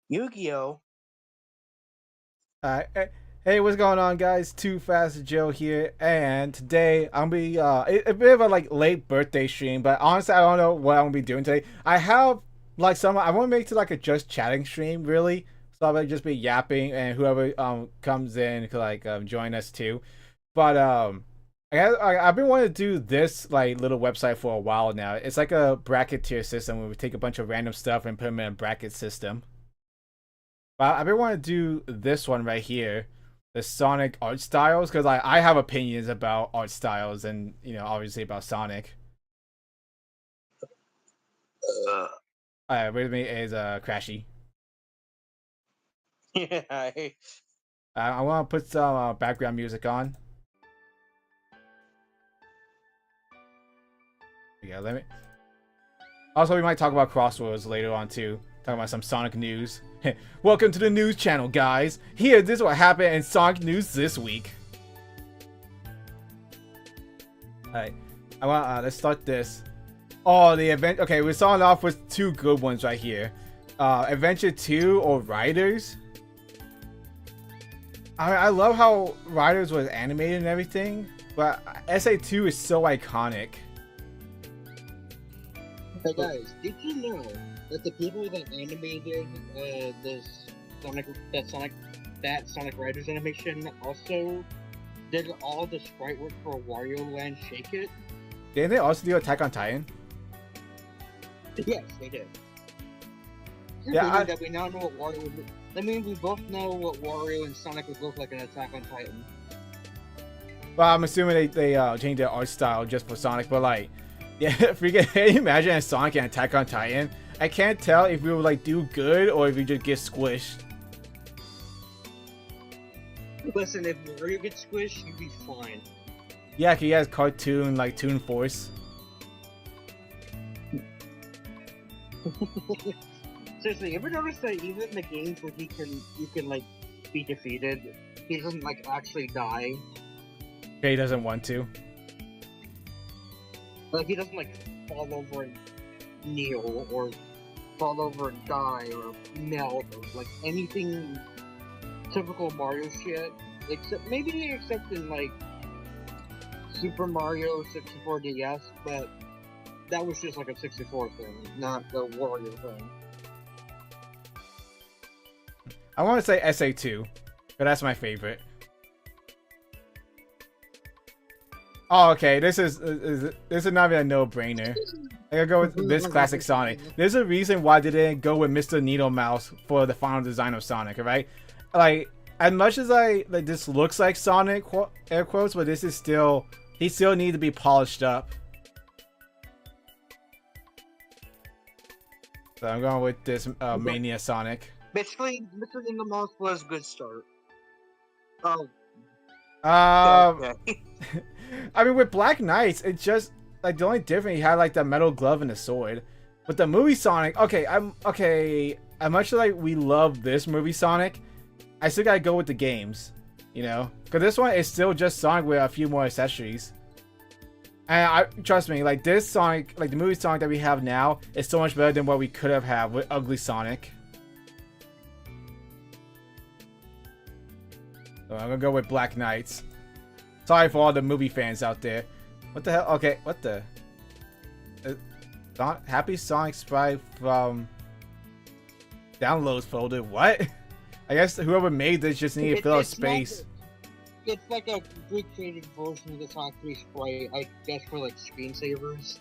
Yu-Gi-Oh! Hey, what's going on, guys? Too Fast Joe here, and today I'm gonna be a bit of a late birthday stream. But honestly, I don't know what I'm gonna be doing today. I have I want to make it like a just chatting stream, really. So I'll just be yapping, and whoever comes in could join us too. But I've been wanting to do this little website for a while now. It's like a bracket tier system where we take a bunch of random stuff and put them in a bracket system. I've been wanting to do this one right here, the Sonic art styles, because I have opinions about art styles and obviously about Sonic. Uh, With me is Crashy. yeah, I want to put some background music on. Yeah, let me. Also, we might talk about Crossroads later on too. Talking about some Sonic news. Welcome to the news channel, guys. Here, this is what happened in Sonic news this week. Alright, let's start this. Oh, the event. Okay, we're starting off with two good ones right here. Adventure 2 or Riders. I love how Riders was animated and everything, but SA2 is so iconic. Hey guys, did you know that the people that animated this Sonic that Sonic Riders animation also did all the sprite work for Wario Land Shake It? Didn't they also do Attack on Titan? Yes, they did. Yeah, That we now know what Wario would. I mean, we both know what Wario and Sonic would look like in Attack on Titan. well, I'm assuming they changed their art style just for Sonic, but yeah, freaking can you imagine a Sonic and Attack on Titan? I can't tell if we would do good or if we just get squished. Listen, if Wario gets squished, you'd be fine. Yeah, he has cartoon Toon Force. Seriously, you ever notice that even in the games where you can be defeated, he doesn't actually die. Okay, he doesn't want to. Like, he doesn't fall over and kneel or fall over and die or melt or anything typical Mario shit. Except in Super Mario 64 DS, but that was just a 64 thing, not the Wario thing. I want to say SA2, but that's my favorite. Oh, okay. This is not even a no-brainer. I gotta go with this classic Sonic. There's a reason why they didn't go with Mr. Needle Mouse for the final design of Sonic, right? As much as this looks like Sonic, air quotes, but he still needs to be polished up. So I'm going with this Mania Sonic. Basically, Mr. In the Mouse was a good start. Oh. okay. I mean, with Black Knights, it's just the only difference he had the metal glove and the sword. With the movie Sonic, okay. As much as we love this movie Sonic, I still gotta go with the games, because this one is still just Sonic with a few more accessories. And trust me, this Sonic, the movie Sonic that we have now, is so much better than what we could have had with Ugly Sonic. So I'm gonna go with Black Knights. Sorry for all the movie fans out there. What the hell? Okay, what the? Happy Sonic Sprite from downloads folder. What? I guess whoever made this just needed to fill out space. It's like a recreated version of the Sonic 3 Sprite, I guess, for screensavers.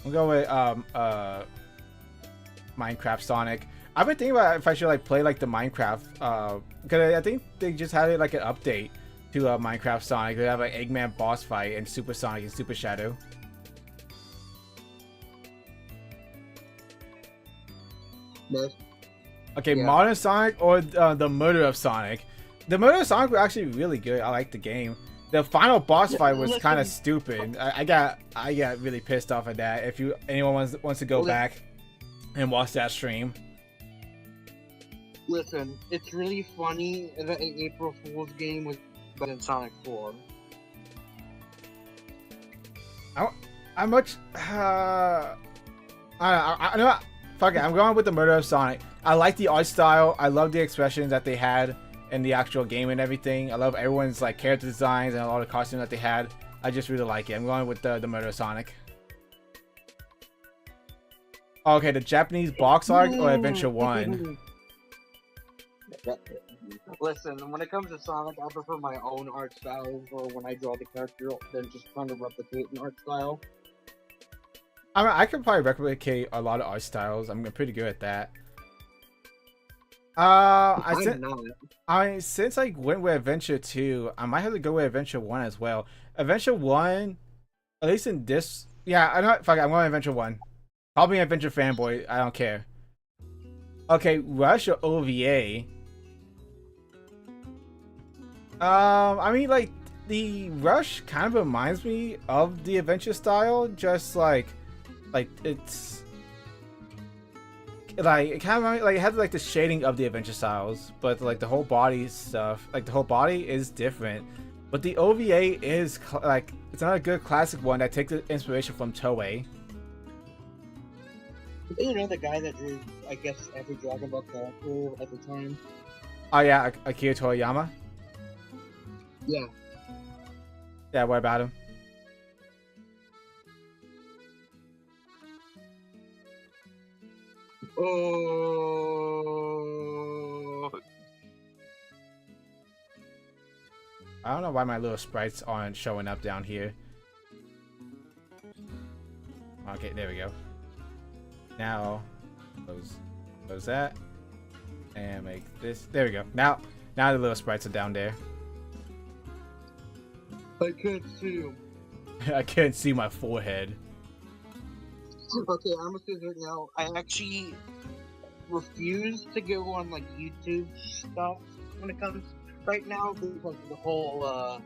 I'll go with Minecraft Sonic. I've been thinking about if I should play the Minecraft because I think they just had it an update to Minecraft Sonic. They have Eggman boss fight and Super Sonic and Super Shadow. Yes. Okay, Yeah. Modern Sonic or the Murder of Sonic. The Murder of Sonic was actually really good. I like the game. The final boss fight was kind of stupid. I got really pissed off at that. If anyone wants to go back and watch that stream. Listen, it's really funny that an April Fool's game was better than Sonic 4. How much? I know. Fuck it. I'm going with the Murder of Sonic. I like the art style. I love the expressions that they had in the actual game and everything. I love everyone's like character designs and a lot of costumes that they had. I just really like it. I'm going with the Murder Sonic. Okay, the Japanese box art or Adventure 1? Listen, when it comes to Sonic, I prefer my own art style for when I draw the character than just trying to replicate an art style. I mean, I can probably replicate a lot of art styles. I'm pretty good at that. Since I went with Adventure 2, I might have to go with Adventure 1 as well. Adventure 1, at least in this, yeah, I know. Fuck it, I'm going with Adventure 1. Call me Adventure fanboy. I don't care. Okay, Rush or OVA? I mean, like the Rush kind of reminds me of the Adventure style, just like it's like it kind of like it has like the shading of the Adventure styles, but like the whole body stuff, like the whole body is different. But the OVA is like it's not a good classic one that takes the inspiration from Toei. You know the guy that drew, I guess, every Dragon Ball character at the time? Oh yeah, Akira Toriyama? Yeah. Yeah, what about him? Oh. I don't know why my little sprites aren't showing up down here. Okay, there we go. Now, close that, and make this. There we go. Now the little sprites are down there. I can't see him. I can't see my forehead. Okay, I'm gonna say right now. I actually refuse to go on like YouTube stuff when it comes right now because of the whole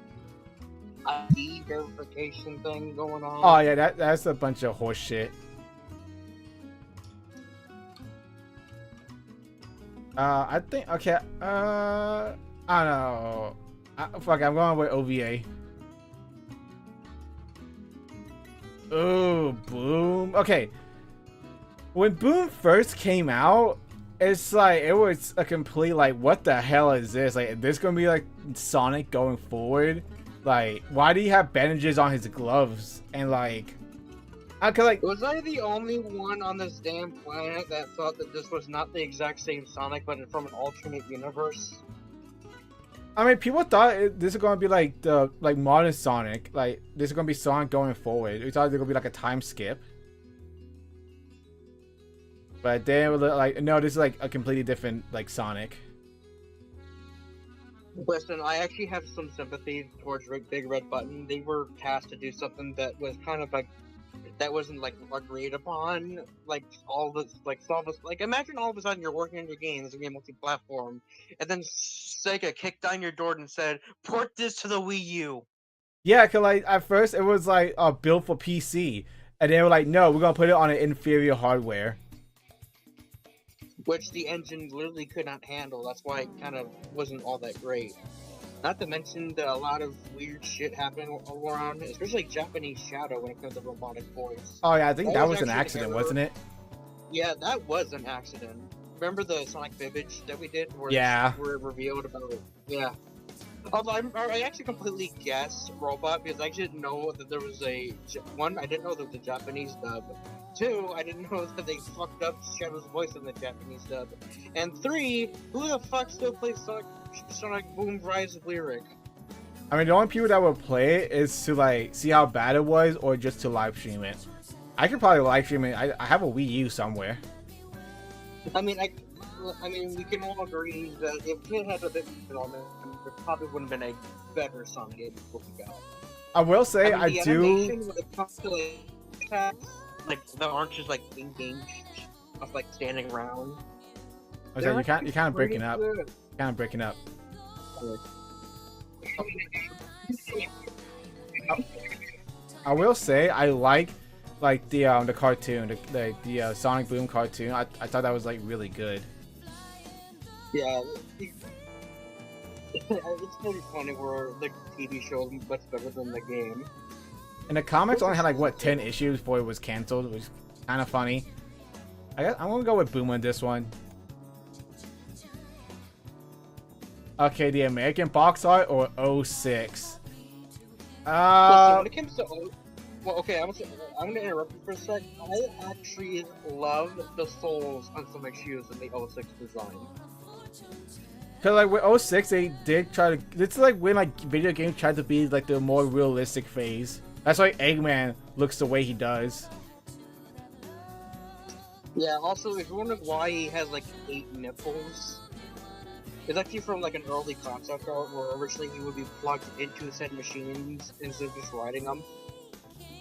ID verification thing going on. Oh yeah, that's a bunch of horse shit. I think okay. I don't know. Fuck, I'm going with OVA. Oh, Boom. Okay. When Boom first came out, it's like it was a complete like, what the hell is this? Like, this gonna be like Sonic going forward? Like, why do you have bandages on his gloves? And like, I could like. Was I the only one on this damn planet that thought that this was not the exact same Sonic, but from an alternate universe? I mean, people thought this is gonna be like the modern Sonic. Like, this is gonna be Sonic going forward. We thought it was gonna be like a time skip. But then like, no, this is like a completely different like Sonic. Listen, I actually have some sympathy towards Big Red Button. They were tasked to do something that was kind of like, that wasn't like agreed upon. Like all this, like solve this. Like imagine all of a sudden you're working on your game, this game multi-platform, and then Sega kicked down your door and said, "Port this to the Wii U." Yeah, cause like at first it was like built for PC, and they were like, "No, we're gonna put it on an inferior hardware." Which the engine literally could not handle. That's why it kind of wasn't all that great. Not to mention that a lot of weird shit happened all around, especially like Japanese Shadow when it comes to robotic voice. Oh yeah, I think that was an actually accident, error. wasn't it? Yeah, that was an accident. Remember the Sonic Vivid that we did? Where Yeah. Where it revealed about it? Yeah. Although I actually completely guessed robot because I didn't know that there was one, I didn't know there was a Japanese dub. 2, I didn't know that they fucked up Shadow's voice in the Japanese dub. And 3, who the fuck still plays Sonic Boom Rise Lyric? I mean, the only people that would play it is to like see how bad it was, or just to live stream it. I could probably live stream it. I have a Wii U somewhere. I mean, we can all agree that if it had a bit of development, it probably wouldn't have been a better Sonic game looking out. I will say I mean, I the do. animation when it comes to like the aren't just like engaged, of like standing around. I was like, you're kind of breaking up. Good. Kind of breaking up. I will say I like the cartoon, the Sonic Boom cartoon. I thought that was like really good. Yeah, it's pretty funny where the TV show is much better than the game. And the comics only had like what 10 issues before it was canceled, which is kind of funny. I guess I'm gonna go with Boom on this one. Okay, the American box art or 06? Listen, when it comes to well, okay, I'm gonna interrupt you for a sec. I actually love the souls on Sonic shoes in the 06 design. Cause like with 06, they did try to. It's like when like video games tried to be like the more realistic phase. That's why Eggman looks the way he does. Yeah. Also, if you're wondering why he has like 8 nipples, it's actually from like an early concept art where originally he would be plugged into said machines instead of just riding them.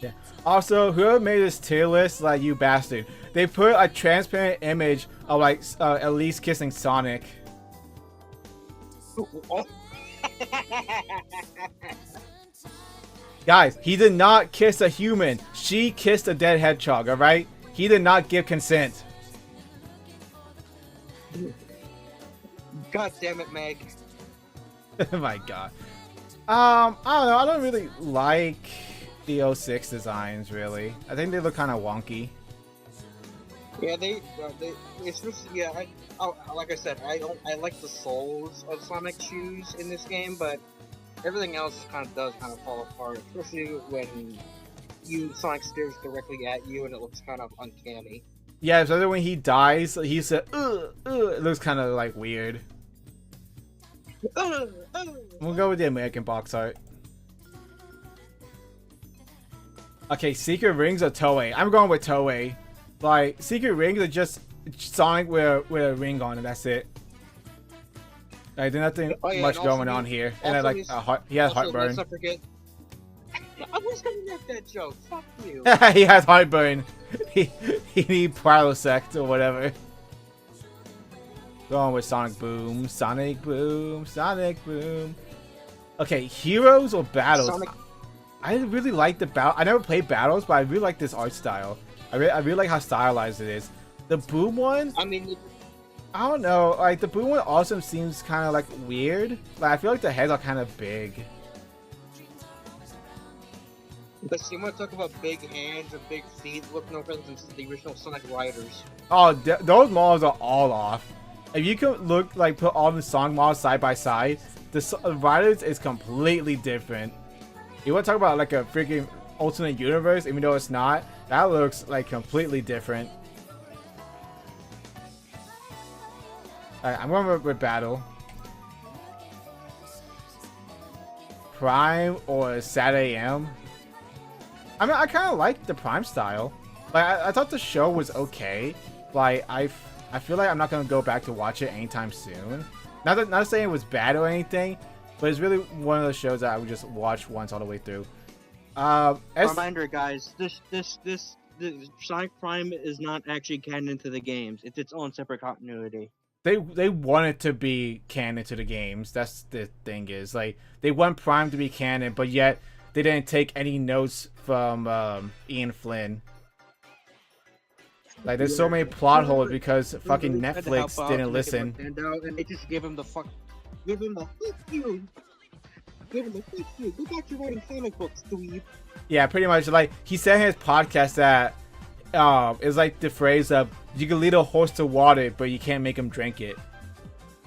Yeah. Also, whoever made this tier list, like you bastard, they put a transparent image of like Elise kissing Sonic. Guys, he did not kiss a human. She kissed a dead hedgehog. All right, he did not give consent. God damn it, Meg. Oh my god. I don't know. I don't really like the 06 designs. Really, I think they look kind of wonky. Yeah, it's just, yeah, like I said, I like the souls of Sonic shoes in this game, but everything else does fall apart, especially when Sonic stares directly at you and it looks kind of uncanny. Yeah, especially when he dies, he said, it looks kind of like weird. We'll go with the American box art. Okay, Secret Rings or Toei? I'm going with Toei. Like, Secret Rings are just Sonic with a ring on and that's it. Like, there's nothing much going on here. And then, like, he has heartburn. Let's not forget. I was gonna make that joke. Fuck you. He has heartburn. He needs Prilosec or whatever. Going with Sonic Boom, Sonic Boom, Sonic Boom. Okay, heroes or battles? I really like the battle. I never played battles, but I really like this art style. I really like how stylized it is. The Boom one, I mean, I don't know. Like the Boom one also seems kind of like weird. Like I feel like the heads are kind of big. but you want to talk about big hands and big feet? Look no further than the original Sonic Riders. Oh, those models are all off. If you could look like put all the Sonic models side by side, the Riders is completely different. You want to talk about like a freaking alternate universe, even though it's not? That looks like completely different. Alright, I'm going with battle. Prime or Sad AM? I mean, I kind of like the Prime style. Like, I thought the show was okay. Like, I feel like I'm not going to go back to watch it anytime soon. Not saying it was bad or anything, but it's really one of those shows that I would just watch once all the way through. Reminder, guys, this Sonic Prime is not actually canon to the games. It's its own separate continuity. They want it to be canon to the games. That's the thing is, like, they want Prime to be canon, but yet they didn't take any notes from Ian Flynn. Like, there's so many plot holes because fucking Netflix didn't listen. And they just give him the fuck you. Give him the fuck you. Go back to writing comic books, dweeb. Yeah, pretty much. Like, he said in his podcast that it's like the phrase of, you can lead a horse to water, but you can't make him drink it.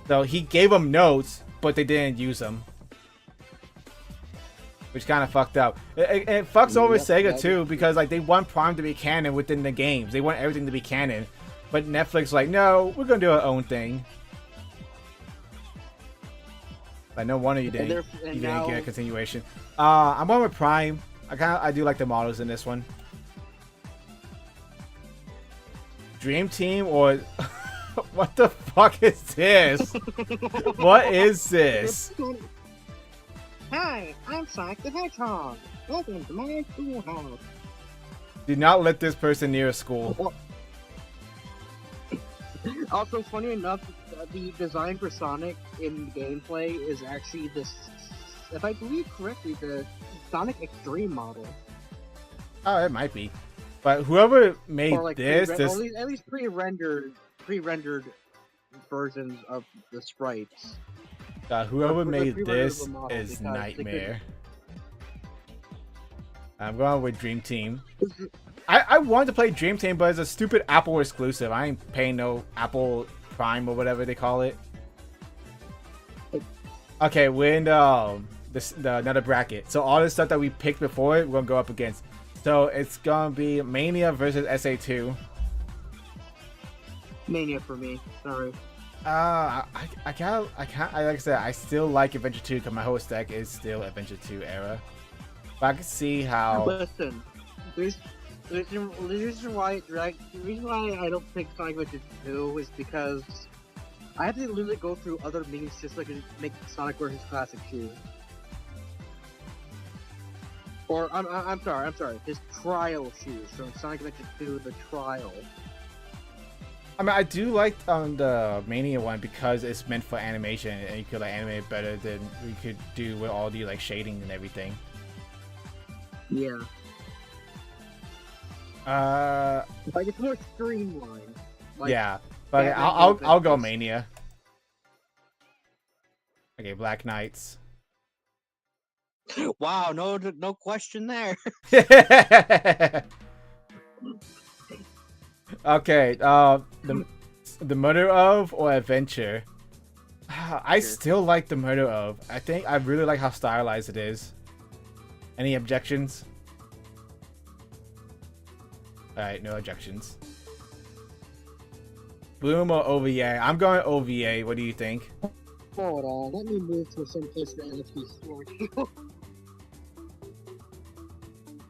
So he gave them notes, but they didn't use them. Which kind of fucked up. It fucks over Sega too, because like they want Prime to be canon within the games. They want everything to be canon. But Netflix like, no, we're gonna do our own thing. Like, no wonder you didn't get a continuation. I'm on with Prime. I do like the models in this one. Dream Team or what the fuck is this? What is this? Hi, I'm Sonic the Hedgehog. Welcome to my schoolhouse. Do not let this person near a school. Also, funny enough, the design for Sonic in gameplay is actually this, if I believe correctly, the Sonic Extreme model. Oh, it might be. But whoever made like this, at least pre-rendered versions of the sprites. Whoever made this is nightmare. I'm going with Dream Team. I wanted to play Dream Team, but it's a stupid Apple exclusive. I ain't paying no Apple Prime or whatever they call it. Okay, we're in the another bracket. So all the stuff that we picked before, we're gonna go up against. So it's gonna be Mania versus SA2. Mania for me. Sorry. I can't. Like I said, I still like Adventure 2 because my whole stack is still Adventure 2 era. But I can see how. Listen, the reason why I don't pick Sonic Adventure 2 is because I have to literally go through other means just so I can make Sonic versus Classic 2. Or I'm sorry, his trial shoes from Sonic Adventure 2, the trial. I mean, I do like the Mania one because it's meant for animation and you could like animate it better than we could do with all the like shading and everything. Yeah. Like it's more streamlined. Like, yeah, but yeah, I'll go Mania. Okay, Black Knights. Wow, no question there. Okay, the Murder of or Adventure. I still like the Murder of. I think I really like how stylized it is. Any objections? Alright, no objections. Bloom or OVA? I'm going OVA. What do you think? Hold on, let me move to some place that lets me store you.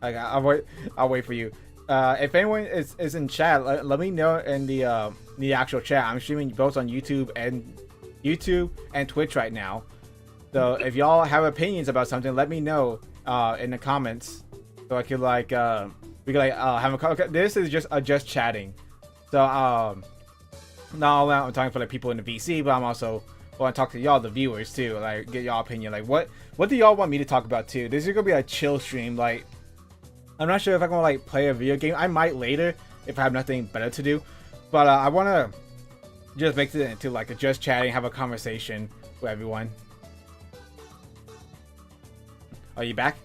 Okay, I'll wait for you. If anyone is in chat, let me know in the actual chat. I'm streaming both on YouTube and Twitch right now. So if y'all have opinions about something, let me know in the comments, so I could like we could like have a okay, this is just chatting. So not only I'm talking for like people in the VC, but I'm also want to talk to y'all, the viewers too. Like get y'all opinion. Like what do y'all want me to talk about too? This is gonna be a chill stream. Like I'm not sure if I'm gonna like play a video game. I might later if I have nothing better to do. But I want to just make it into like a just chatting, have a conversation with everyone. Are you back?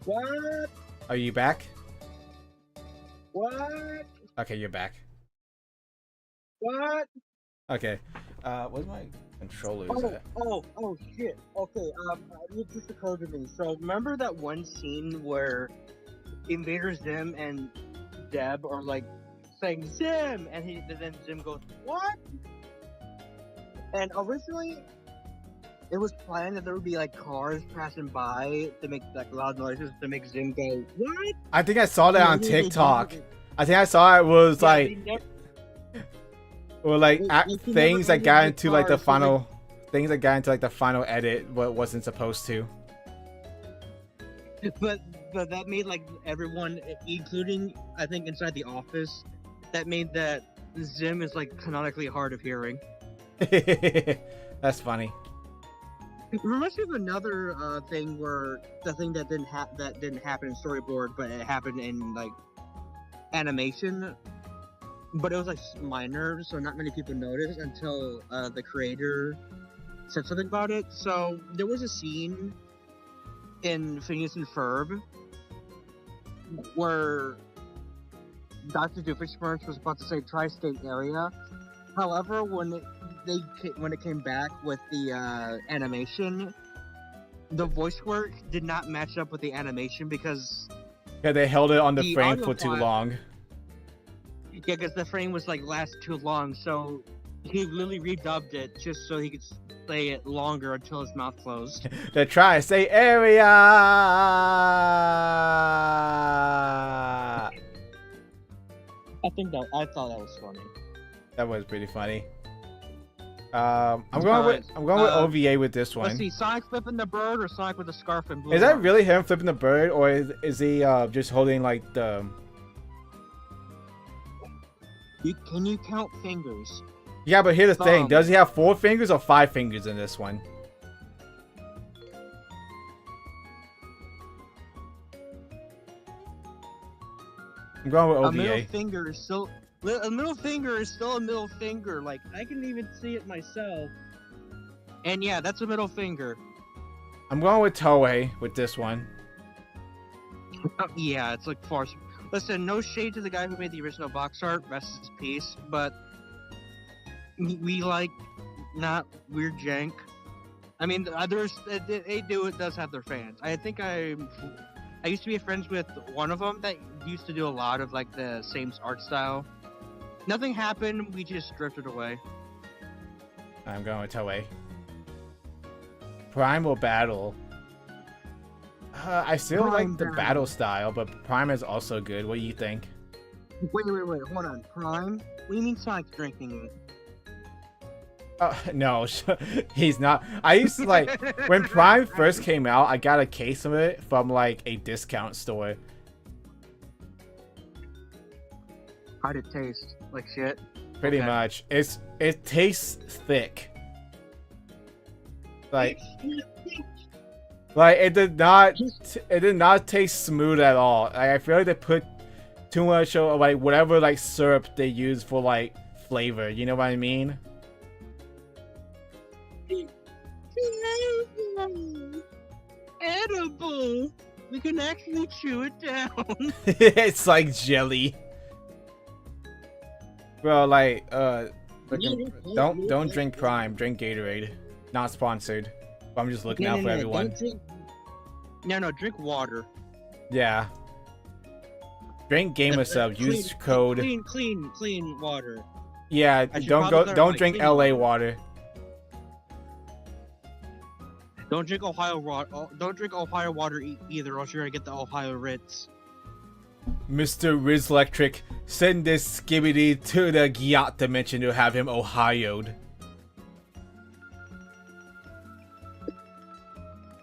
What? Are you back? What? Okay, you're back. What? Okay. Where's my controllers at? Oh shit. Okay, it just occurred to me. So remember that one scene where Invader Zim and Deb are like saying Zim, and then Zim goes, what? And originally, it was planned that there would be like cars passing by to make like loud noises to make Zim go, what? I think I saw that on They TikTok. didn't. I think I saw it was Yeah, like, they never- or like they things never that got ended into the like the cars, so, final, things that got into like the final edit, what wasn't supposed to. But that made like everyone, including I think inside the office, that made that Zim is like canonically hard of hearing. That's funny. It reminds me of another thing where the thing that didn't happen in storyboard, but it happened in like animation. But it was like minor, so not many people noticed until the creator said something about it. So there was a scene in Phineas and Ferb where Dr. Doofenshmirtz was about to say tri-state area. However, when it came back with the animation, the voice work did not match up with the animation because Yeah, they held it on the The frame audio for too file- long. yeah, because the frame was like last too long, so he literally redubbed it just so he could say it longer until his mouth closed. The tri-state area. I thought that was funny. That was pretty funny. I'm going with OVA with this one. Let's see, Sonic flipping the bird or Sonic with the scarf and blue. Is that arms? really him flipping the bird, or is he just holding like the? Can you count fingers? Yeah, but here's the thing: Um, does he have 4 fingers or 5 fingers in this one? I'm going with A OVA. middle finger is still a middle finger is still a middle finger. Like I can even see it myself. And yeah, that's a middle finger. I'm going with Toei with this one. Yeah, it's like far. Listen, no shade to the guy who made the original box art, rest his peace, but we like not weird jank. I mean, the others it does have their fans. I think I used to be friends with one of them that used to do a lot of like the same art style. Nothing happened. We just drifted away. I'm going with Toei. Primal Battle. I still Prime like the Battle. battle style, but Prime is also good. What do you think? Wait, hold on. Prime? What do you mean Sonic's drinking it? No, he's not. I used to like when Prime first came out. I got a case of it from like a discount store. How'd it taste? Like shit? Pretty Okay. much. It tastes thick. Like it did not taste smooth at all. Like, I feel like they put too much of like whatever like syrup they use for like flavor. You know what I mean? Edible. We can actually chew it down. It's like jelly. Bro, like fucking- don't drink Prime, drink Gatorade. Not sponsored. But I'm just looking out for everyone. Don't drink... No, drink water. Yeah. Drink Gamer Sub, use code. Clean water. Yeah, I should don't probably don't clarify, drink clean LA water. Don't drink Ohio water. Don't drink Ohio water either, or else you're gonna get the Ohio Ritz. Mr. Riz Electric, send this skibidi to the Gyat dimension to have him Ohio'd.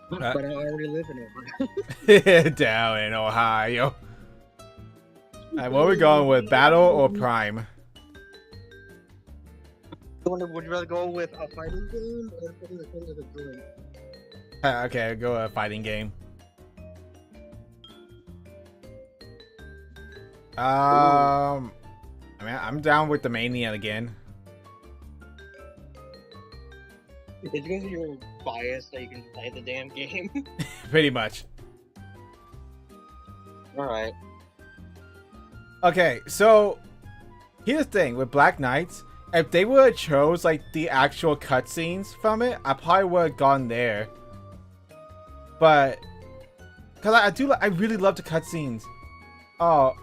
But I already live in it. Down in Ohio. Alright, what are we going with? Battle or Prime? Would you rather go with a fighting game or something that comes with a drink? Okay, go a fighting game. I mean, I'm down with the Mania again. It's because you're biased that you can play the damn game. Pretty much. Alright. Okay, so here's the thing with Black Knights. If they would have chose like the actual cutscenes from it, I probably would have gone there. But because I really love the cutscenes. Oh,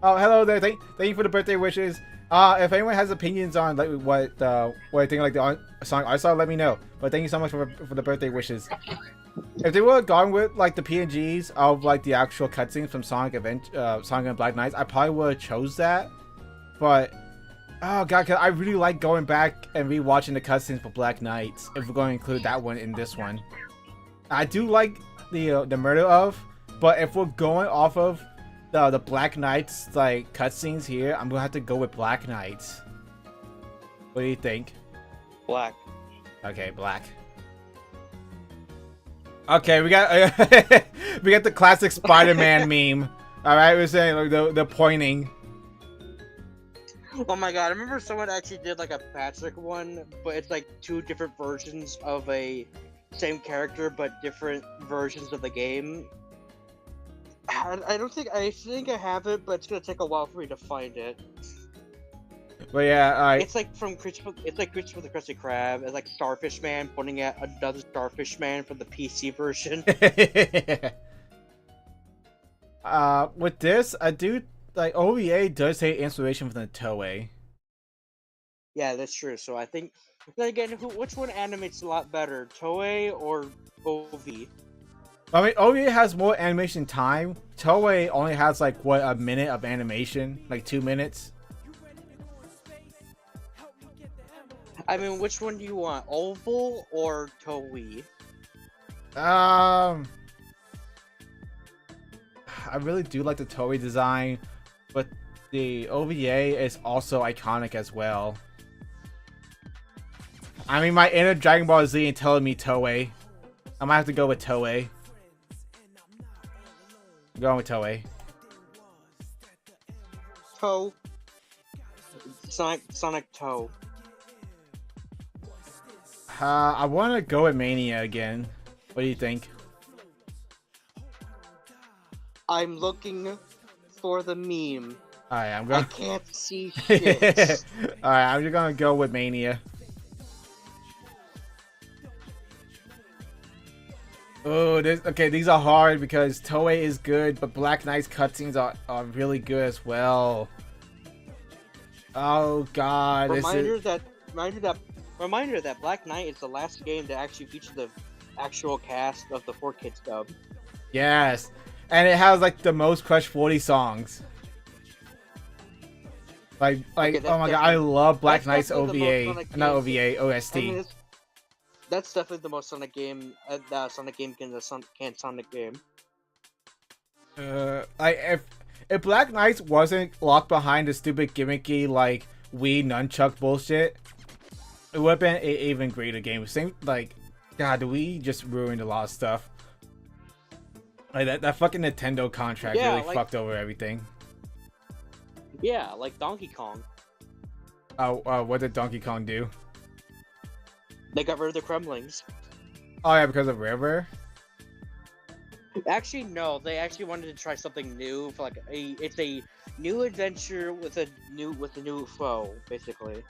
hello there. Thank you for the birthday wishes. If anyone has opinions on like what I think like the song art style, let me know. But thank you so much for the birthday wishes. If they would have gone with like the PNGs of like the actual cutscenes from Sonic and Black Knights, I probably would have chose that. But oh god, 'cause I really like going back and rewatching the cutscenes for Black Knights. If we're going to include that one in this one, I do like the Murder of, but if we're going off of the Black Knights like cutscenes here, I'm gonna have to go with Black Knights. What do you think? Black. Okay, Black. Okay, we got we got the classic Spider-Man meme. All right, we're saying like the pointing. Oh my god, I remember someone actually did like a Patrick one, but it's like two different versions of a same character, but different versions of the game. I think I have it, but it's gonna take a while for me to find it. But yeah, alright. It's like Christopher the Krusty Krab. It's like Starfish Man pointing at another Starfish Man from the PC version. With this, I do like OVA does take inspiration from the Toei. Yeah, that's true. So I think then again, which one animates a lot better, Toei or OV? I mean, OVA has more animation time. Toei only has like what, a minute of animation, like 2 minutes. I mean, which one do you want, Oval or Toei? I really do like the Toei design, but the OVA is also iconic as well. I mean, my inner Dragon Ball Z is telling me Toei. I might have to go with Toei. I'm going with Toei. Toe. Sonic Toe. I want to go with Mania again. What do you think? I'm looking for the meme. Alright, I'm I going. can't see shit. Alright, I'm just gonna go with Mania. Oh, okay. These are hard because Toei is good, but Black Knight's cutscenes are really good as well. Oh God, Reminder that Black Knight is the last game to actually feature the actual cast of the 4Kids dub. Yes, and it has like the most Crush 40 songs. Like Okay, oh my God, I love Black Knight's definitely the most OVA, Sonic not game- OVA, OST. I mean, that's definitely the most Sonic game. Sonic game can Sonic game. Like if Black Knights wasn't locked behind the stupid gimmicky like Wii nunchuck bullshit, it would have been an even greater game. Same like, God, we just ruined a lot of stuff. Like that fucking Nintendo contract Yeah, really like- fucked over everything. Yeah, like Donkey Kong. What did Donkey Kong do? They got rid of the Kremlings. Oh yeah, because of River. Actually, no. They actually wanted to try something new for like it's a new adventure with a new foe, basically.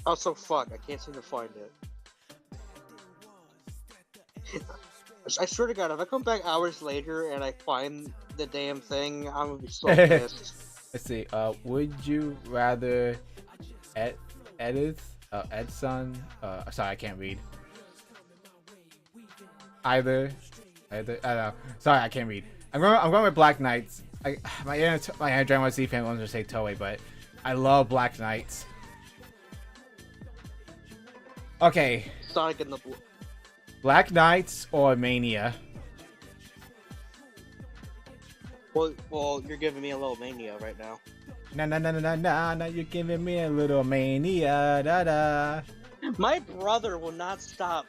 Also, fuck, I can't seem to find it. I swear to God, if I come back hours later and I find the damn thing, I'm gonna be so pissed. Let's see. Would you rather Edson? Sorry, I can't read. Either. I don't know. Sorry, I can't read. I'm going with Black Knights. My inner Dragon Ball Z fan wants to say Toei, but I love Black Knights. Okay, Sonic in the Black Knights or Mania? well, you're giving me a little mania right now. Now you're giving me a little mania, da da. My brother will not stop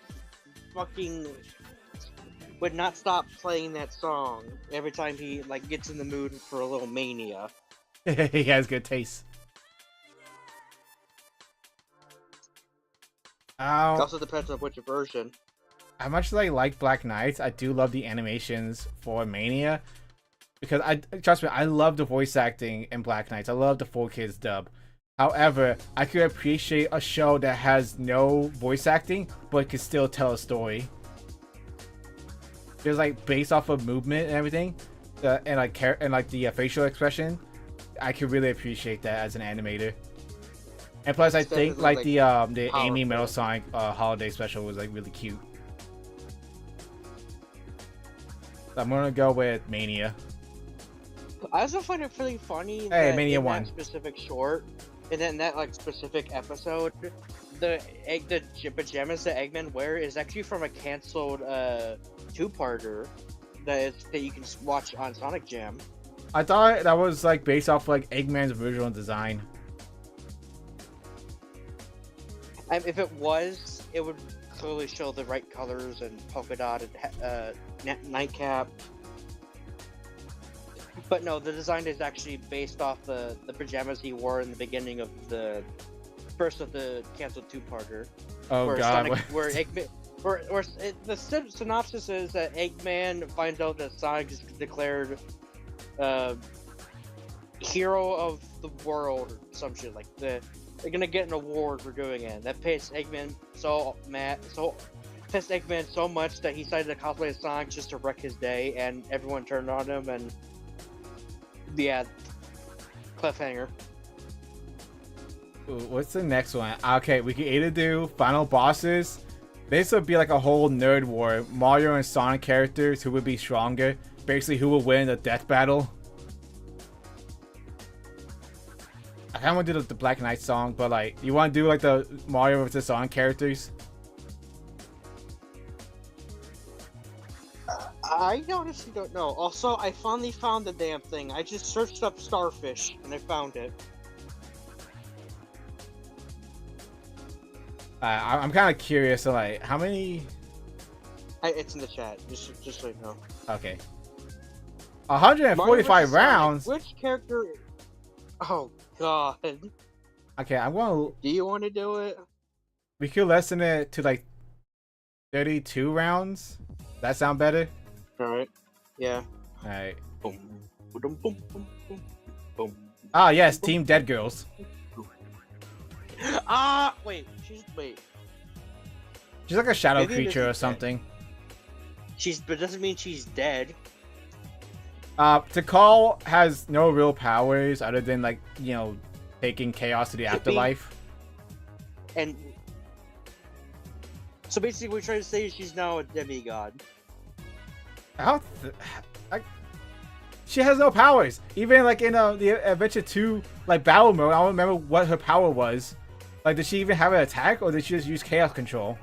would not stop playing that song every time he like gets in the mood for a little mania. He has good taste. It also depends on which version. How much as I like Black Knights, I do love the animations for Mania. Because trust me, I love the voice acting in Black Knights. I love the 4Kids dub. However, I could appreciate a show that has no voice acting, but can still tell a story. There's like based off of movement and everything, and like the facial expression. I could really appreciate that as an animator. And plus, I think like the Amy Metal Sonic holiday special was like really cute. So I'm gonna go with Mania. I also find it really funny Hey, that Mania in won. that specific short, and then that like specific episode, the pajamas that Eggman wear is actually from a canceled two-parter that you can watch on Sonic Jam. I thought that was like based off like Eggman's original design. If it was, it would clearly show the right colors and polka dotted nightcap. But no, the design is actually based off the pajamas he wore in the beginning of the first of the canceled two-parter. Oh where God! Sonic, where Eggman, the synopsis is that Eggman finds out that Sonic is declared hero of the world or some shit like that. They're gonna get an award for doing it. That pissed Eggman so much that he decided to cosplay as Sonic just to wreck his day, and everyone turned on him. And yeah, cliffhanger. Ooh, what's the next one? Okay, we can either do final bosses. This would be like a whole nerd war. Mario and Sonic characters who would be stronger. Basically, who will win the death battle. I kind of want to do the Black Knight song, but like, you want to do like the Mario versus Sonic characters? I honestly don't know. Also, I finally found the damn thing. I just searched up Starfish and I found it. I'm kind of curious. So like, how many? It's in the chat. Just so you know. Okay. 145 Mario vs. rounds. Sonic, which character? Oh God. Okay, I'm gonna. Do you want to do it? We could lessen it to like 32 rounds. That sound better? All right. Yeah. All right. Boom. Boom. Boom. Boom. Boom. Boom. Ah, yes, Team Dead Girls. Wait. Wait. She's like a shadow Maybe it creature or isn't something. But doesn't mean she's dead. Tikal has no real powers other than like, taking chaos to the Could be. afterlife. And so basically, we're trying to say she's now a demigod. She has no powers. Even like in the Adventure 2 like battle mode, I don't remember what her power was. Like, did she even have an attack, or did she just use chaos control?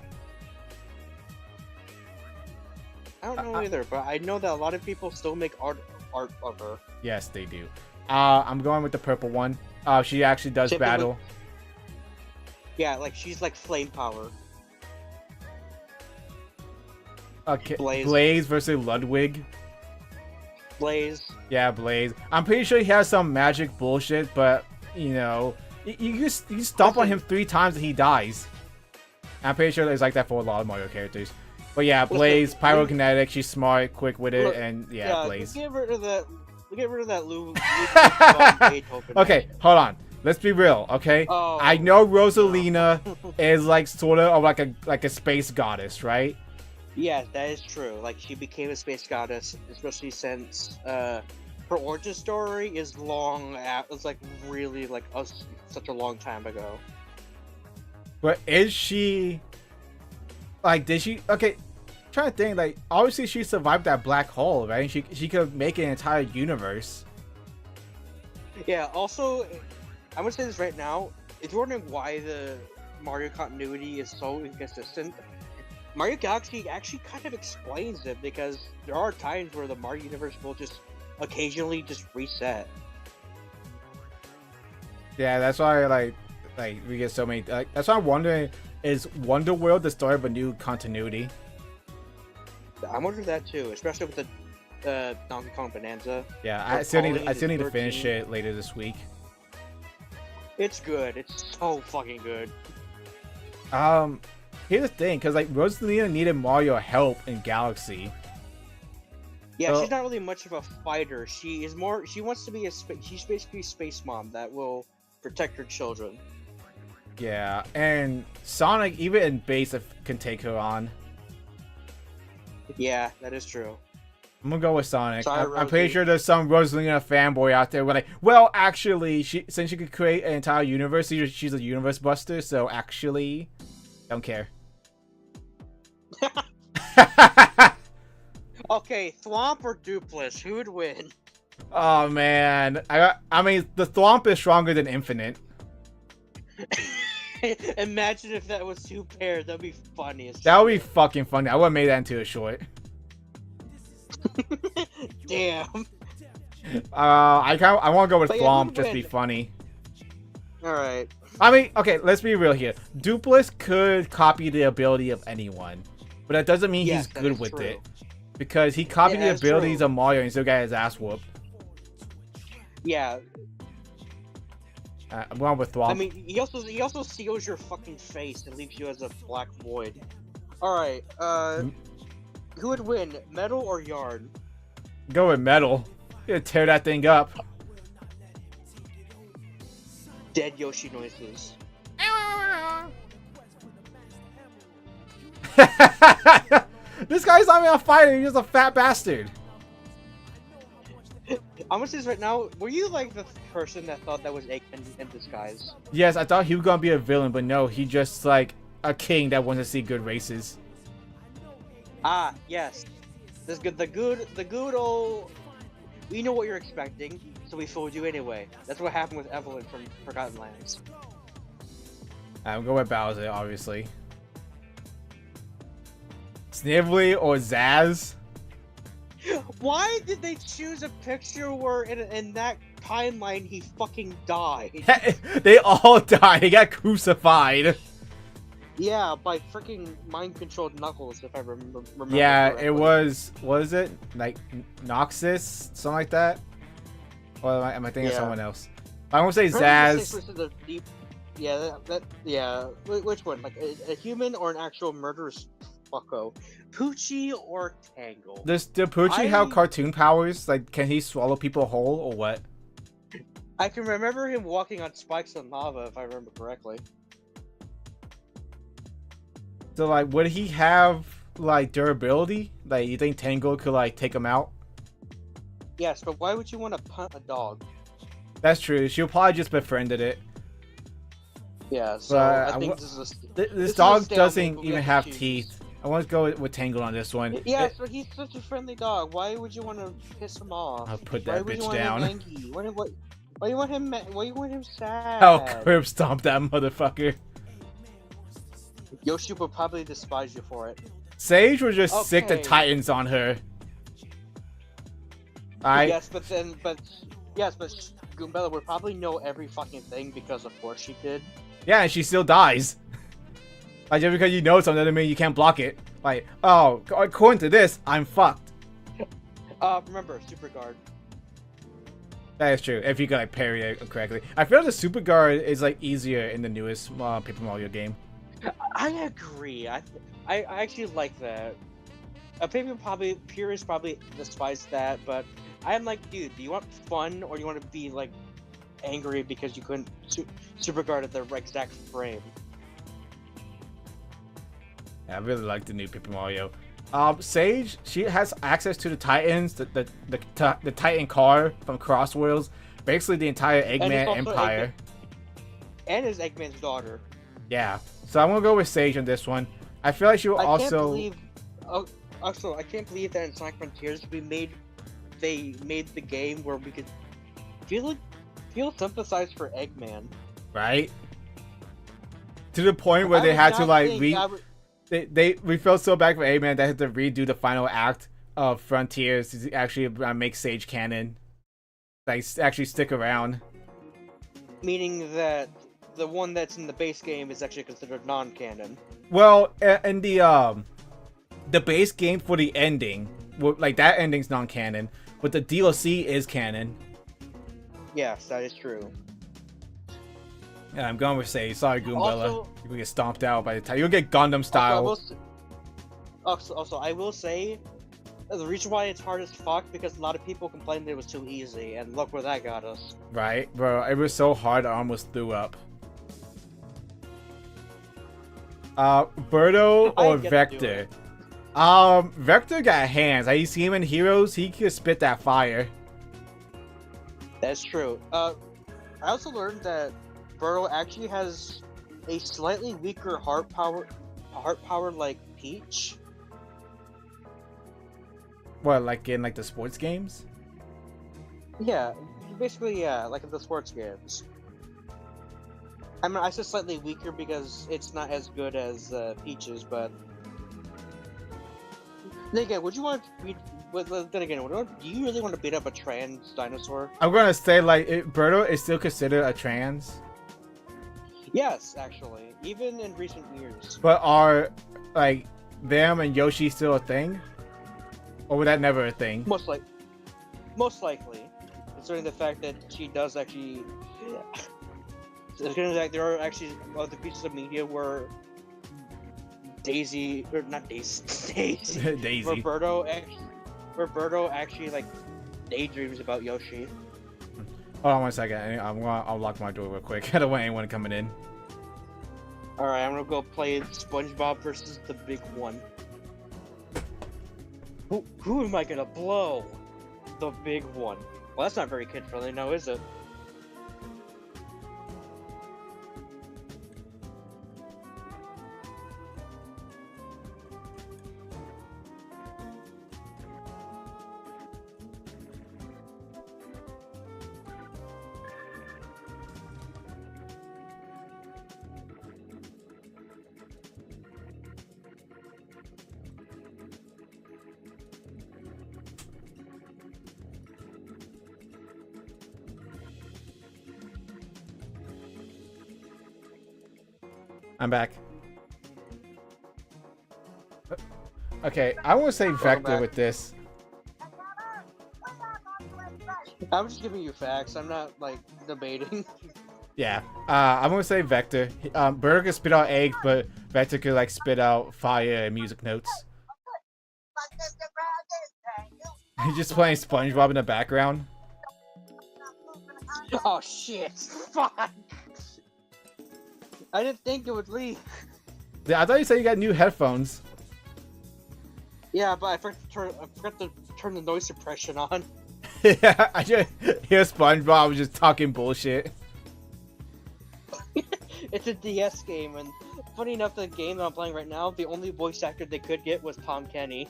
I don't know either, but I know that a lot of people still make art of her. Yes, they do. I'm going with the purple one. She actually does Simply battle. Yeah, like she's like flame power. Okay, Blaze. Blaze versus Ludwig. Blaze. Yeah, Blaze. I'm pretty sure he has some magic bullshit, but you stomp on him 3 times and he dies. I'm pretty sure it's like that for a lot of Mario characters. But yeah, Blaze, pyrokinetic. She's smart, quick with it, and yeah, Blaze. Get rid of that. Get rid of that Luke. Okay, hold on. Let's be real, okay? Oh. I know Rosalina is like sort of like a space goddess, right? Yeah, that is true. Like she became a space goddess, especially since her origin story is long. It's like really like such a long time ago. But is she like? Did she? Okay, I'm trying to think. Like, obviously she survived that black hole, right? She could make an entire universe. Yeah. Also, I'm gonna say this right now. If you're wondering why the Mario continuity is so inconsistent, Mario Galaxy actually kind of explains it, because there are times where the Mario universe will just occasionally just reset. Yeah, that's why like we get so many. That's why I'm wondering: is Wonder World the start of a new continuity? I'm wondering that too, especially with the Donkey Kong Bonanza. Yeah, Or I still need Pauline to is finish 13. it later this week. It's good. It's so fucking good. Here's the thing, because like Rosalina needed Mario help in Galaxy. Yeah, So- she's not really much of a fighter. She is more. She wants to be she's basically a space mom that will protect her children. Yeah, and Sonic even in base can take her on. Yeah, that is true. I'm gonna go with Sonic. Sorry, I'm pretty Rosie. sure there's some Rosalina fanboy out there. We're like, well, actually, since she could create an entire universe, she's a universe buster. So actually, don't care. Okay, Thwomp or Dupless? Who would win? Oh man, I mean, the Thwomp is stronger than Infinite. Imagine if that was 2 pairs. That'd be funny as That would be fucking funny. I would have made that into a short. Damn. I want to go with But yeah, Thwomp, who'd just to be win? funny. Alright. I mean, okay, let's be real here. Dupless could copy the ability of anyone, but that doesn't mean Yes, he's that good is with true. it. Because he copied Yeah, the that's abilities true. of Mario and still got his ass whooped. Yeah. I'm going with Thwomp. I mean, he also seals your fucking face and leaves you as a black void. Alright, who would win, Metal or Yarn? Go with Metal. Gonna tear that thing up. Dead Yoshi noises. This guy's not even a fighter, he's just a fat bastard. I'm gonna say this right now. Were you like the person that thought that was Eggman in disguise? Yes, I thought he was gonna be a villain, but no, he just like a king that wants to see good races. Ah, yes. This good. The good old. We know what you're expecting, so we fooled you anyway. That's what happened with Evelyn from Forgotten Lands. I'm going with Bowser, obviously. Snively or Zaz? Why did they choose a picture where in that timeline he fucking died? They all died. They got crucified. Yeah, by freaking mind-controlled Knuckles, if I remember. Yeah, correctly. it was it like Noxus, something like that? Or am I thinking of Yeah. someone else? I won't say Probably the Zaz. same person that deep. Yeah, yeah. Which one? Like a human or an actual murderous fucko, Poochie or Tangle. Does the Poochie have cartoon powers? Like, can he swallow people whole or what? I can remember him walking on spikes and lava, if I remember correctly. So, like, would he have, like, durability? Like, you think Tangle could, like, take him out? Yes, but why would you want to punt a dog? That's true. She'll probably just befriended it. Yeah, so But I think this is a... This a dog stalemate, doesn't but we even have have to choose. teeth. I want to go with Tangle on this one. Yes, but he's such a friendly dog. Why would you want to piss him off? I'll put Why that would you bitch want down. him angry? Why you want him? Why you want him sad? I'll curb stomp that motherfucker. Yoshi would probably despise you for it. Sage would just sick the Okay. Titans on her. Yes, but Goombella would probably know every fucking thing because of course she did. Yeah, and she still dies. Like, just because you know something doesn't mean you can't block it. Like, oh, according to this, I'm fucked. Remember, Super Guard. That is true, if you can, like, parry it correctly. I feel the Super Guard is, like, easier in the newest Paper Mario game. I agree. I actually like that. People probably purists probably despise that, but I'm like, dude, do you want fun or do you want to be like angry because you couldn't super guard at the exact frame? Yeah, I really like the new Paper Mario. Sage, she has access to the Titans, the Titan car from Cross Worlds, basically the entire Eggman also Empire. And his Eggman's daughter. Yeah, so I'm gonna go with Sage on this one. I feel like she will I also. can't believe. Also, I can't believe that in Sonic Frontiers they made the game where we could feel sympathized for Eggman. Right? To the point where they had to like we felt so bad for Eggman that they had to redo the final act of Frontiers to actually make Sage canon. Like actually stick around. Meaning that the one that's in the base game is actually considered non-canon. Well, in the base game for the ending, like that ending's non-canon, but the DLC is canon. Yes, that is true. Yeah, I'm going with Sage. Sorry, Goombella. Also- You're gonna get stomped out by the time. You'll get Gundam style. Also, I will say, the reason why it's hard as fuck because a lot of people complained that it was too easy, and look where that got us. Right, bro. It was so hard, I almost threw up. Birdo I or get to do Vector? it. Vector got hands. Like, you see him in Heroes, he could spit that fire. That's true. I also learned that Birdo actually has a slightly weaker heart power like Peach. What, like in like the sports games? Yeah, basically, yeah, like in the sports games. I mean, I said slightly weaker because it's not as good as Peach's, but then again, would you want to beat? Then again, do you really want to beat up a trans dinosaur? I'm gonna say like Birdo is still considered a trans, Yes, actually, even in recent years. but are like them and Yoshi still a thing, or was that never a thing? Most likely, considering the fact that she does actually. Considering that there are actually other pieces of media where Daisy, or not Daisy, Daisy, Daisy. Roberto actually like daydreams about Yoshi. Hold on one second. I'll lock my door real quick. I don't want anyone coming in. All right, I'm gonna go play SpongeBob versus the Big One. Who am I gonna blow? The Big One. Well, that's not very kid friendly, now is it? I'm back. Okay, I want to say Vector back. with this. I'm just giving you facts. I'm not like debating. Yeah. I'm gonna say Vector. Bird could spit out eggs, but Vector could like spit out fire and music notes. He's just playing SpongeBob in the background. Oh shit! Fuck! I didn't think it would leave. Yeah, I thought you said you got new headphones. Yeah, but I forgot to turn the noise suppression on. Yeah, I just hear SpongeBob just talking bullshit. It's a DS game, and funny enough, the game that I'm playing right now, the only voice actor they could get was Tom Kenny.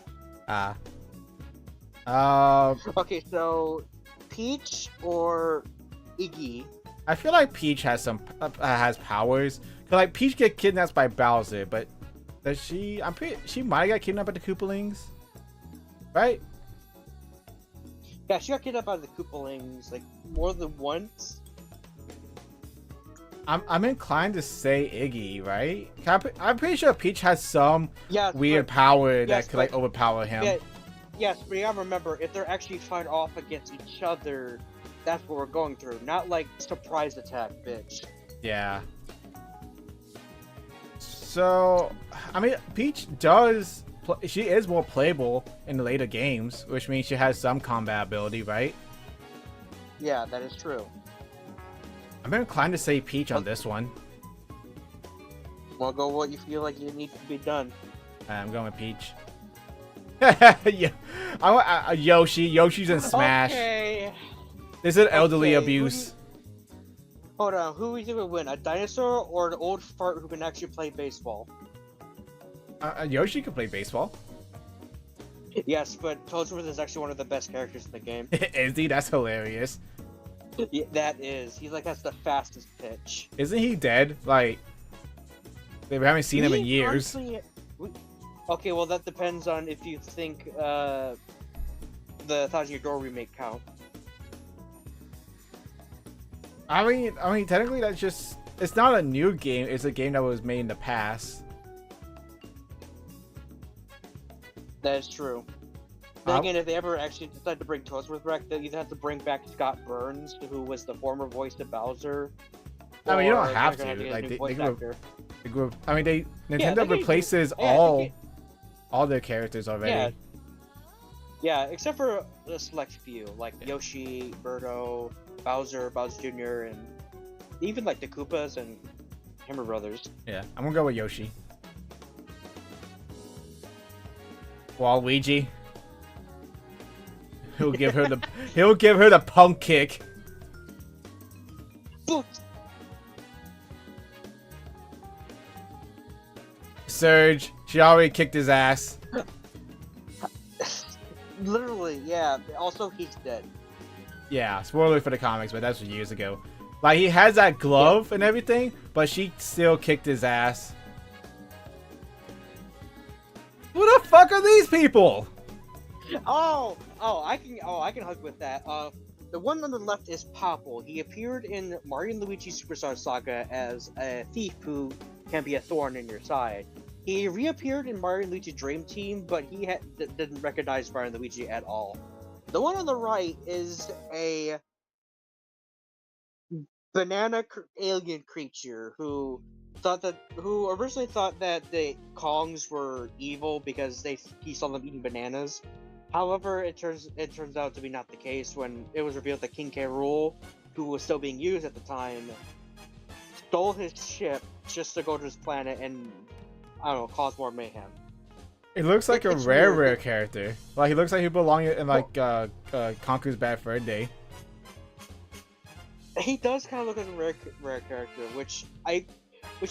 Okay, so Peach or Iggy? I feel like Peach has some has powers. Cause like Peach get kidnapped by Bowser, but does she? She might get kidnapped by the Koopalings, right? Yeah, she got kidnapped by the Koopalings like more than once. I'm inclined to say Iggy, right? I'm pretty sure Peach has some weird power that could like overpower him. Yeah, yes, but you gotta remember, if they're actually fighting off against each other, that's what we're going through. Not like surprise attack, bitch. Yeah. So, I mean, Peach does. She is more playable in the later games, which means she has some combat ability, right? Yeah, that is true. I'm inclined to say Peach on this one. Well, go what you feel like you need to be done. I'm going with Peach. Yeah, I want Yoshi. Yoshi's in Smash. Okay. This is elderly abuse. Hold on, who do you think would win? A dinosaur or an old fart who can actually play baseball? Yoshi can play baseball. Yes, but Toadsworth is actually one of the best characters in the game. Is he? That's hilarious. Yeah, that is. He like has the fastest pitch. Isn't he dead? Like, we haven't seen him in years. Honestly, okay, well that depends on if you think the Thousand Year Door remake count. I mean, technically that's just. It's not a new game. It's a game that was made in the past. That is true. Then again, if they ever actually decide to bring Toadsworth back, they either have to bring back Scott Burns, who was the former voice of Bowser. I mean, you don't have to. Like they grew. I mean, Nintendo replaces all their characters already. Yeah, except for a select few, like Yoshi, Birdo, Bowser Jr., and even like the Koopas and Hammer Brothers. Yeah, I'm gonna go with Yoshi. Waluigi. He'll give her the punk kick. Surge, she already kicked his ass. Literally, yeah. Also, he's dead. Yeah, spoiler for the comics, but that's years ago. Like, he has that glove and everything, but she still kicked his ass. Who the fuck are these people? I can hug with that. The one on the left is Popple. He appeared in Mario and Luigi Superstar Saga as a thief who can be a thorn in your side. He reappeared in Mario and Luigi Dream Team, but he didn't recognize Mario and Luigi at all. The one on the right is a banana alien creature who originally thought that the Kongs were evil because he saw them eating bananas. However, it turns out to be not the case when it was revealed that King K. Rool, who was still being used at the time, stole his ship just to go to his planet and, I don't know, cause more mayhem. It looks like a rare character. Like, he looks like he belongs in like Conker's Bad Fur Day. He does kind of look like a rare character, which you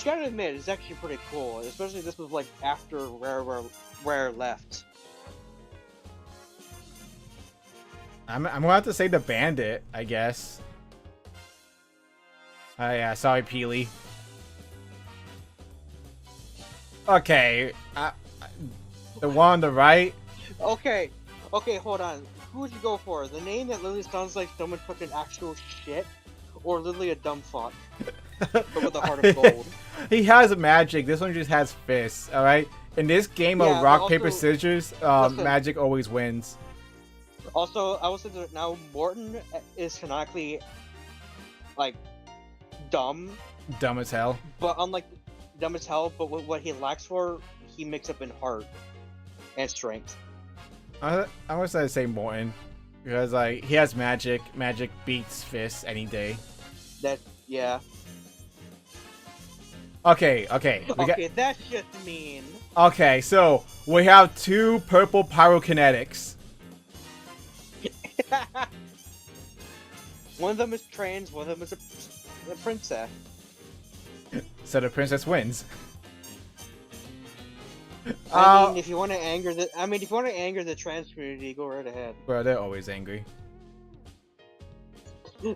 gotta admit is actually pretty cool. Especially this was like after Rare left. I'm gonna have to say the Bandit, I guess. Oh yeah, sorry, Peely. Okay, the one on the right. Okay, hold on. Who would you go for? The name that literally sounds like someone put an actual shit, or literally a dumb fuck, but with a heart of gold? He has magic. This one just has fists. All right. In this game of rock paper scissors, magic always wins. Also, I will say that now Morton is canonically, like, dumb, Dumb as hell. but unlike dumb as hell. But what he lacks for, he makes up in heart and strength. I was gonna say Morton because like he has magic. Magic beats fists any day. Yeah. Okay. Okay, that's just mean. Okay, so we have 2 purple pyrokinetics. One of them is trans, one of them is a princess. So the princess wins. I mean, if you want to anger the trans community, go right ahead. Bro, they're always angry.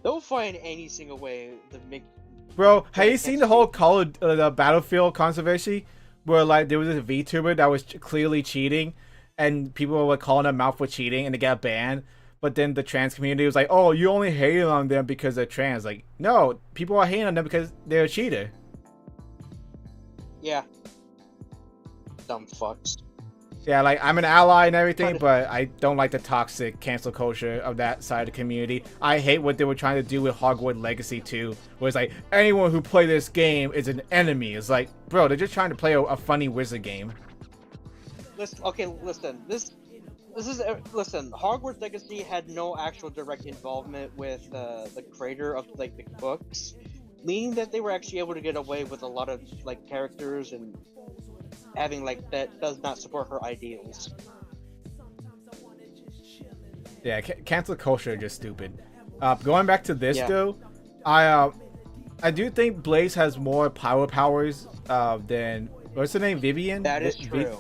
They'll find any single way to make. Bro, have you seen the whole Call of the Battlefield controversy? Where like there was this VTuber that was clearly cheating, and people were calling him out for cheating, and they got banned. But then the trans community was like, "Oh, you only hated on them because they're trans." Like, no, people are hating on them because they're a cheater. Yeah. Dumb fucks. Yeah, like I'm an ally and everything, but I don't like the toxic cancel culture of that side of the community. I hate what they were trying to do with Hogwarts Legacy 2, where it's like anyone who play this game is an enemy. It's like, bro, they're just trying to play a funny wizard game. Listen. Hogwarts Legacy had no actual direct involvement with the creator of like the books, meaning that they were actually able to get away with a lot of like characters and having like that does not support her ideals. Yeah, cancel culture is just stupid. Going back to this though, I do think Blaze has more powers than what's her name, Vivian. That is true.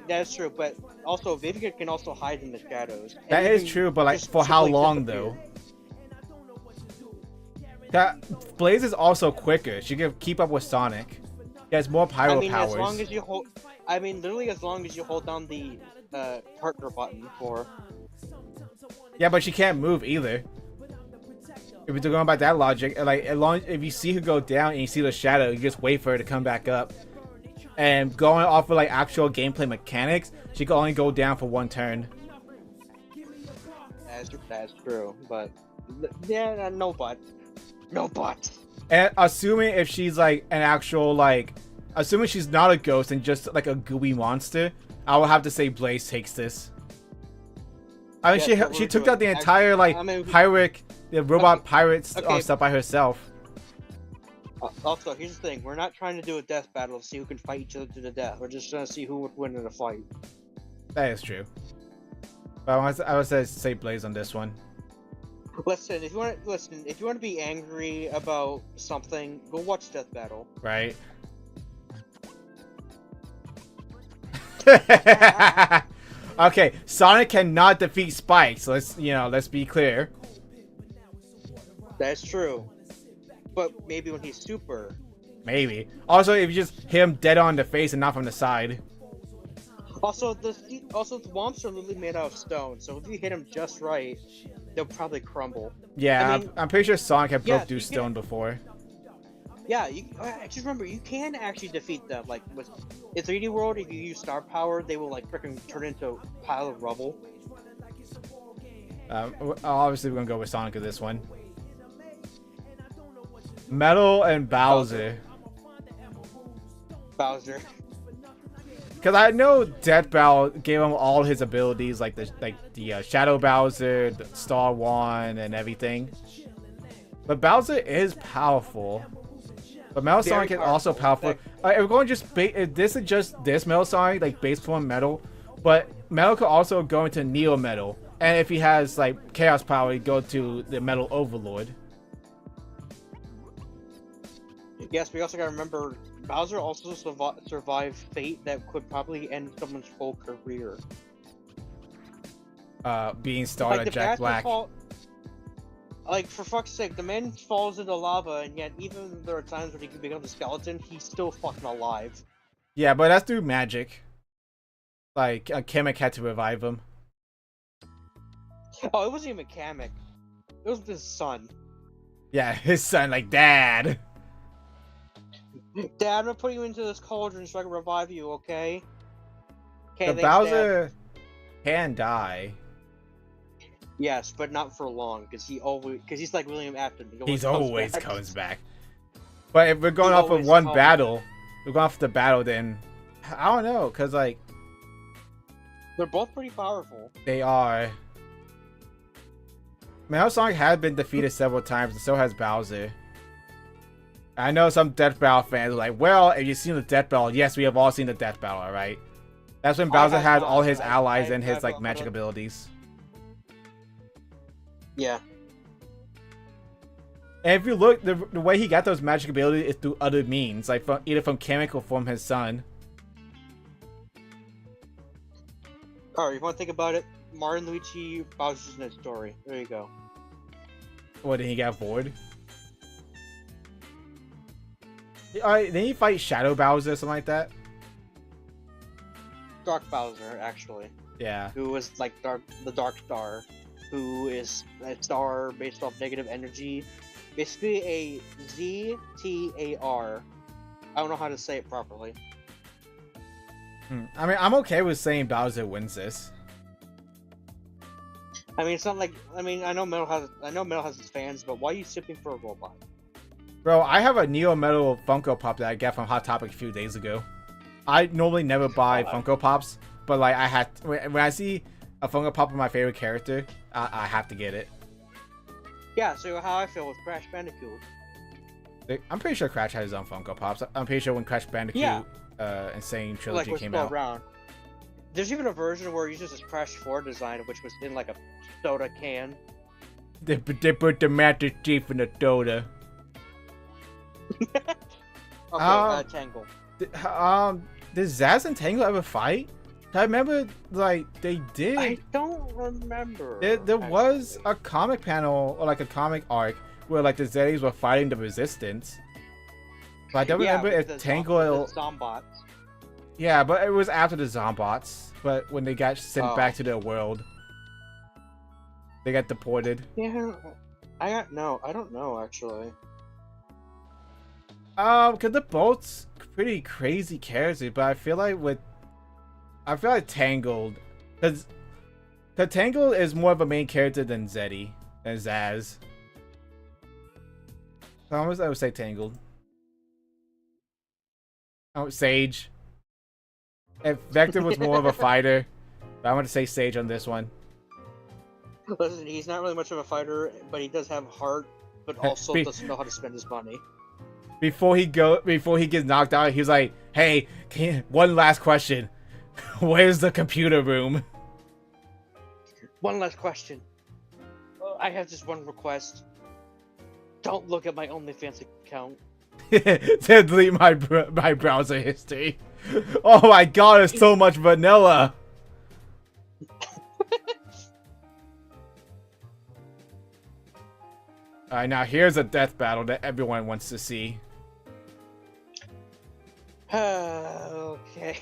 That's true, but also Vivian can also hide in the shadows. That is true, but like for how long though? That Blaze is also quicker. She can keep up with Sonic. He has more pyro powers. As long as you hold, literally as long as you hold down the partner button for. Yeah, but she can't move either. If you're going by that logic, like if you see her go down and you see the shadow, you just wait for her to come back up. And going off of like actual gameplay mechanics, she can only go down for 1 turn. That's true, but yeah, no but. And assuming if she's like an actual like, assuming she's not a ghost and just like a gooey monster, I would have to say Blaze takes this. I mean, she took out the entire like the robot pirates stuff by herself. Also, here's the thing: we're not trying to do a death battle to see who can fight each other to the death. We're just trying to see who would win in a fight. That is true. But I would say Blaze on this one. Listen, if you want to be angry about something, go watch Death Battle. Right. Okay, Sonic cannot defeat Spike, so let's be clear. That's true. But maybe when he's super. Maybe. Also, if you just hit him dead on the face and not from the side. Also, the swamps are literally made out of stone, so if you hit them just right, they'll probably crumble. Yeah, I'm pretty sure Sonic had broke through stone before. Yeah, just remember, you can actually defeat them. Like, with in 3D World, if you use star power, they will, like, freaking turn into a pile of rubble. Obviously, we're gonna go with Sonic in this one. Metal and Bowser. Because I know Death Bow gave him all his abilities, like the Shadow Bowser, the Star One, and everything. But Bowser is powerful. But Metal Sonic is also powerful. We're going this is just this Metal Sonic, like base form Metal. But Metal could also go into Neo Metal, and if he has like Chaos power, he'd go to the Metal Overlord. Yes, we also gotta remember Bowser also survived fate that could probably end someone's whole career. Being starred like Jack Black. Like, for fuck's sake, the man falls into lava, and yet even there are times when he can become a skeleton, he's still fucking alive. Yeah, but that's through magic. Like, Kamek had to revive him. Oh, it wasn't even Kamek. It was his son. Yeah, his son, like, Dad! Dad, I'm gonna put you into this cauldron so I can revive you, okay? The Bowser can die. Yes, but not for long, because he's like William Afton. He's comes always back. comes back. But if we're going He off of always one comes. battle, we're going off the battle, then I don't know, cause like They're both pretty powerful. they are. Metal Sonic has been defeated several times, and so has Bowser. I know some Death Battle fans are like, well, if you've seen the Death Battle, yes, we have all seen the Death Battle, alright? That's when I Bowser have has not, all his I- allies I- and his I've like not- magic abilities. Yeah. And if you look, the way he got those magic abilities is through other means, like either from Chemical from his son. Alright, you want to think about it? Mario and Luigi, Bowser's in that story. There you go. Or then he got bored. Alright, then he fight Shadow Bowser or something like that. Dark Bowser, actually. Yeah. Who was like the Dark Star. Who is a star based off negative energy. Basically a ZTAR. I don't know how to say it properly. I mean, I'm okay with saying Bowser wins this. I mean, it's not like I know Metal has its fans, but why are you sipping for a robot? Bro, I have a Neo Metal Funko Pop that I got from Hot Topic a few days ago. I normally never buy Funko Pops, but like I had when I see a Funko Pop of my favorite character, I have to get it. Yeah, so how I feel with Crash Bandicoot. I'm pretty sure Crash had his own Funko Pops. I'm pretty sure when Crash Bandicoot Insane Trilogy Like came still out. around. There's even a version where it uses this Crash 4 design, which was in like a soda can. They put the Master Chief in the Dota. Okay, Tangle. Did Zaz and Tangle ever fight? I remember, like, they did. I don't remember. There was actually. a comic panel, or like a comic arc, where like the Zeddies were fighting the Resistance. But I don't remember with if the Tangle... Zombots. Yeah, but it was after the Zombots. But when they got sent back to their world. They got deported. Yeah, I don't know actually. Cause they're both pretty crazy characters, but I feel like Tangled, cause Tangled is more of a main character than Zeddy, than Zaz. So I would say Tangled. Oh, Sage. If Vector was more of a fighter, but I want to say Sage on this one. Listen, he's not really much of a fighter, but he does have heart, but also doesn't know how to spend his money. Before he gets knocked out, he was like, "Hey, one last question. Where's the computer room?" One last question. I have just one request. Don't look at my OnlyFans account. To delete my browser history. Oh my god, it's so much vanilla. Alright, now here's a death battle that everyone wants to see. Okay.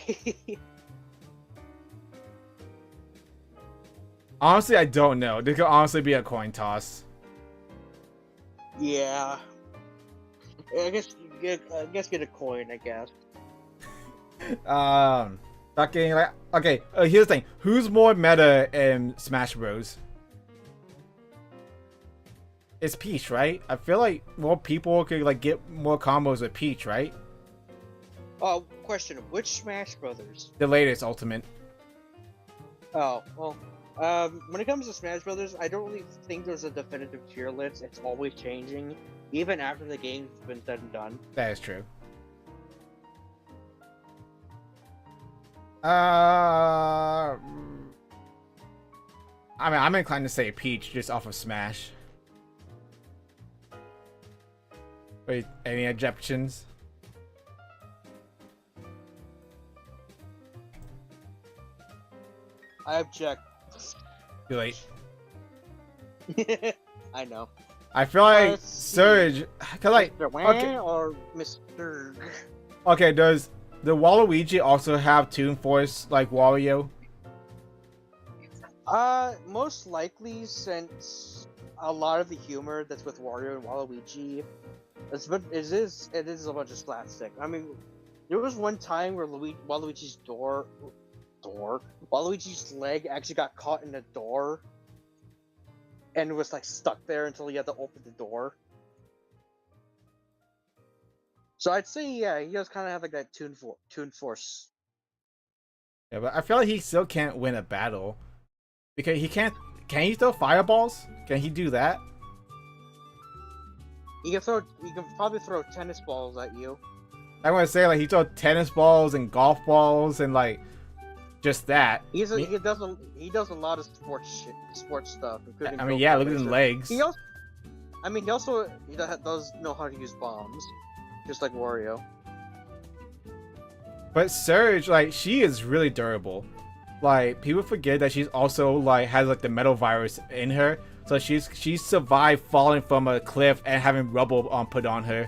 Honestly, I don't know. This could honestly be a coin toss. Yeah. I guess get a coin. I guess. Fucking like okay. Here's the thing: who's more meta in Smash Bros? It's Peach, right? I feel like more people could like get more combos with Peach, right? Oh, question: which Smash Brothers? The latest Ultimate. Oh well. When it comes to Smash Brothers, I don't really think there's a definitive tier list. It's always changing, even after the game's been said and done. That is true. I mean, I'm inclined to say Peach just off of Smash. Wait, any objections? I object. Too late. I know. I feel like Let's see. Surge, cause like, Mr. Wang okay. or Mr. Okay, does the Waluigi also have Toon Force like Wario? Most likely, since a lot of the humor that's with Wario and Waluigi, it is a bunch of slapstick. I mean, there was one time where Waluigi's Waluigi's leg actually got caught in a door. and was like stuck there until he had to open the door. So I'd say, yeah, he does kind of have like that Toon Force. Yeah, but I feel like he still can't win a battle because he can't. Can he throw fireballs? Can he do that? He can probably throw tennis balls at you. I want to say like he throws tennis balls and golf balls and like just that. He does a lot of sports stuff, including. I mean, yeah, look at his legs. He also does know how to use bombs, just like Wario. But Surge, like, she is really durable. Like, people forget that she's also like has like the metal virus in her, so she's survived falling from a cliff and having rubble put on her,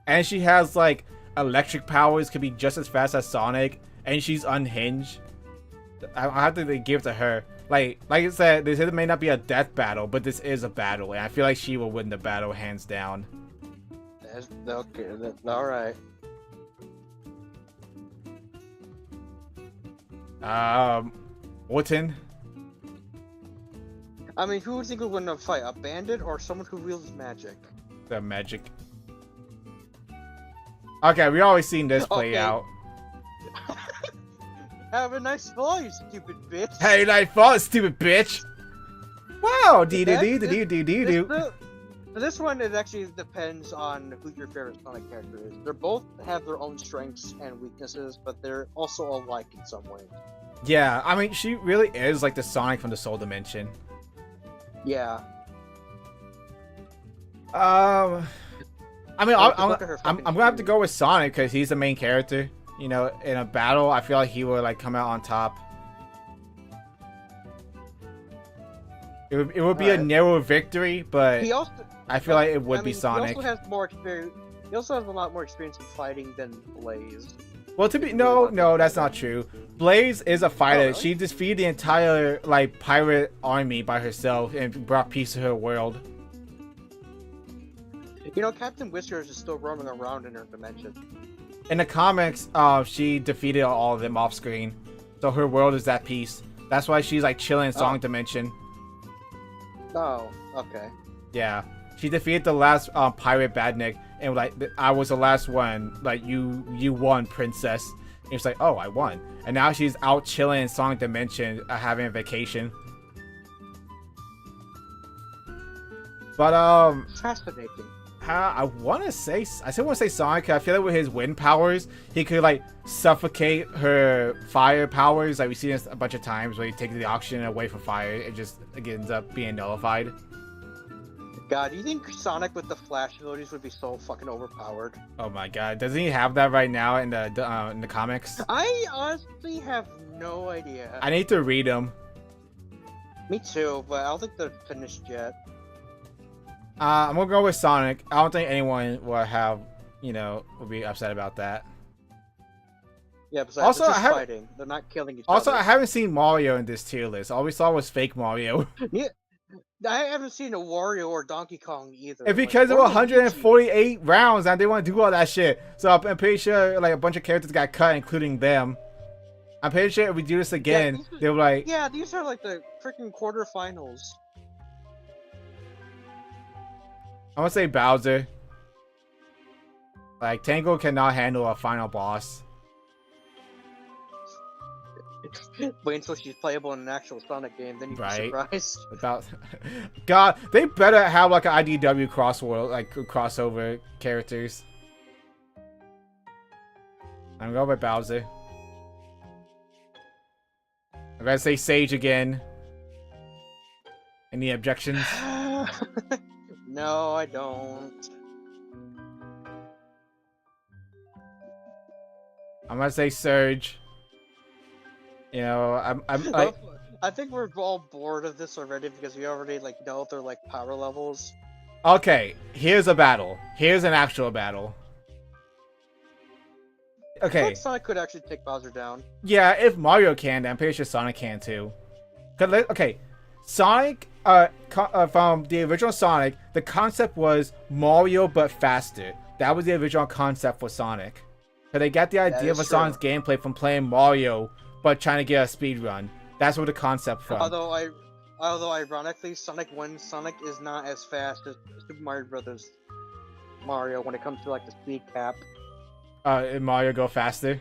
and she has like electric powers, could be just as fast as Sonic, and she's unhinged. I have to give it to her. Like I said, this may not be a death battle, but this is a battle, and I feel like she will win the battle hands down. Okay, all right. Wotan. I mean, who would think would win a fight? A bandit or someone who wields magic? The magic. Okay, we always seen this play out. Have a nice fall, you stupid bitch. Hey, nice fall, stupid bitch. Wow, dee-doo-doo-doo-doo-doo-doo. For this one, it actually depends on who your favorite Sonic character is. They both have their own strengths and weaknesses, but they're also alike in some way. Yeah, I mean, she really is like the Sonic from the Soul Dimension. Yeah. I mean, I'm gonna have to go with Sonic because he's the main character. You know, in a battle, I feel like he would like come out on top. It would be a narrow victory, but I feel like it would be Sonic. He also has more experience. He also has a lot more experience in fighting than Blaze. Well, no, that's not true. Blaze is a fighter. Oh, really? She defeated the entire like pirate army by herself and brought peace to her world. You know, Captain Whiskers is still roaming around in her dimension. In the comics, she defeated all of them off screen, so her world is at peace. That's why she's like chilling in Sonic Dimension. Oh, okay. Yeah, she defeated the last pirate Badnik, and like I was the last one. Like you won, princess. And it's like, oh, I won, and now she's out chilling in Sonic Dimension, having a vacation. But Fascinating. I want to say Sonic. I feel like with his wind powers, he could like suffocate her fire powers. Like we see this a bunch of times where he takes the oxygen away from fire, it just ends up being nullified. God, do you think Sonic with the flash abilities would be so fucking overpowered? Oh my god, doesn't he have that right now in the comics? I honestly have no idea. I need to read them. Me too, but I don't think they're finished yet. I'm gonna go with Sonic. I don't think anyone will be upset about that. Yeah, besides, they're just fighting. They're not killing each other. Also, I haven't seen Mario in this tier list. All we saw was fake Mario. Yeah, I haven't seen a Wario or Donkey Kong either. And because there were 148 rounds and they want to do all that shit, so I'm pretty sure like a bunch of characters got cut, including them. I'm pretty sure if we do this again, they were like, yeah, these are like the freaking quarterfinals. I want to say Bowser. Like, Tango cannot handle a final boss. Wait until she's playable in an actual Sonic game, then you'd be surprised. God, they better have like an IDW crossover characters. I'm going with Bowser. I'm gonna say Sage again. Any objections? No, I don't. I'm gonna say Surge. You know, I think we're all bored of this already because we already know their power levels. Okay, here's a battle. Here's an actual battle. Okay. I thought Sonic could actually take Bowser down. Yeah, if Mario can, then I'm pretty sure Sonic can too. Okay, Sonic, from the original Sonic, the concept was Mario but faster. That was the original concept for Sonic. But they got the idea of Sonic's gameplay from playing Mario but trying to get a speed run. That's what the concept from. Although although ironically, Sonic 1 Sonic is not as fast as Super Mario Brothers Mario when it comes to like the speed cap. And Mario go faster.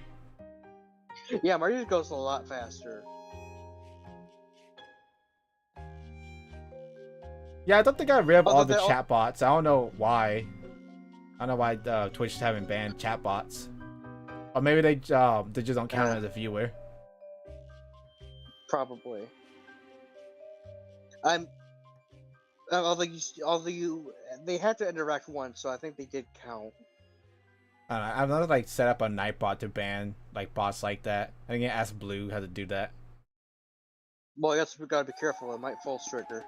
Yeah, Mario goes a lot faster. Yeah, I don't think I rid of all Although the they chatbots. I don't know why. I don't know why Twitch haven't banned chatbots. Or maybe they just don't count as a viewer. Probably. I'm. Although they had to interact once, so I think they did count. I don't know, I've never like set up a Nightbot to ban like bots like that. I think I asked Blue how to do that. Well, I guess we gotta be careful. It might false trigger.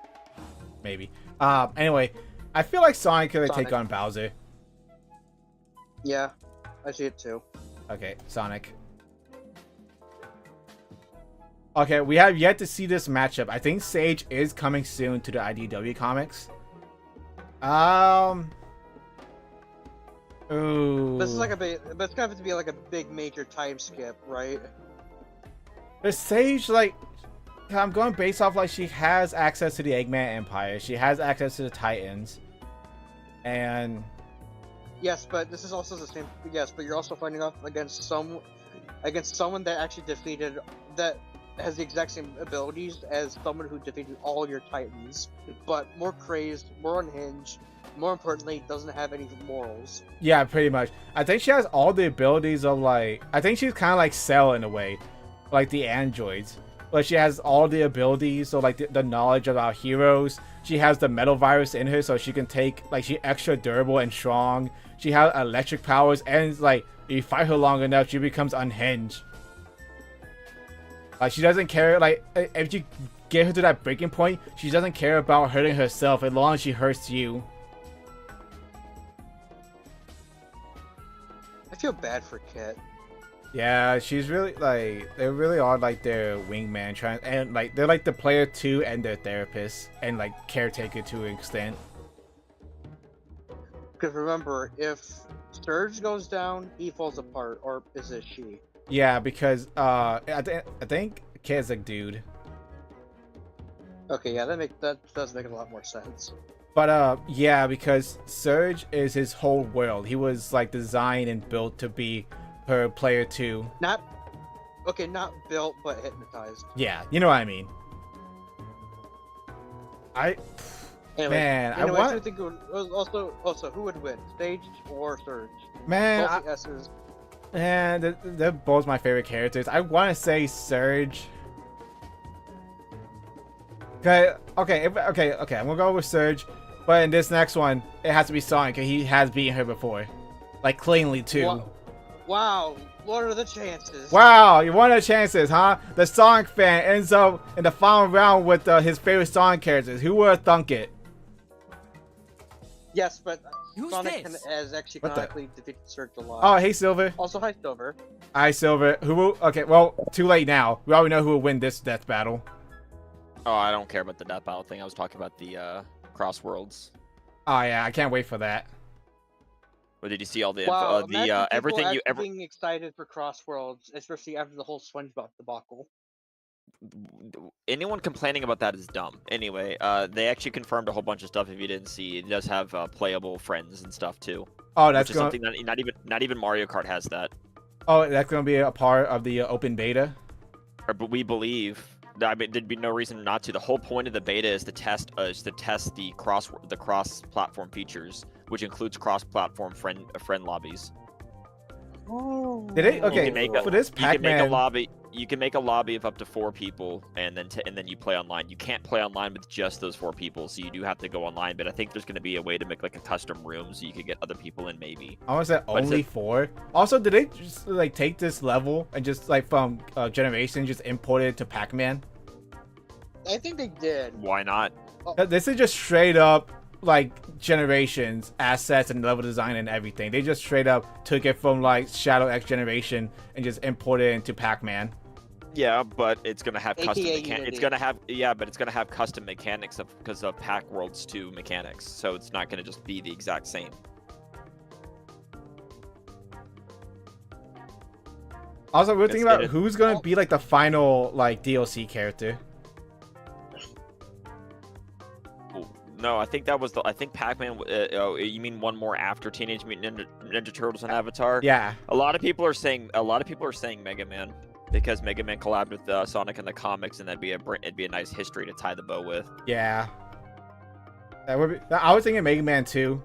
Maybe. Anyway, I feel like Sonic could take Sonic. on Bowser. Yeah, I see it too. Okay, Sonic. Okay, we have yet to see this matchup. I think Sage is coming soon to the IDW comics. Ooh. This is like a big, but it's gonna have to be like a big major time skip, right? But Sage, like, I'm going based off like she has access to the Eggman Empire. She has access to the Titans, and Yes, but this is also the same. Yes, but you're also fighting off against someone that actually defeated that has the exact same abilities as someone who defeated all your Titans, but more crazed, more unhinged. More importantly, doesn't have any morals. yeah, pretty much. I think she has all the abilities of like. I think she's kind of like Cell in a way, like the androids. But she has all the abilities, so like the knowledge of our heroes. She has the metal virus in her, so she can take like she's extra durable and strong. She has electric powers, and like if you fight her long enough, she becomes unhinged. Like she doesn't care. Like if you get her to that breaking point, she doesn't care about hurting herself as long as she hurts you. I feel bad for Kit. Yeah, she's really like they really are like their wingman trying, and like they're like the player too and their therapist and like caretaker to an extent. Because remember, if Surge goes down, he falls apart, or is it she? Yeah, because I think Kid's a dude. Okay, yeah, that does make a lot more sense. But yeah, because Surge is his whole world. He was like designed and built to be her player 2. Not built, but hypnotized. Yeah, you know what I mean. Anyway, Man, I anyway, want- I think also who would win, Sage or Surge? Man, Both the S's. and they're both my favorite characters. I want to say Surge. Okay. I'm gonna go with Surge, but in this next one, it has to be Sonic. Cause he has beaten her before, like cleanly too. Wow, what are the chances? Wow, you want the chances, huh? The Sonic fan ends up in the final round with his favorite Sonic characters. Who would have thunk it? Yes, but Who's Sonic this? has actually What the- canonically defeated Surge a lot. Oh, hey Silver. Also, hi Silver. Hi Silver. Who will? Okay, well, too late now. We already know who will win this death battle. Oh, I don't care about the death battle thing. I was talking about the cross worlds. Oh yeah, I can't wait for that. Or did you see all the Wow, info, imagine people everything you actually being excited for Crossworlds, especially after the whole SpongeBob debacle. anyone complaining about that is dumb. Anyway, they actually confirmed a whole bunch of stuff. If you didn't see, it does have playable friends and stuff too. Oh, that's which is gonna. something that not even Mario Kart has that. Oh, that's gonna be a part of the open beta. But we believe. I mean, there'd be no reason not to. The whole point of the beta is to test the cross-platform features, which includes cross-platform friend lobbies. Oh. Did it? Okay, You can make for this You can make a Pac-Man. lobby. You can make a lobby of up to 4 people, and then you play online. You can't play online with just those 4 people, so you do have to go online. But I think there's going to be a way to make like a custom room so you could get other people in, maybe. I want to say But is only it- 4. Also, did they just like take this level and just like from Generation just import it to Pac-Man? I think they did. Why not? This is just straight up like Generations assets and level design and everything. They just straight up took it from like Shadow X Generation and just imported it into Pac-Man. Yeah, but it's gonna have custom AKA mechanics. It's Unity. gonna have but it's gonna have custom mechanics because of Pack Worlds 2 mechanics. So it's not gonna just be the exact same. Also, we're thinking Yes, about it is. who's gonna be like the final like DLC character. No, I think that was the. I think Pac-Man. Oh, you mean one more after Teenage Mutant Ninja Turtles and Avatar? Yeah. A lot of people are saying. A lot of people are saying Mega Man, because Mega Man collabed with Sonic in the comics, and it'd be a nice history to tie the bow with. Yeah. That would be. I was thinking Mega Man 2.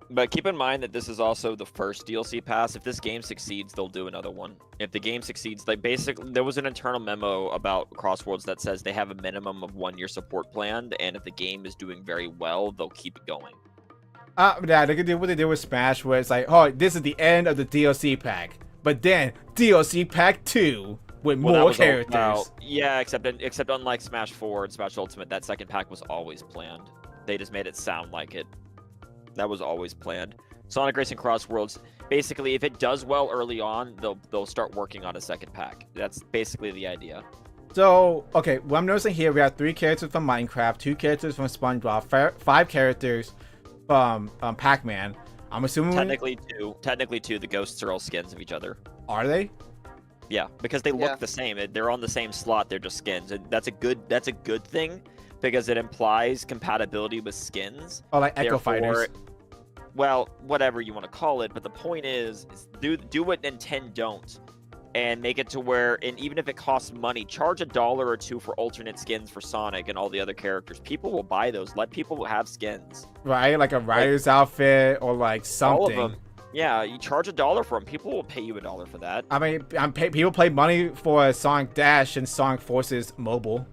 But keep in mind that this is also the first DLC pass. If this game succeeds, they'll do another one. If the game succeeds, like basically, there was an internal memo about Crossworlds that says they have a minimum of 1 year support planned, and if the game is doing very well, they'll keep it going. Yeah, they could do what they did with Smash, where it's like, oh, this is the end of the DLC pack, but then DLC pack 2 with Well, that more was all- characters. well, yeah, except unlike Smash 4 and Smash Ultimate, that second pack was always planned. They just made it sound like it. That was always planned. Sonic Racing Crossworlds, basically, if it does well early on, they'll start working on a second pack. That's basically the idea. So, okay, what I'm noticing here, we have 3 characters from Minecraft, 2 characters from SpongeBob, 5 characters from Pac-Man. I'm assuming Technically two. The ghosts are all skins of each other. Are they? Yeah, because they look Yeah. the same. They're on the same slot. They're just skins, and that's a good thing, because it implies compatibility with skins. Oh, like Echo Therefore, Fighters. Well, whatever you want to call it, but the point is do what Nintendo don't, and make it to where, and even if it costs money, charge $1 or $2 for alternate skins for Sonic and all the other characters. People will buy those. Let people have skins. Right? Like a rider's outfit or like something. All of them. Yeah, you charge $1 for them. People will pay you $1 for that. I mean, people pay money for Sonic Dash and Sonic Forces Mobile.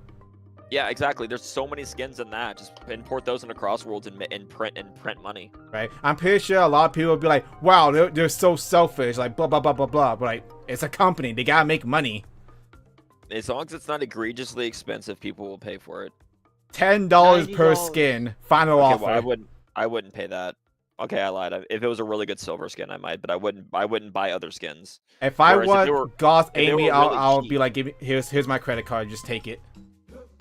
Yeah, exactly. There's so many skins in that. Just import those into Crossworlds and print money. Right? I'm pretty sure a lot of people will be like, wow, they're so selfish, like blah, blah, blah, blah, blah. But like, it's a company. They gotta make money. As long as it's not egregiously expensive, people will pay for it. $10 per $90. skin. Final Okay, offer. well, I wouldn't pay that. Okay, I lied. If it was a really good silver skin, I might, but I wouldn't buy other skins. If I Whereas if want they were- Goth if they Amy, were I'll, really I'll cheap- be like, here's my credit card. Just take it.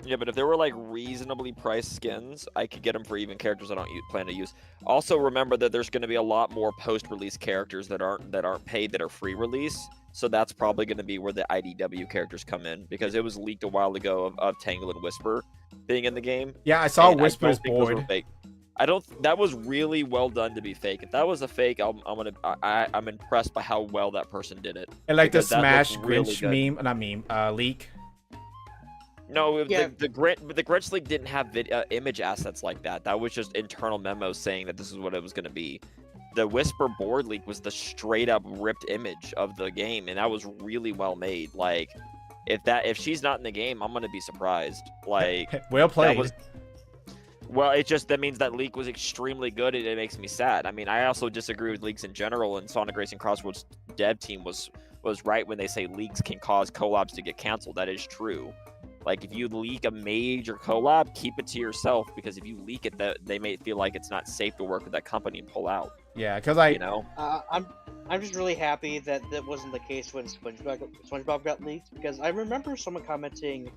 Yeah, but if they were like reasonably priced skins, I could get them for even characters I don't plan to use. Also, remember that there's going to be a lot more post-release characters that aren't paid, that are free release. So that's probably going to be where the IDW characters come in, because it was leaked a while ago of Tangle and Whisper being in the game. Yeah, I saw and I Whisper's don't think those were board. fake. That was really well done to be fake. If that was a fake, I'm impressed by how well that person did it. And like the because that Smash looked really Grinch good. meme, not meme, leak. No, Yeah. the Grinch League didn't have image assets like that. That was just internal memos saying that this is what it was going to be. The Whisper board leak was the straight up ripped image of the game, and that was really well made. Like, if she's not in the game, I'm gonna be surprised. Like, Well played. well, that means that leak was extremely good, and it makes me sad. I mean, I also disagree with leaks in general, and Sonic Racing Crossworlds dev team was right when they say leaks can cause collabs to get canceled. That is true. Like, if you leak a major collab, keep it to yourself, because if you leak it, they may feel like it's not safe to work with that company and pull out. Yeah, because like, You know? I'm just really happy that that wasn't the case when SpongeBob got leaked, because I remember someone commenting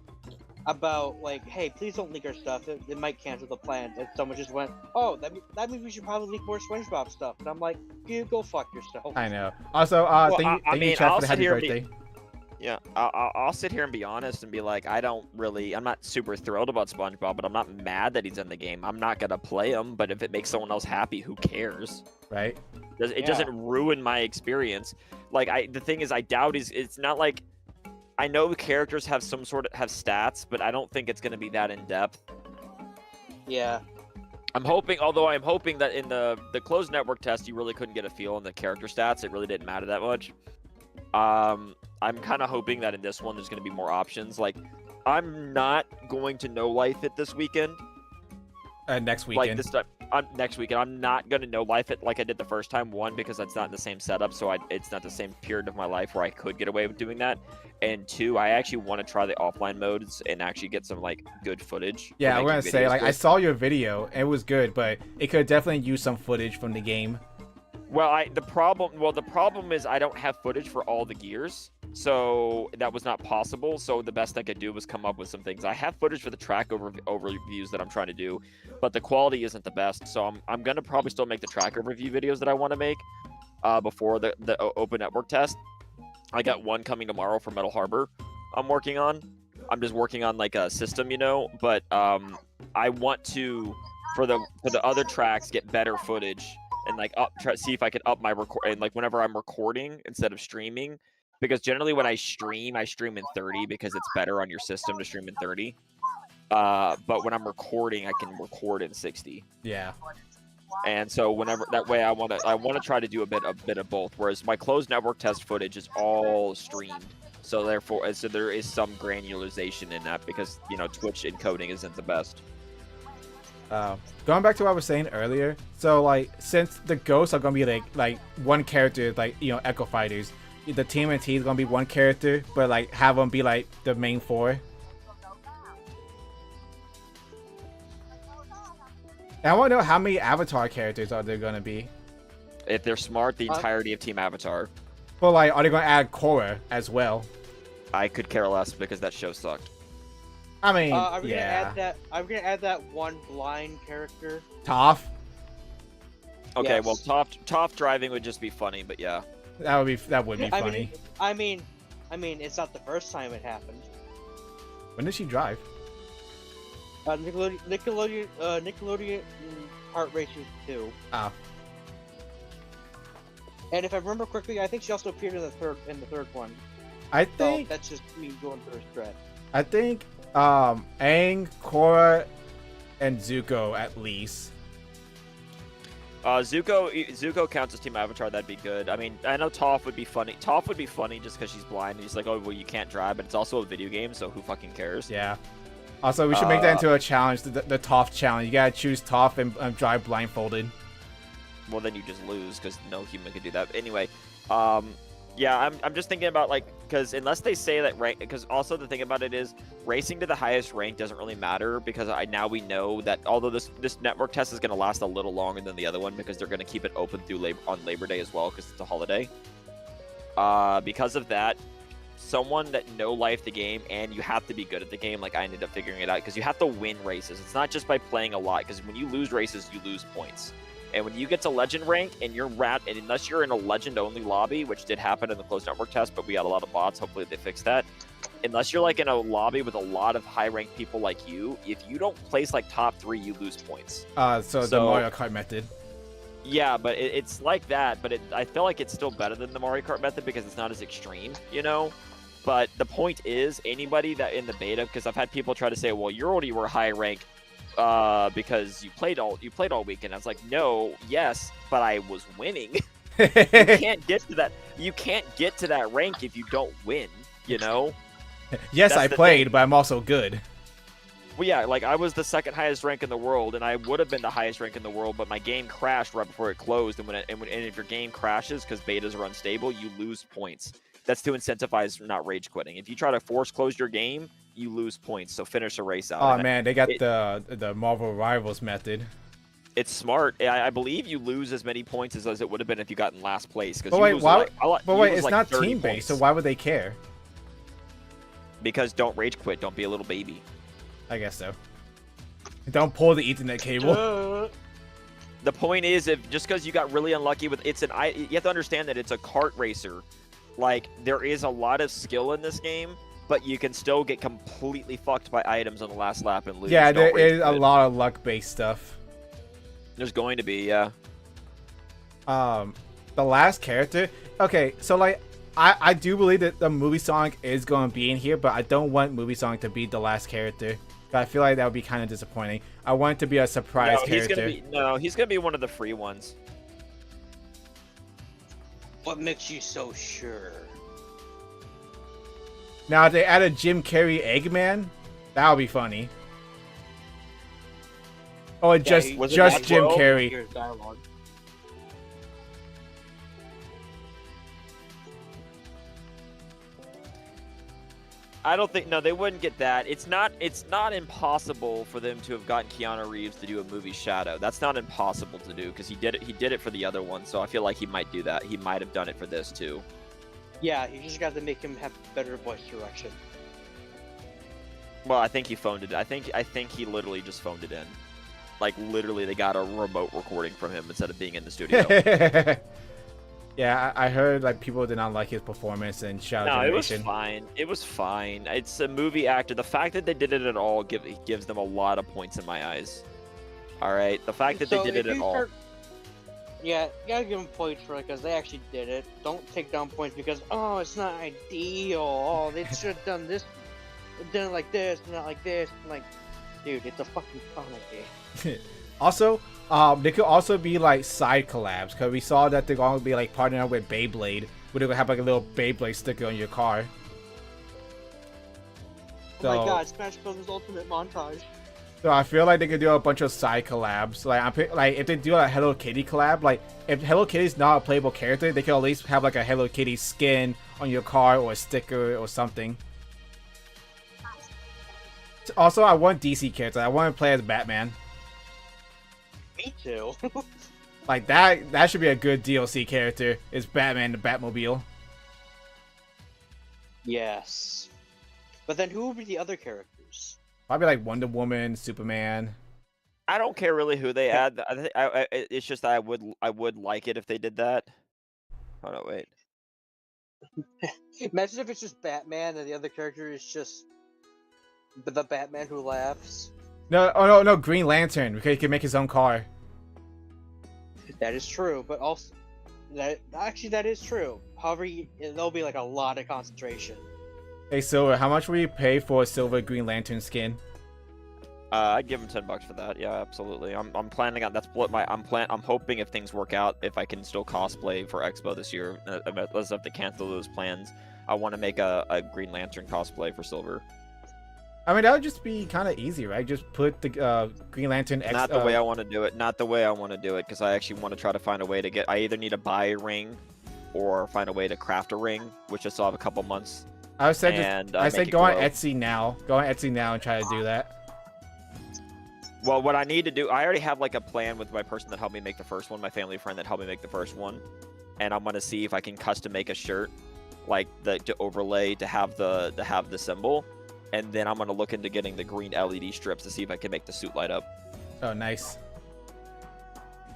about like, hey, please don't leak our stuff. It might cancel the plan. And someone just went, oh, that means we should probably leak more SpongeBob stuff. And I'm like, you go fuck yourself. I know. Also, Well, thank I you, mean, Chad, I'll for the sit happy here and birthday. Yeah, I'll sit here and be honest and be like, I'm not super thrilled about SpongeBob, but I'm not mad that he's in the game. I'm not gonna play him, but if it makes someone else happy, who cares? Right? It Yeah. doesn't ruin my experience. Like, the thing is, I doubt it's not like, I know characters have stats, but I don't think it's gonna be that in depth. Yeah. I'm hoping that in the closed network test, you really couldn't get a feel on the character stats. It really didn't matter that much. I'm kind of hoping that in this one, there's going to be more options. Like, I'm not going to no life it this weekend. Next Like weekend. this time, next weekend, I'm not going to no life it like I did the first time. One, because that's not in the same setup, so it's not the same period of my life where I could get away with doing that. And two, I actually want to try the offline modes and actually get some like good footage. Yeah, for I'm gonna making say, videos like, I with. saw your video, and it was good, but it could definitely use some footage from the game. Well, the problem is I don't have footage for all the gears, so that was not possible. So the best I could do was come up with some things. I have footage for the track overviews that I'm trying to do, but the quality isn't the best. So I'm gonna probably still make the track overview videos that I want to make before the open network test. I got one coming tomorrow for Metal Harbor. I'm working on. I'm just working on like a system, but I want to for the other tracks, get better footage and like see if I can up my record and like whenever I'm recording instead of streaming, because generally when I stream in 30 because it's better on your system to stream in 30. But when I'm recording, I can record in 60. Yeah. And so whenever that way, I want to try to do a bit of both. Whereas my closed network test footage is all streamed, so therefore, so there is some granularization in that because Twitch encoding isn't the best. Going back to what I was saying earlier, so like since the ghosts are gonna be like one character, like Echo Fighters, the TMNT is gonna be one character, but like have them be like the main four. And I want to know how many Avatar characters are there gonna be. If they're smart, the entirety of Team Avatar. But like, are they gonna add Korra as well? I could care less because that show sucked. I mean, I'm gonna yeah. I'm gonna add that one blind character. Toph. Okay, Yes. well, Toph driving would just be funny, but yeah. That would be funny. I mean, it's not the first time it happened. When did she drive? Nickelodeon Kart Racers 2. Ah. And if I remember correctly, I think she also appeared in the third one. I So think that's just me going through a stretch. Aang, Korra, and Zuko at least. Zuko counts as Team Avatar. That'd be good. I mean, I know Toph would be funny. Toph would be funny just because she's blind. And he's like, oh, well, you can't drive, but it's also a video game, so who fucking cares? Yeah. Also, we should make that into a challenge, the Toph challenge. You gotta choose Toph and drive blindfolded. Well, then you just lose because no human could do that. But anyway, yeah, I'm just thinking about like because unless they say that rank, because also the thing about it is racing to the highest rank doesn't really matter because now we know that although this network test is going to last a little longer than the other one because they're going to keep it open through on Labor Day as well because it's a holiday. Because of that, someone that know life the game and you have to be good at the game. Like I ended up figuring it out because you have to win races. It's not just by playing a lot because when you lose races, you lose points. And when you get to legend rank and you're and unless you're in a legend only lobby, which did happen in the closed network test, but we got a lot of bots. Hopefully they fixed that. Unless you're like in a lobby with a lot of high ranked people like you, if you don't place like top 3, you lose points. So the Mario Kart method. Yeah, but it's like that. But I feel like it's still better than the Mario Kart method because it's not as extreme, But the point is, anybody that in the beta, because I've had people try to say, well, you already were high rank. Because you played all weekend. I was like, no, yes, but I was winning. You can't get to that. You can't get to that rank if you don't win. Yes, That's I the played, thing. but I'm also good. Well, yeah, like I was the second highest rank in the world, and I would have been the highest rank in the world, but my game crashed right before it closed. And if your game crashes because betas are unstable, you lose points. That's to incentivize not rage quitting. If you try to force close your game, you lose points. So finish a race out. Oh man, they got the Marvel Rivals method. It's smart. I believe you lose as many points as it would have been if you got in last place. But wait, it's like not 30 team based, points. so why would they care? Because don't rage quit. Don't be a little baby. I guess so. Don't pull the Ethernet cable. The point is, if just because you got really unlucky with you have to understand that it's a kart racer. Like there is a lot of skill in this game, but you can still get completely fucked by items on the last lap and lose. Yeah, there is a lot of luck based stuff. There's going to be, yeah. The last character. Okay, so like I do believe that the Movie Sonic is going to be in here, but I don't want Movie Sonic to be the last character. I feel like that would be kind of disappointing. I want it to be a surprise character. He's gonna be one of the free ones. What makes you so sure? Now, if they added Jim Carrey Eggman, that would be funny. Oh, just Jim Carrey. Here's dialogue. I don't think they wouldn't get that. It's not impossible for them to have gotten Keanu Reeves to do a movie Shadow. That's not impossible to do because he did it for the other one. So I feel like he might do that. He might have done it for this too. Yeah, you just got to make him have better voice direction. Well, I think he phoned it. I think he literally just phoned it in. Like literally, they got a remote recording from him instead of being in the studio. Yeah, I heard like people did not like his performance in Shadow Generation. It was fine. It was fine. It's a movie actor. The fact that they did it at all gives them a lot of points in my eyes. All right, the fact that they did if it at you all. Yeah, you gotta give them points for it because they actually did it. Don't take down points because oh, it's not ideal. Oh, they should have done this, done it like this, not like this. Like, dude, it's a fucking Sonic game. Also, they could also be like side collabs because we saw that they're going to be like partnering up with Beyblade, where they're gonna have like a little Beyblade sticker on your car. Oh my god, Smash Bros. Ultimate montage. So I feel like they could do a bunch of side collabs. Like if they do a Hello Kitty collab, like if Hello Kitty's not a playable character, they could at least have like a Hello Kitty skin on your car or a sticker or something. Also, I want DC characters. I want to play as Batman. Me too. Like that should be a good DLC character. Is Batman the Batmobile? Yes. But then who would be the other characters? Probably like Wonder Woman, Superman. I don't care really who they add. It's just I would like it if they did that. Oh no, wait. Imagine if it's just Batman and the other character is just the Batman who laughs. No, oh no, Green Lantern, because he can make his own car. That is true, but also that is true. However, there'll be like a lot of concentration. Hey Silver, how much will you pay for a Silver Green Lantern skin? I'd give him $10 for that. Yeah, absolutely. I'm planning on that's what I'm hoping if things work out, if I can still cosplay for Expo this year. Unless if they cancel those plans, I want to make a Green Lantern cosplay for Silver. I mean, that would just be kind of easy, right? Just put the Green Lantern X. Not the way I want to do it. Not the way I want to do it, because I actually want to try to find a way to get. I either need to buy a ring, or find a way to craft a ring, which I still have a couple months. I said go on Etsy now. Go on Etsy now and try to do that. Well, what I need to do, I already have like a plan with my person that helped me make the first one, my family friend that helped me make the first one, and I'm gonna see if I can custom make a shirt, like to overlay to have the symbol, and then I'm gonna look into getting the green LED strips to see if I can make the suit light up. Oh, nice.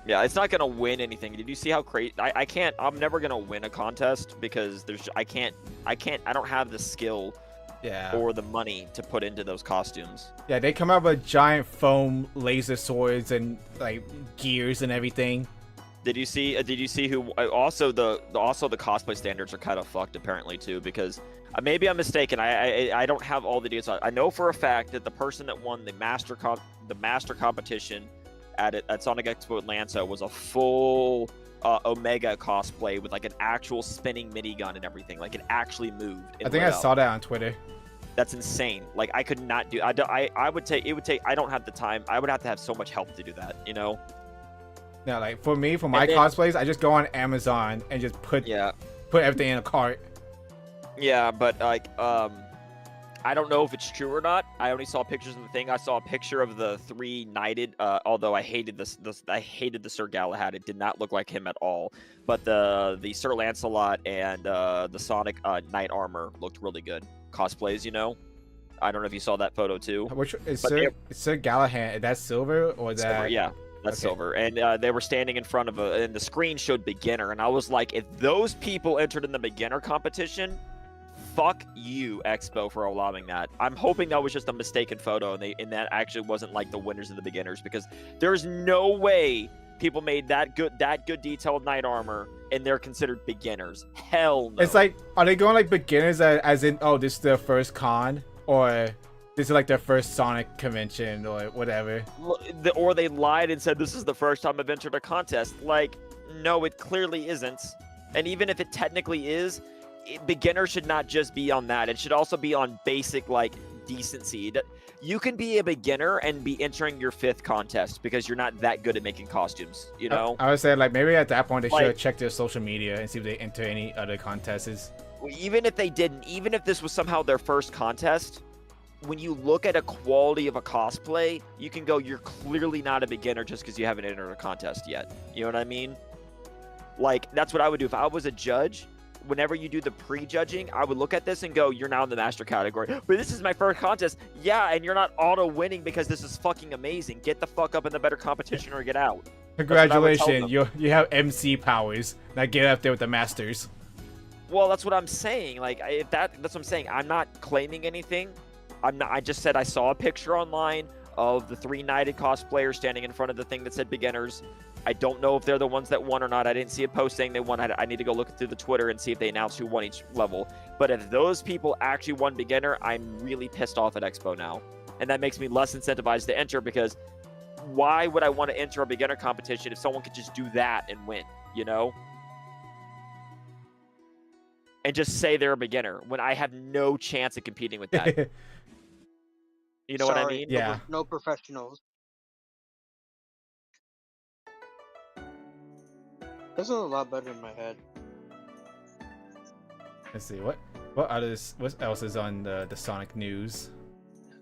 Yeah, it's not gonna win anything. Did you see how crazy? I'm never gonna win a contest because I don't have the skill. Yeah. Or the money to put into those costumes. Yeah, they come out with giant foam laser swords and like gears and everything. Did you see who? Also the cosplay standards are kind of fucked apparently too, because maybe I'm mistaken. I don't have all the details. I know for a fact that the person that won the master competition at Sonic Expo Atlanta was a full Omega cosplay with like an actual spinning minigun and everything. Like it actually moved. I think I saw that on Twitter. That's insane. Like I could not do. I would take. It would take. I don't have the time. I would have to have so much help to do that. You know. Yeah, like for me, for my cosplays, I just go on Amazon and just put everything in a cart. Yeah, but like I don't know if it's true or not. I only saw pictures of the thing. I saw a picture of the 3 knighted. Although I hated I hated the Sir Galahad. It did not look like him at all. But the Sir Lancelot and the Sonic knight armor looked really good. Cosplays, you know. I don't know if you saw that photo too. Which is Sir Galahad? That's silver or that? Silver, yeah. That's silver, and they were standing in front of and the screen showed beginner, and I was like, if those people entered in the beginner competition, fuck you, Expo, for allowing that. I'm hoping that was just a mistaken photo, and that actually wasn't like the winners and the beginners, because there's no way people made that good detailed knight armor and they're considered beginners. Hell no. It's like, are they going like beginners as in, oh, this is their first con, or this is like their first Sonic convention or whatever? Or they lied and said this is the first time I've entered a contest. Like, no, it clearly isn't. And even if it technically is, beginner should not just be on that. It should also be on basic, like, decency. You can be a beginner and be entering your 5th contest because you're not that good at making costumes, you know? I would say, like, maybe at that point they should have checked their social media and see if they enter any other contests. Even if they didn't, even if this was somehow their first contest, when you look at a quality of a cosplay, you can go, you're clearly not a beginner just because you haven't entered a contest yet. You know what I mean? Like, that's what I would do. If I was a judge, whenever you do the pre-judging, I would look at this and go, you're now in the master category. But this is my first contest. Yeah, and you're not auto-winning because this is fucking amazing. Get the fuck up in the better competition or get out. Congratulations, you have MC powers. Now get up there with the masters. Well, that's what I'm saying. Like, that's what I'm saying. I'm not claiming anything. I just said I saw a picture online of the 3 Knighted cosplayers standing in front of the thing that said beginners. I don't know if they're the ones that won or not. I didn't see a post saying they won. I need to go look through the Twitter and see if they announced who won each level. But if those people actually won beginner, I'm really pissed off at Expo now. And that makes me less incentivized to enter, because why would I want to enter a beginner competition if someone could just do that and win, you know? And just say they're a beginner when I have no chance of competing with that. You know what I mean? Yeah. No professionals. This is a lot better in my head. Let's see what else is on the Sonic news.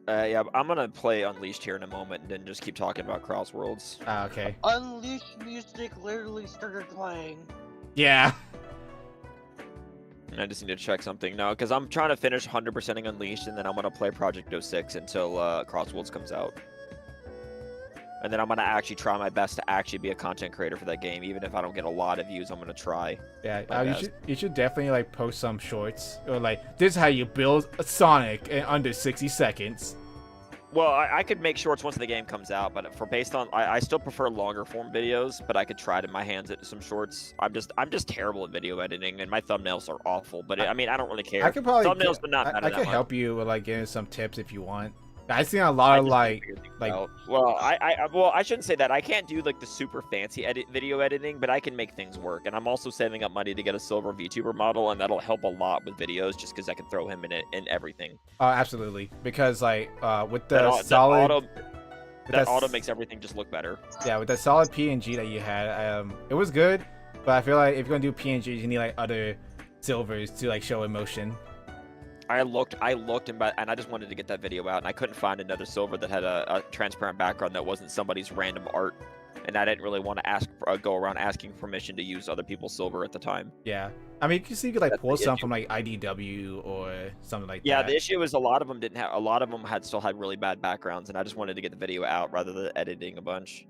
Yeah, I'm gonna play Unleashed here in a moment, and then just keep talking about Cross Worlds. Ah, okay. Unleashed music literally started playing. Yeah. I just need to check something now, because I'm trying to finish 100%ing Unleashed, and then I'm gonna play Project 06 until Cross Worlds comes out. And then I'm gonna actually try my best to actually be a content creator for that game, even if I don't get a lot of views. I'm gonna try. Yeah, you should definitely like post some shorts, or like, this is how you build a Sonic in under 60 seconds. Well, I could make shorts once the game comes out, but I still prefer longer form videos. But I could try to my hands at some shorts. I'm just terrible at video editing, and my thumbnails are awful. But I mean, I don't really care. I could probably thumbnails, but not I can help you with like getting some tips if you want. I've seen a lot of like well, I shouldn't say that. I can't do like the super fancy video editing, but I can make things work. And I'm also saving up money to get a silver VTuber model, and that'll help a lot with videos, just because I can throw him in it in everything. Absolutely, because like with the solid that auto makes everything just look better. Yeah, with the solid PNG that you had, it was good, but I feel like if you're gonna do PNGs, you need like other silvers to like show emotion. I looked, and I just wanted to get that video out, and I couldn't find another silver that had a transparent background that wasn't somebody's random art, and I didn't really want to go around asking permission to use other people's silver at the time. Yeah, I mean, you could like pull some from like IDW or something like that. Yeah, the issue is a lot of them still had really bad backgrounds, and I just wanted to get the video out rather than editing a bunch.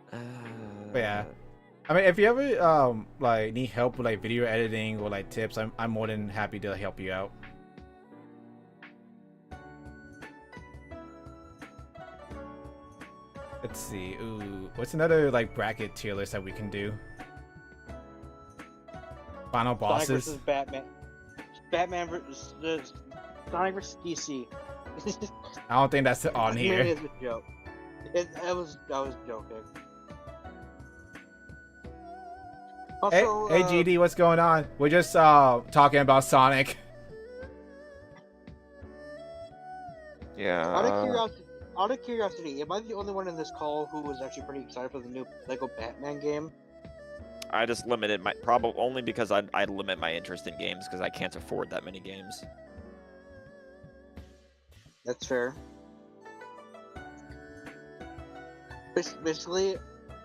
But yeah. I mean, if you ever like need help with like video editing or like tips, I'm more than happy to help you out. Let's see. Ooh, what's another like bracket tier list that we can do? Final bosses. Sonic versus Batman. Batman versus Sonic versus DC. I don't think that's on here. It is a joke. I was joking. Also, hey GD, what's going on? We're just talking about Sonic. Yeah. Out of curiosity, am I the only one in this call who was actually pretty excited for the new Lego Batman game? I just limited my only because I limit my interest in games because I can't afford that many games. That's fair. Basically,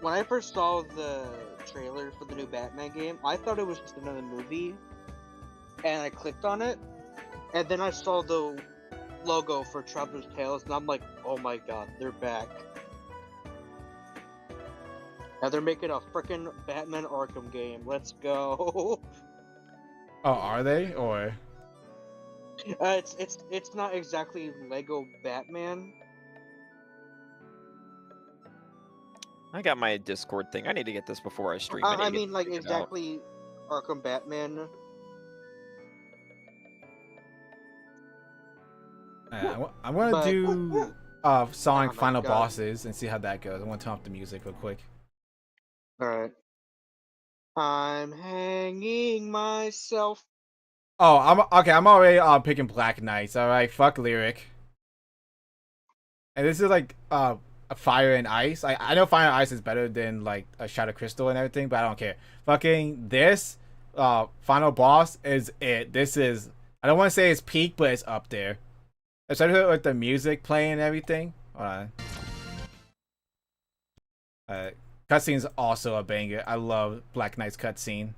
when I first saw the trailer for the new Batman game, I thought it was just another movie, and I clicked on it, and then I saw the logo for Traveler's Tales, and I'm like, oh my god, they're back. Now they're making a freaking Batman Arkham game. Let's go. Oh, are they? Or it's not exactly Lego Batman. I got my Discord thing. I need to get this before I stream. I mean, like, exactly Arkham Batman. I'm gonna do Sonic Final Bosses and see how that goes. I want to turn off the music real quick. Alright. I'm hanging myself. Oh, I'm already picking Black Knights. All right, fuck Lyric. And this is like Fire and Ice. I know Fire and Ice is better than like a Shadow Crystal and everything, but I don't care. Fucking this final boss is it. This is, I don't want to say it's peak, but it's up there. Especially with the music playing and everything. Hold on. Cutscene's also a banger. I love Black Knight's cutscene.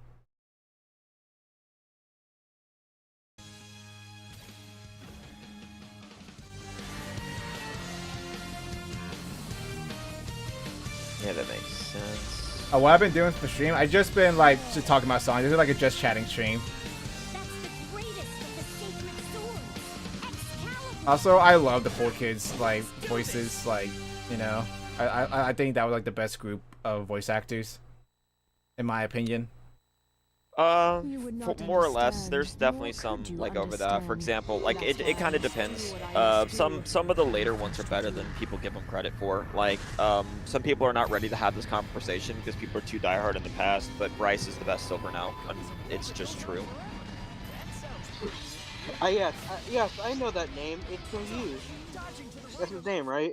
Yeah, that makes sense. What I've been doing for stream, I've just been like just talking about songs. This is like a just chatting stream. Also, I love the 4Kids like voices. Like, you know, I think that was like the best group of voice actors, in my opinion. More or less, there's definitely some like over that. For example, like it kind of depends. Some of the later ones are better than people give them credit for. Like, some people are not ready to have this conversation because people are too diehard in the past. But Bryce is the best Silver now, and it's just true. Yes, I know that name. It's Ryu. That's his name, right?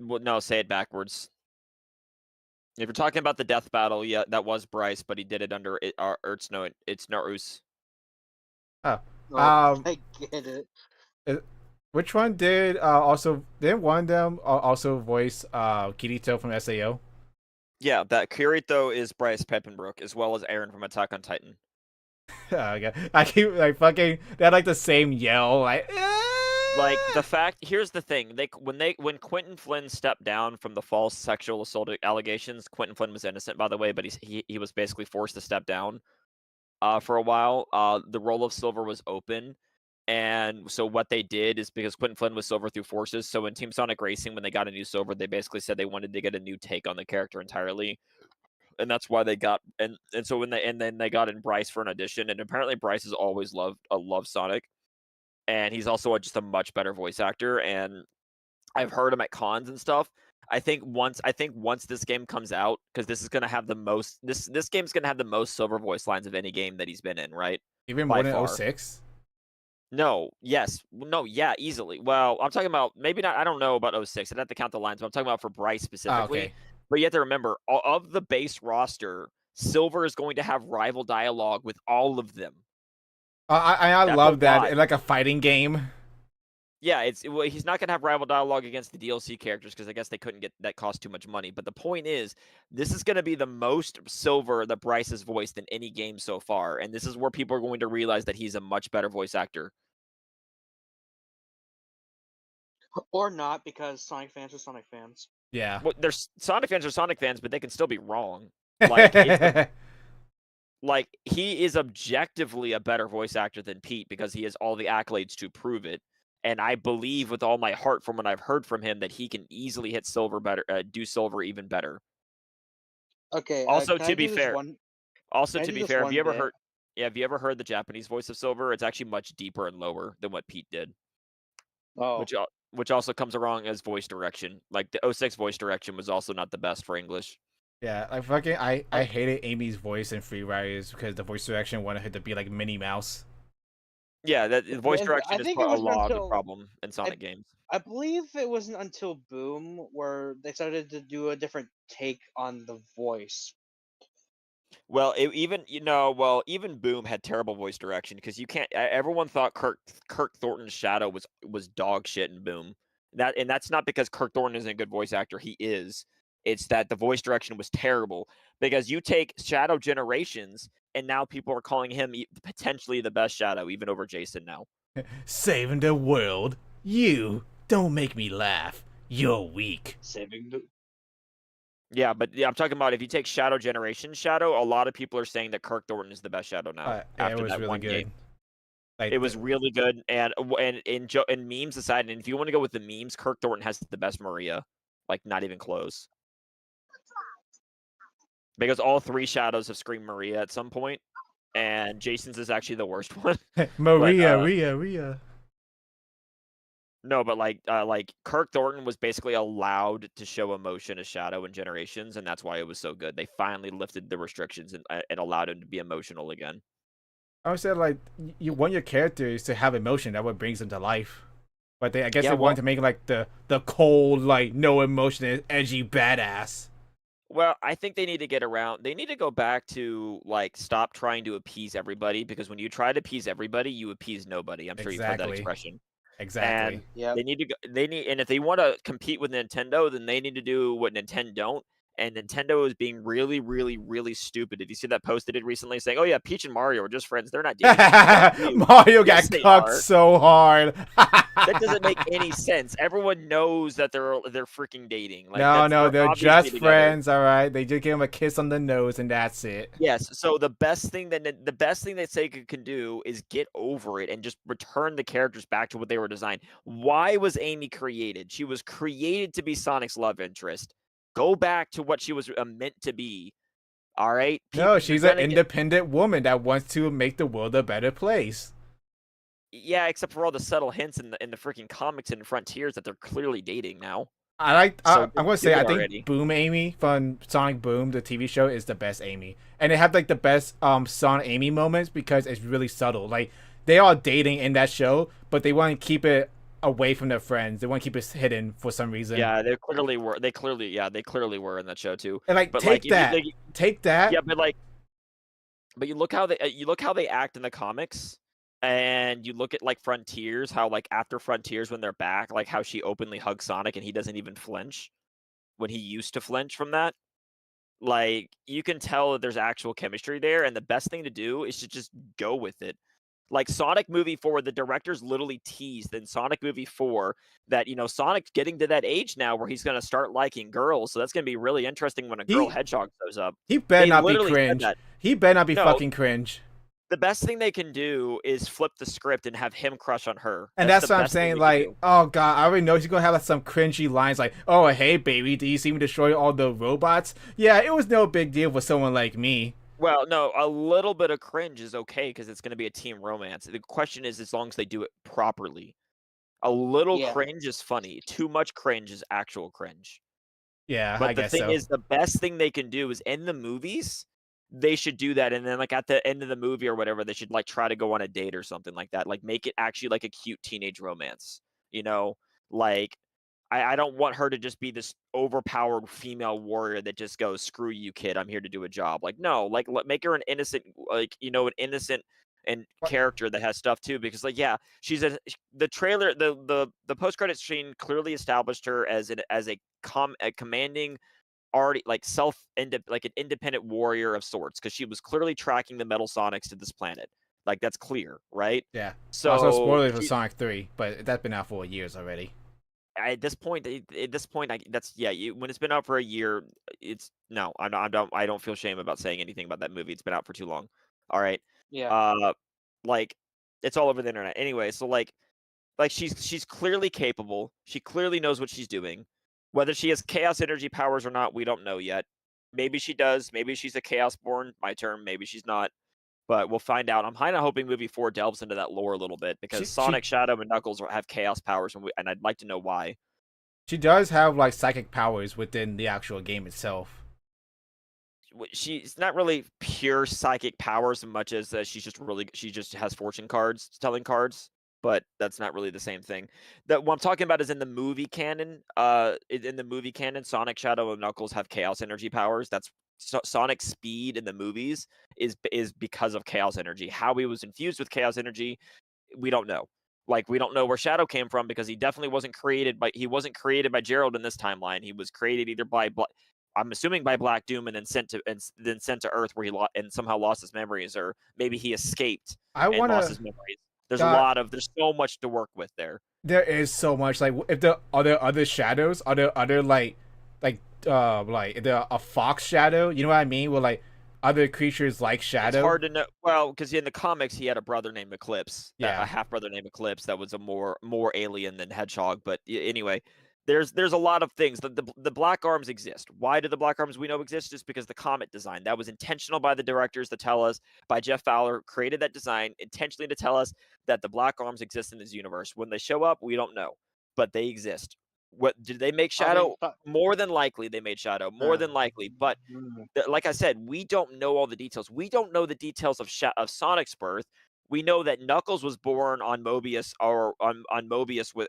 No, say it backwards. If you're talking about the death battle, yeah, that was Bryce, but he did it under it's Narus. Oh, I get it. which one did didn't one of them also voice Kirito from SAO? Yeah, that Kirito is Bryce Peppenbrook as well as Aaron from Attack on Titan. Okay. I keep like fucking. They had like the same yell, like. Like the fact. Here's the thing: when Quentin Flynn stepped down from the false sexual assault allegations, Quentin Flynn was innocent, by the way, but he was basically forced to step down. For a while, the role of Silver was open, and so what they did is because Quentin Flynn was Silver through forces. So in Team Sonic Racing, when they got a new Silver, they basically said they wanted to get a new take on the character entirely. And that's why they got and so then they got in Bryce for an audition, and apparently Bryce has always loved Sonic, and he's also just a much better voice actor. And I've heard him at cons and stuff. I think once this game comes out, because this is gonna have the most this game's gonna have the most Silver voice lines of any game that he's been in, right? Even By more than far. 06? No, yes, no, yeah, easily. Well, I'm talking about maybe not. I don't know about 06. I'd have to count the lines, but I'm talking about for Bryce specifically. Okay. But you have to remember, of the base roster, Silver is going to have rival dialogue with all of them. I That's love a that lot. in like a fighting game. Yeah, he's not going to have rival dialogue against the DLC characters because I guess they couldn't get that cost too much money. But the point is, this is going to be the most Silver that Bryce has voiced in any game so far, and this is where people are going to realize that he's a much better voice actor. Or not, because Sonic fans are Sonic fans. Yeah. Well, there's Sonic fans are Sonic fans, but they can still be wrong. Like, like he is objectively a better voice actor than Pete because he has all the accolades to prove it. And I believe with all my heart from what I've heard from him that he can easily hit Silver better, do Silver even better. Okay. Also, can I to be do this fair, one- also can I to do be this fair, have one you ever bit? heard? Yeah, have you ever heard the Japanese voice of Silver? It's actually much deeper and lower than what Pete did, Oh, which also comes along as voice direction. Like the 06 voice direction was also not the best for English. Yeah, like fucking I hated Amy's voice in Free Riders because the voice direction wanted her to be like Minnie Mouse. Yeah, that voice And direction I is think a it wasn't lot of the until- problem in Sonic games. I believe it wasn't until Boom where they started to do a different take on the voice. Well, even Boom had terrible voice direction because you can't. Everyone thought Kirk Thornton's Shadow was dog shit in Boom. That's not because Kirk Thornton isn't a good voice actor. He is. It's that the voice direction was terrible because you take Shadow Generations and now people are calling him potentially the best Shadow, even over Jason now. Saving the world. You don't make me laugh. You're weak. Saving the. Yeah, but I'm talking about if you take Shadow Generation Shadow, a lot of people are saying that Kirk Thornton is the best Shadow now. Yeah, after it was that really one good. game. Like It was really good, and memes aside, and if you want to go with the memes, Kirk Thornton has the best Maria, like not even close. Because all three Shadows have screamed Maria at some point, and Jason's is actually the worst one. Maria, but, Ria. No, but like Kirk Thornton was basically allowed to show emotion as Shadow in Generations, and that's why it was so good. They finally lifted the restrictions and allowed him to be emotional again. I would say like you want your characters to have emotion. That what brings them to life. But I guess Yeah, they well- wanted to make like the cold, like no emotion, edgy badass. Well, I think they need to get around. They need to go back to like stop trying to appease everybody because when you try to appease everybody, you appease nobody. I'm sure you've heard that Exactly. expression. Exactly. And Yeah. they need to go, and if they want to compete with Nintendo, then they need to do what Nintendo don't and Nintendo is being really, really, really stupid. Did you see that post they did recently saying, "Oh yeah, Peach and Mario are just friends. They're not dating." Mario Yes, got they cucked are. so hard. That doesn't make any sense. Everyone knows that they're freaking dating. Like, No, they're they're obviously just together. friends, all right. They just gave him a kiss on the nose, and that's it. Yes. So the best thing that Sega can do is get over it and just return the characters back to what they were designed. Why was Amy created? She was created to be Sonic's love interest. Go back to what she was meant to be. All right. No, You're she's an gonna get- independent woman that wants to make the world a better place. Yeah, except for all the subtle hints in the freaking comics and Frontiers that they're clearly dating now. I'm So gonna just say do I it think already. Boom Amy from Sonic Boom, the TV show, is the best Amy, and they have like the best Sonic Amy moments because it's really subtle. Like they are dating in that show, but they want to keep it away from their friends. They want to keep it hidden for some reason. Yeah, they clearly were. They clearly were in that show too. And like But take like, if you- that, like, take that. yeah, but you look how they act in the comics, and you look at like Frontiers, how like after Frontiers when they're back, like how she openly hugs Sonic and he doesn't even flinch when he used to flinch from that. Like you can tell that there's actual chemistry there, and the best thing to do is to just go with it. Like Sonic Movie 4, the directors literally teased in Sonic Movie 4 that, Sonic's getting to that age now where he's going to start liking girls. So that's going to be really interesting when a girl hedgehog shows up. He better They not be literally said cringe. that. He better not be No. fucking cringe. The best thing they can do is flip the script and have him crush on her. And that's the what I'm best thing saying. they can Like, do. oh god, I already know he's gonna have like some cringy lines like, "Oh hey baby, do you see me destroy all the robots?" Yeah, it was no big deal for someone like me. Well, no, a little bit of cringe is okay because it's going to be a team romance. The question is, as long as they do it properly. A little Yeah. cringe is funny. Too much cringe is actual cringe. Yeah, But I the guess thing so. is, the best thing they can do is in the movies, they should do that. And then, like, at the end of the movie or whatever, they should, like, try to go on a date or something like that. Like, make it actually, like, a cute teenage romance. Like, I don't want her to just be this overpowered female warrior that just goes, "Screw you, kid. I'm here to do a job." Like, no, like, make her an innocent, like, an innocent and character that has stuff too. Because, like, yeah, she's the trailer, the post credits scene clearly established her as a commanding, already like like an independent warrior of sorts, because she was clearly tracking the Metal Sonics to this planet. Like, that's clear, right? Yeah. So Also, spoilers for Sonic 3, but that's been out for years already. at this point, that's when it's been out for a year, it's no, I don't feel shame about saying anything about that movie. It's been out for too long. All right. Yeah. Like, it's all over the internet anyway. So like she's clearly capable. She clearly knows what she's doing. Whether she has chaos energy powers or not, we don't know yet. Maybe she does. Maybe she's a chaos born. My term. Maybe she's not. But we'll find out. I'm kind of hoping movie 4 delves into that lore a little bit, because Sonic, Shadow, and Knuckles have chaos powers, and I'd like to know why. She does have like psychic powers within the actual game itself. She's not really pure psychic powers as much as she just has fortune cards, telling cards, but that's not really the same thing. What I'm talking about is in the movie canon. Sonic, Shadow, and Knuckles have chaos energy powers. That's Sonic's speed in the movies is because of chaos energy. How he was infused with chaos energy, we don't know. Like, we don't know where Shadow came from, because he definitely wasn't created by Gerald in this timeline. He was created either by I'm assuming by Black Doom, and then sent to Earth, where he somehow lost his memories, or maybe he escaped and lost his memories. There's there's so much to work with there. There is so much. Like, if there are there other shadows, are there other like if there a fox shadow, you know what I mean? With like other creatures like Shadow. It's hard to know. Well, because in the comics he had a brother named Eclipse. Yeah. A half brother named Eclipse that was a more alien than Hedgehog. But anyway, there's a lot of things. The Black Arms exist. Why do the Black Arms we know exist? Just because the comet design that was intentional by the directors to tell us, by Jeff Fowler, created that design intentionally to tell us that the Black Arms exist in this universe. When they show up, we don't know, but they exist. What did they make Shadow? More than likely, they made Shadow. More than likely, but like I said, we don't know all the details. We don't know the details of Sonic's birth. We know that Knuckles was born on Mobius, or on Mobius with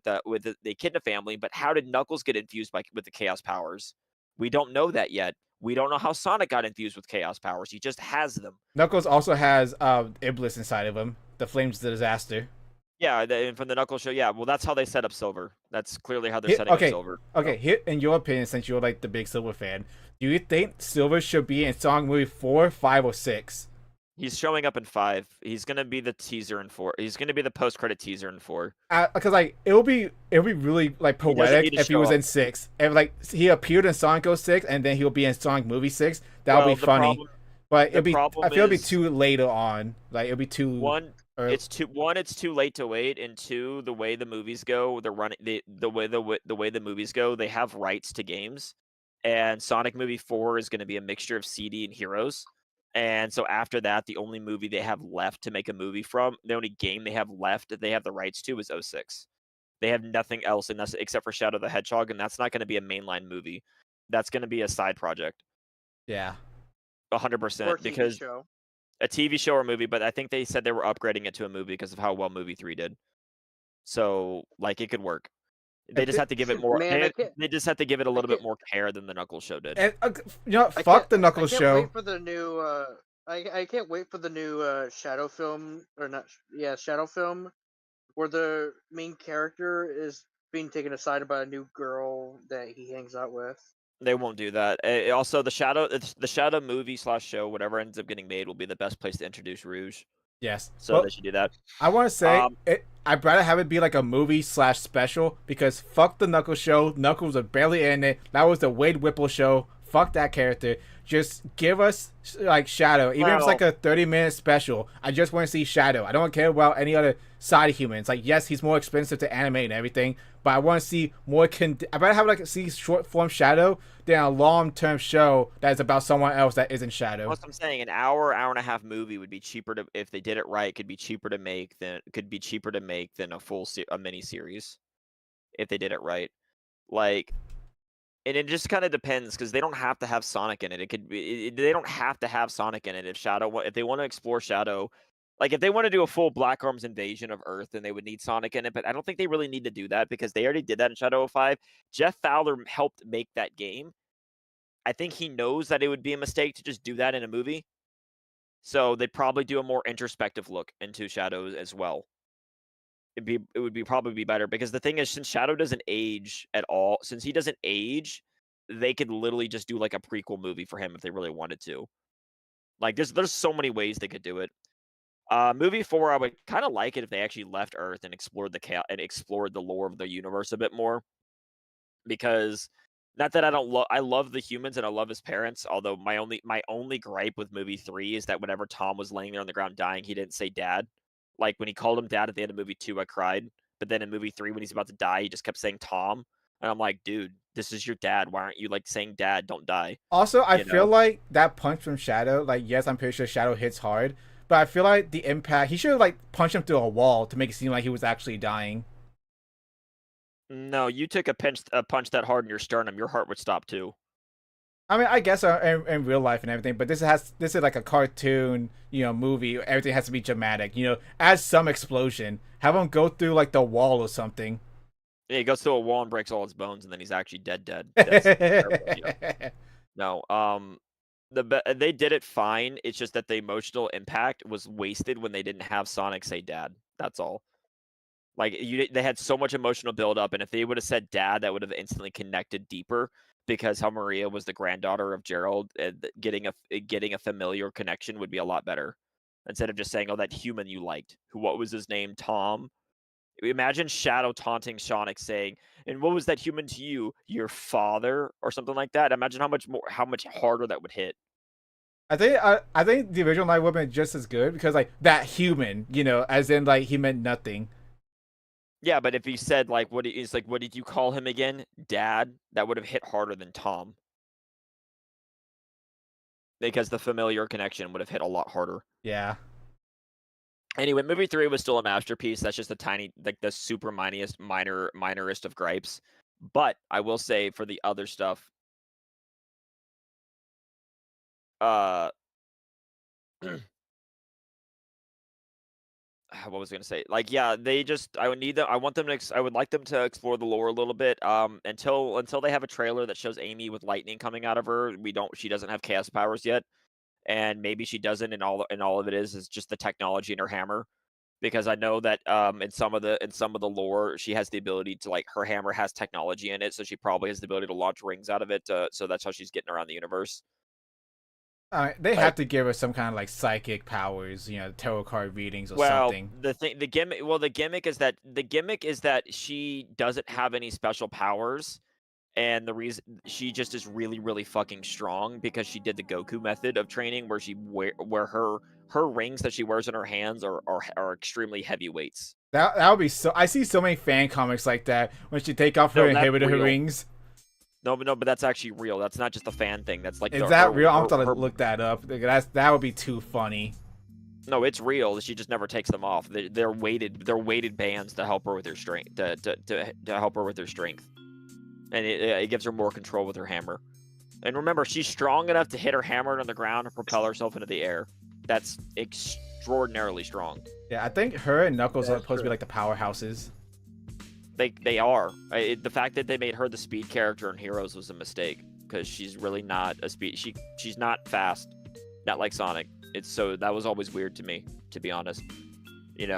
the Echidna family. But how did Knuckles get infused with the Chaos powers? We don't know that yet. We don't know how Sonic got infused with Chaos powers. He just has them. Knuckles also has Iblis inside of him, the Flames of Disaster. Yeah, and from the Knuckles show, yeah. Well, that's how they set up Silver. That's clearly how they're setting up Okay, Silver. okay. Here, in your opinion, since you're like the big Silver fan, do you think Silver should be in Sonic movie 4, 5, or 6? He's showing up in 5. He's gonna be the teaser in 4. He's gonna be the post-credit teaser in 4. Because like it'll be really like He doesn't poetic need to if he show was up. in 6. If like he appeared in Sonic 06 and then he'll be in Sonic movie 6, that would Well, be funny. But the problem I feel it'll be is- too later on. Like it'll be too. One, Or, it's too late to wait, and two, the way the movies go, they're running the way the movies go, they have rights to games, and Sonic Movie 4 is going to be a mixture of CD and Heroes, and so after that, the only movie they have left to make a movie from, the only game they have left that they have the rights to is 06. They have nothing else, and that's except for Shadow the Hedgehog, and that's not going to be a mainline movie. That's going to be a side project, yeah. 100%, Or TV because show. a TV show or movie, but I think they said they were upgrading it to a movie because of how well movie 3 did. So, like, it could work. They just have to give it more. Man, they just have to give it a little bit can't- more care than the Knuckles show did. And you know, I fuck can't- the Knuckles I can't show. Wait for the new. I can't wait for the new Shadow film or not. Yeah, Shadow film, where the main character is being taken aside by a new girl that he hangs out with. They won't do that. Also, the Shadow movie / show, whatever ends up getting made, will be the best place to introduce Rouge. Yes. So Well, they should do that. I want to say Um, I'd rather have it be like a movie / special because fuck the Knuckles show. Knuckles was barely in it. That was the Wade Whipple show. Fuck that character. Just give us like Shadow, even if it's like a 30-minute special. I just want to see Shadow. I don't care about any other side humans. Like, yes, he's more expensive to animate and everything, but I want to see more. I'd rather have like see short form Shadow than a long-term show that is about someone else that isn't Shadow. What I'm saying, an hour and a half movie would be cheaper to, if they did it right, could be cheaper to make than a full a mini series, if they did it right. Like, and it just kind of depends because they don't have to have Sonic in it. It could be they don't have to have Sonic in it. If they want to explore Shadow, like if they want to do a full Black Arms invasion of Earth, then they would need Sonic in it. But I don't think they really need to do that because they already did that in Shadow 5. Jeff Fowler helped make that game. I think he knows that it would be a mistake to just do that in a movie. So they'd probably do a more introspective look into Shadow as well. It would probably be better because the thing is, since Shadow doesn't age at all, since he doesn't age, they could literally just do like a prequel movie for him if they really wanted to. Like there's so many ways they could do it. Movie 4, I would kind of like it if they actually left Earth and explored the lore of the universe a bit more. Because not that I don't love, I love the humans and I love his parents. Although my only gripe with movie 3 is that whenever Tom was laying there on the ground dying, he didn't say dad. Like when he called him dad at the end of movie 2, I cried. But then in movie 3, when he's about to die, he just kept saying Tom, and I'm like, dude, this is your dad. Why aren't you like saying dad? Don't die. Also, I You feel know? like that punch from Shadow, like, yes, I'm pretty sure Shadow hits hard, but I feel like the impact, he should have, like, punched him through a wall to make it seem like he was actually dying. No, you took a punch that hard in your sternum, your heart would stop too. I mean, I guess in real life and everything, but this is like a cartoon, movie. Everything has to be dramatic, add some explosion. Have him go through, like, the wall or something. Yeah, he goes through a wall and breaks all his bones, and then he's actually dead. That's terrible, yeah. No, they did it fine. It's just that the emotional impact was wasted when they didn't have Sonic say dad. That's all. Like they had so much emotional build up, and if they would have said dad, that would have instantly connected deeper because how Maria was the granddaughter of Gerald, getting a familiar connection would be a lot better instead of just saying, "Oh, that human you liked. What was his name? Tom." Imagine Shadow taunting Sonic, saying, "And what was that human to you? Your father," or something like that. Imagine how much harder that would hit. I think the original line would have been just as good because, like, that human, as in, like, he meant nothing. Yeah, but if he said like what did you call him again? Dad, that would have hit harder than Tom. Because the familiar connection would have hit a lot harder. Yeah. Anyway, movie 3 was still a masterpiece. That's just a tiny, like the super minorest of gripes. But I will say for the other stuff, what was I gonna say? Like, yeah, I would like them to explore the lore a little bit. Until they have a trailer that shows Amy with lightning coming out of her, she doesn't have chaos powers yet, and maybe she doesn't, and all of it is just the technology in her hammer. because I know that in some of the lore she has the ability to, like, her hammer has technology in it, so she probably has the ability to launch rings out of it. So that's how she's getting around the universe. They Like, have to give her some kind of like psychic powers, tarot card readings or well, something. the gimmick is that she doesn't have any special powers. And the reason she just is really, really fucking strong because she did the Goku method of training, where her rings that she wears in her hands are extremely heavy weights. That would be so. I see so many fan comics like that when she take off her No, that's inhibitor real. rings. No, but that's actually real. That's not just a fan thing. That's like Is that real? I'm gonna look that up. That would be too funny. No, it's real. She just never takes them off. They're weighted bands to help her with her strength. To help her with her strength, and it gives her more control with her hammer. And remember, she's strong enough to hit her hammer on the ground and propel herself into the air. That's extraordinarily strong. Yeah, I think her and Knuckles are That's supposed to be true. like the powerhouses. They are. The fact that they made her the speed character in Heroes was a mistake because she's really not a speed. She's not fast, not like Sonic. That was always weird to me, to be honest.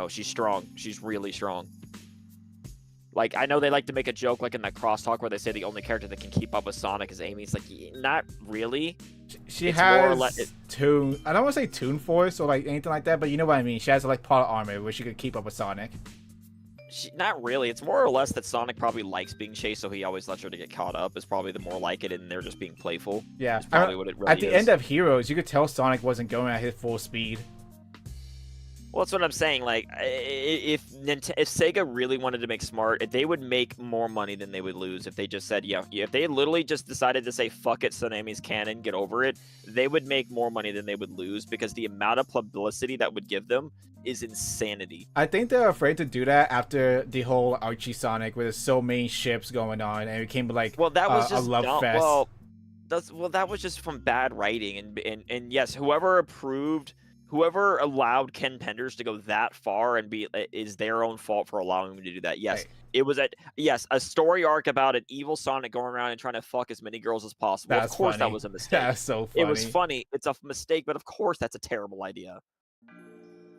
She's strong. She's really strong. Like, I know they like to make a joke, like in that crosstalk where they say the only character that can keep up with Sonic is Amy. It's like, not really. She It's more or has less- Toon. I don't want to say Toon Force or like anything like that, but you know what I mean. She has like plot armor where she could keep up with Sonic. Not really. It's more or less that Sonic probably likes being chased, so he always lets her to get caught up. Is probably the more like it, and they're just being playful. Yeah, That's probably what it really at the is. end of Heroes, you could tell Sonic wasn't going at his full speed. Well, that's what I'm saying. Like, if Sega really wanted to make smart, they would make more money than they would lose if they just said, yeah. If they literally just decided to say, fuck it, Tsunami's canon, get over it, they would make more money than they would lose because the amount of publicity that would give them is insanity. I think they're afraid to do that after the whole Archie Sonic, where there's so many ships going on, and it became like Well, that was just a love dumb. fest. That was just from bad writing, and yes, whoever allowed Ken Penders to go that far and is their own fault for allowing him to do that. Yes, Hey. it was a story arc about an evil Sonic going around and trying to fuck as many girls as possible. That's Of course, funny. that was a mistake. That's so funny. It was funny. It's a mistake, but of course, that's a terrible idea. Eh,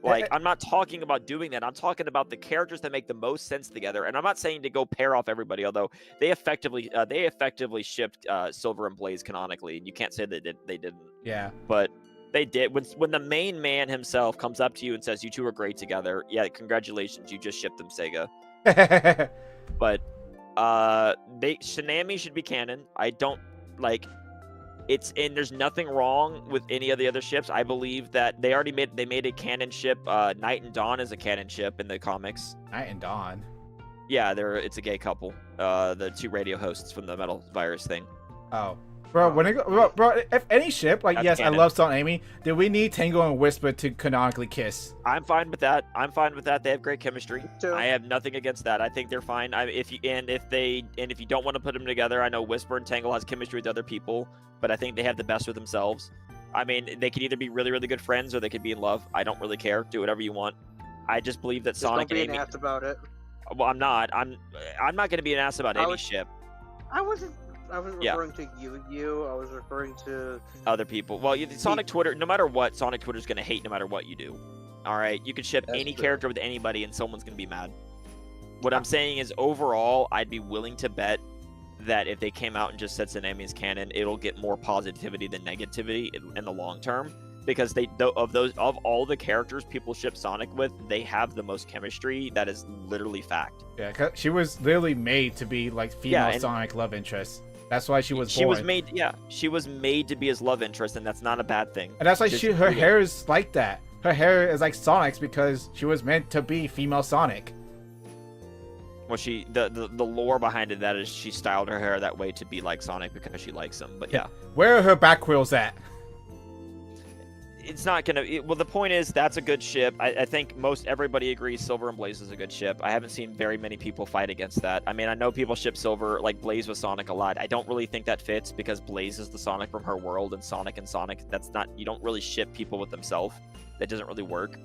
Like, I'm not talking about doing that. I'm talking about the characters that make the most sense together. And I'm not saying to go pair off everybody, although they effectively shipped Silver and Blaze canonically, and you can't say they didn't. Yeah. But they did. When the main man himself comes up to you and says, you two are great together, yeah, congratulations, you just shipped them, Sega. But Tsunami should be canon. I don't like there's nothing wrong with any of the other ships. I believe that they made a canon ship. Night and Dawn is a canon ship in the comics. Night and Dawn. Yeah, it's a gay couple. The two radio hosts from the Metal Virus thing. Oh. Bro, bro, if any ship, like, That's yes, canon. I love Sonic and Amy, then we need Tango and Whisper to canonically kiss. I'm fine with that. They have great chemistry. too. I have nothing against that. I think they're fine. If you don't want to put them together, I know Whisper and Tangle has chemistry with other people, but I think they have the best with themselves. I mean, they could either be really, really good friends or they could be in love. I don't really care. Do whatever you want. I just believe that Just Sonic don't be and an Amy. ass about it. Well, I'm not. I'm not going to be an ass about I any was- ship. I wasn't Yeah. referring to you. I was referring to Other people. Well, Sonic Twitter. No matter what, Sonic Twitter's going to hate no matter what you do. All right, you could ship That's any true. character with anybody, and someone's going to be mad. What I'm saying is, overall, I'd be willing to bet that if they came out and just said Tsunami's canon, it'll get more positivity than negativity in the long term. Because of all the characters people ship Sonic with, they have the most chemistry. That is literally fact. Yeah, 'cause she was literally made to be like female and- Sonic love interest. That's why she was She born. was made. Yeah, she was made to be his love interest, and that's not a bad thing. And that's why Just her do it. hair is like that. Her hair is like Sonic's because she was meant to be female Sonic. Well, the lore behind it that is she styled her hair that way to be like Sonic because she likes him. But yeah, Where are her back quills at? it's not gonna. Well, the point is that's a good ship. I think most everybody agrees Silver and Blaze is a good ship. I haven't seen very many people fight against that. I mean, I know people ship Silver like Blaze with Sonic a lot. I don't really think that fits because Blaze is the Sonic from her world, and Sonic. That's not. You don't really ship people with themselves. That doesn't really work.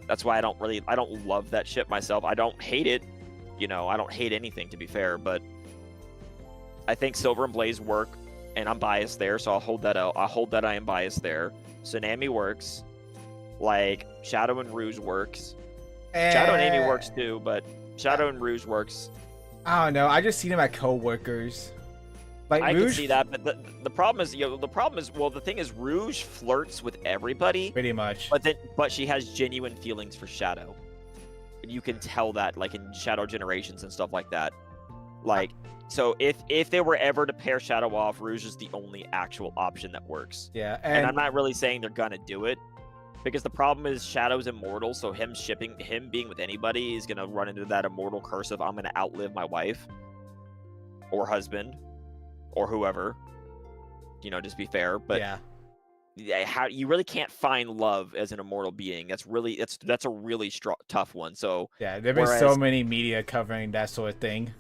That's why I don't love that ship myself. I don't hate it. I don't hate anything, to be fair, but I think Silver and Blaze work, and I'm biased there, so I'll hold that out. I'll hold that I am biased there. Tsunami works, like Shadow and Rouge works, Shadow and Amy Eh, works too, but Shadow and Rouge works. I don't know. I just see them at coworkers. Like I Rouge, can see that, but the problem is, well, the thing is, Rouge flirts with everybody, pretty much. but she has genuine feelings for Shadow. And you can tell that, like in Shadow Generations and stuff like that. Like, so if they were ever to pair Shadow off, Rouge is the only actual option that works. Yeah, And I'm and not really saying they're gonna do it, because the problem is Shadow's immortal, so him being with anybody is gonna run into that immortal curse of I'm gonna outlive my wife or husband or whoever. You know, just be fair. But yeah, how you really can't find love as an immortal being. That's a really tough one. So yeah. There've been so whereas- many media covering that sort of thing.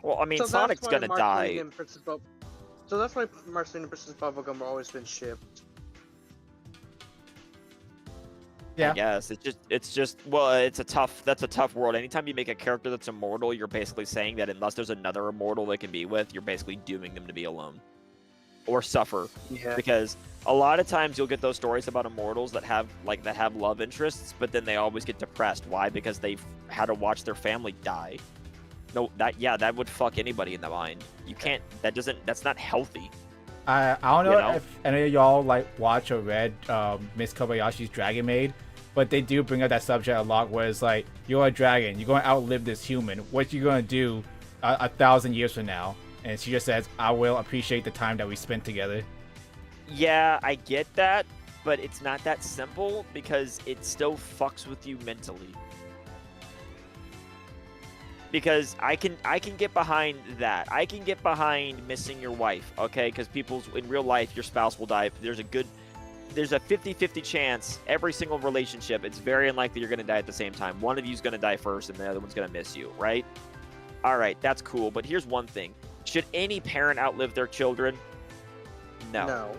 well, I mean, So Sonic's that's why gonna die. Marceline and Princess So that's why Marceline and Princess Bubblegum have always been shipped. Yeah. I guess it's just well, that's a tough world. Anytime you make a character that's immortal, you're basically saying that unless there's another immortal they can be with, you're basically dooming them to be alone or suffer. Yeah. Because a lot of times you'll get those stories about immortals that have love interests, but then they always get depressed. Why? Because they've had to watch their family die. No, that would fuck anybody in the mind. You can't. That's not healthy. I don't know, You know? if any of y'all like watch or read Miss Kobayashi's Dragon Maid, but they do bring up that subject a lot where it's like, you're a dragon, you're going to outlive this human. What you going to do 1,000 years from now? And she just says, I will appreciate the time that we spent together. Yeah, I get that, but it's not that simple because it still fucks with you mentally. Because I can get behind that. I can get behind missing your wife, okay? Because in real life, your spouse will die. There's a 50-50 chance every single relationship. It's very unlikely you're going to die at the same time. One of you's going to die first, and the other one's going to miss you, right? All right, that's cool. But here's one thing: should any parent outlive their children? No.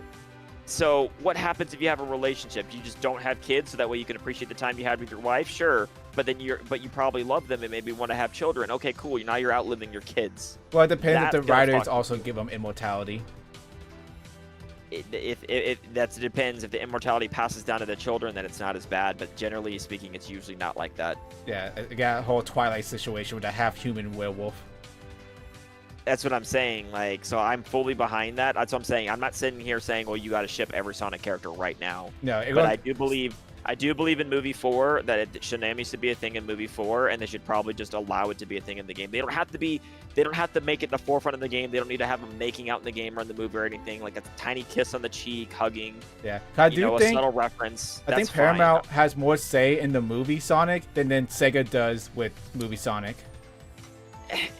So what happens if you have a relationship? You just don't have kids, so that way you can appreciate the time you had with your wife. Sure, but you probably love them and maybe want to have children. Okay, cool. Now you're outliving your kids. Well, it depends if That's the gonna writers fuck also give them immortality. If that depends. If the immortality passes down to the children, then it's not as bad. But generally speaking, it's usually not like that. Yeah, it got a whole Twilight situation with a half-human werewolf. That's what I'm saying. Like, so I'm fully behind that. That's what I'm saying. I'm not sitting here saying, well, you got to ship every Sonic character right now. No, But I do believe in movie 4 that Shinami should be a thing in movie 4, and they should probably just allow it to be a thing in the game. They don't have to make it the forefront of the game. They don't need to have them making out in the game or in the movie or anything. Like a tiny kiss on the cheek, hugging. Yeah, I do a think subtle reference. I think That's Paramount fine. has more say in the movie Sonic than Sega does with movie Sonic.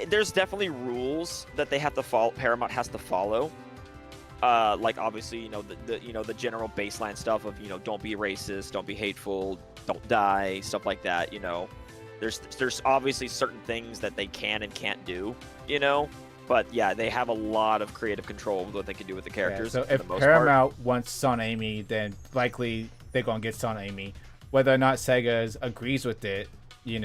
There's definitely rules that they have to follow. Paramount has to follow. Like obviously, the general baseline stuff of don't be racist, don't be hateful, don't die, stuff like that. There's obviously certain things that they can and can't do. But yeah, they have a lot of creative control with what they can do with the characters. Yeah, so for if the most Paramount wants Son Amy, then likely they're gonna get Son Amy. Whether or not Sega agrees with it, they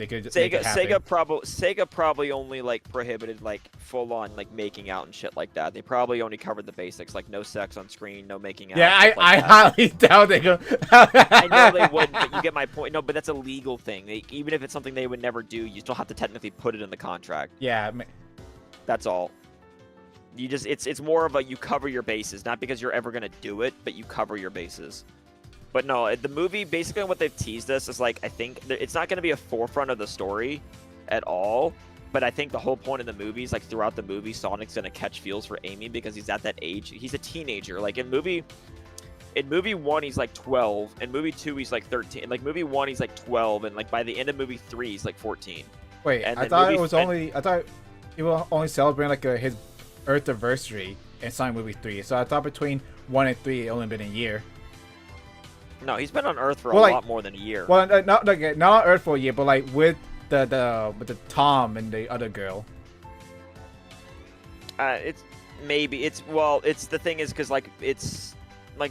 could just make it happen. Sega probably only prohibited full on making out and shit like that. They probably only covered the basics, like no sex on screen, no making out. Yeah, stuff like I that. highly doubt they go. I know they wouldn't, but you get my point. No, but that's a legal thing. Even if it's something they would never do, you still have to technically put it in the contract. Yeah, That's all. It's more of you cover your bases, not because you're ever gonna do it, but you cover your bases. But no, the movie, basically what they've teased us is I think it's not going to be a forefront of the story at all, but I think the whole point of the movie is throughout the movie, Sonic's going to catch feels for Amy because he's at that age. He's a teenager. In movie 1, he's 12. In movie 2, he's 13. In movie 1, he's 12. And by the end of movie 3, he's 14. Wait, And I then thought movie- I thought he was only celebrating his Earth anniversary in Sonic Movie 3. So I thought between 1 and 3 it only been a year. No, he's been on Earth for Well, a lot more than a year. Well, not on Earth for a year, but with the Tom and the other girl. It's the thing is because it's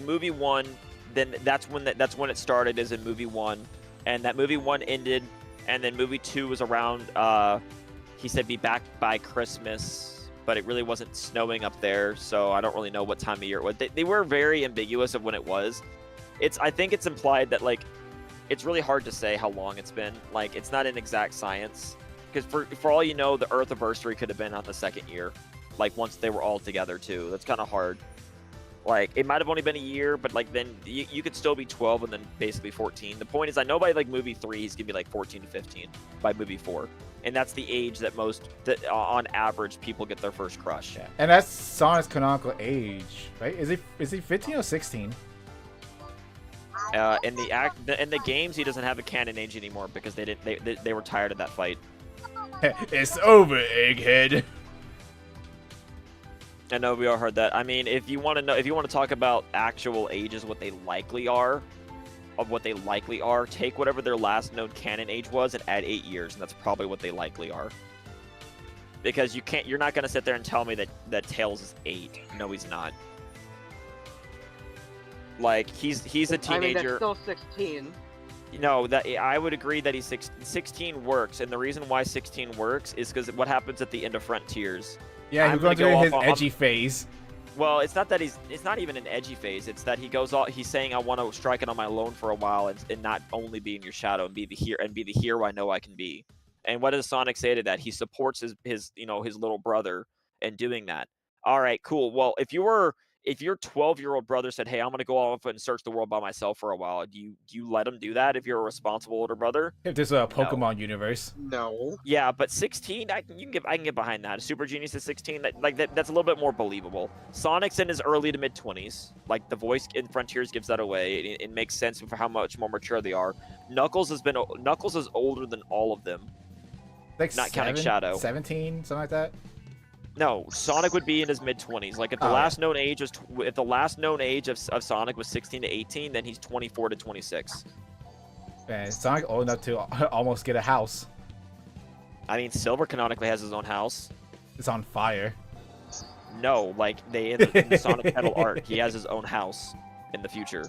movie 1, then that's when it started, is in movie 1, and that movie 1 ended, and then movie 2 was around. He said be back by Christmas, but it really wasn't snowing up there, so I don't really know what time of year it was. They were very ambiguous of when it was. I think it's implied that it's really hard to say how long it's been. Like, it's not an exact science. Because for all you know, the Earth anniversary could have been on the 2nd year. Like, once they were all together, too. That's kind of hard. Like, it might have only been a year, but, like, then you could still be 12 and then basically 14. The point is, I know by, like, movie 3, he's going to be, like, 14 to 15 by movie 4. And that's the age that on average, people get their first crush. Yeah. And that's Sonic's canonical age, right? Is he 15 or 16? In the games, he doesn't have a canon age anymore because they were tired of that fight. It's over, Egghead. I know we all heard that. I mean, if you want to talk about actual ages, what they likely are, take whatever their last known canon age was and add 8 years, and that's probably what they likely are. Because you're not gonna sit there and tell me that Tails is 8. No, he's not. Like, he's a teenager. I mean, that's still 16. No, that I would agree that 16 works, and the reason why 16 works is because what happens at the end of Frontiers. Yeah, he's going through his edgy phase. Well, it's not even an edgy phase. It's that he's saying, I want to strike it on my own for a while and not only be in your shadow and be the hero I know I can be. And what does Sonic say to that? He supports his little brother in doing that. All right, cool. Well, if your 12-year-old brother said, "Hey, I'm going to go off and search the world by myself for a while," do you let him do that if you're a responsible older brother? If there's a Pokemon universe. No. Yeah, but 16, I can get behind that. A Super Genius is 16. That's a little bit more believable. Sonic's in his early to mid 20s. Like, the voice in Frontiers gives that away. It makes sense for how much more mature they are. Knuckles is older than all of them. Like not counting Shadow. 17, something like that. No, Sonic would be in his mid 20s. Like, if the last known age of Sonic was 16 to 18, then he's 24 to 26. Man, Sonic old enough to almost get a house. I mean, Silver canonically has his own house. It's on fire. No, like in the Sonic Metal art, he has his own house in the future.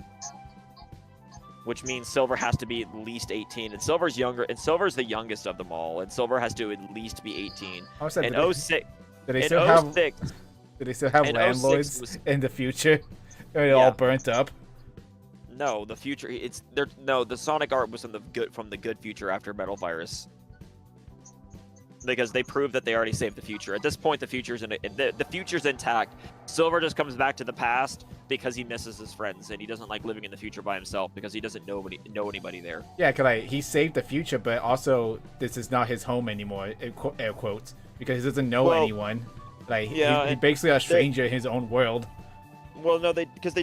Which means Silver has to be at least 18, and Silver's younger, and Silver's the youngest of them all, and Silver has to at least be 18. In 06. Do they still have landlords in the future? Are they all burnt up? No, the future. The Sonic art was from the good future after Metal Virus. Because they proved that they already saved the future. At this point, the future's intact. Silver just comes back to the past because he misses his friends and he doesn't like living in the future by himself because he doesn't know anybody there. Yeah, because he saved the future, but also this is not his home anymore. Air quotes. Because he doesn't know anyone. Like, he's basically a stranger in his own world. Well, no, they pulled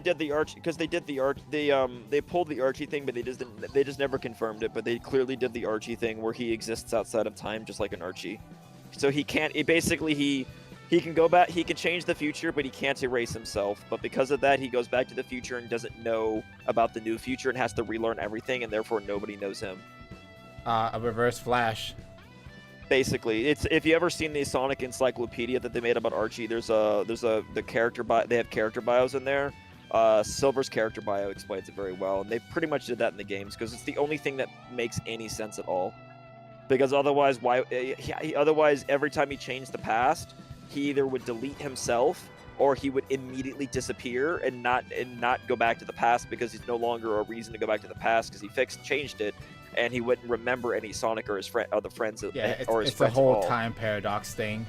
the Archie thing, but they just never confirmed it. But they clearly did the Archie thing where he exists outside of time, just like an Archie. So he can't. He can go back. He can change the future, but he can't erase himself. But because of that, he goes back to the future and doesn't know about the new future and has to relearn everything, and therefore nobody knows him. A reverse Flash. Basically, it's if you ever seen the Sonic Encyclopedia that they made about Archie, they have character bios in there. Silver's character bio explains it very well, and they pretty much did that in the games because it's the only thing that makes any sense at all. Because otherwise, every time he changed the past, he either would delete himself or he would immediately disappear and not go back to the past because he's no longer a reason to go back to the past because he changed it. And he wouldn't remember any Sonic or his friends or his friends. It's the whole time paradox thing.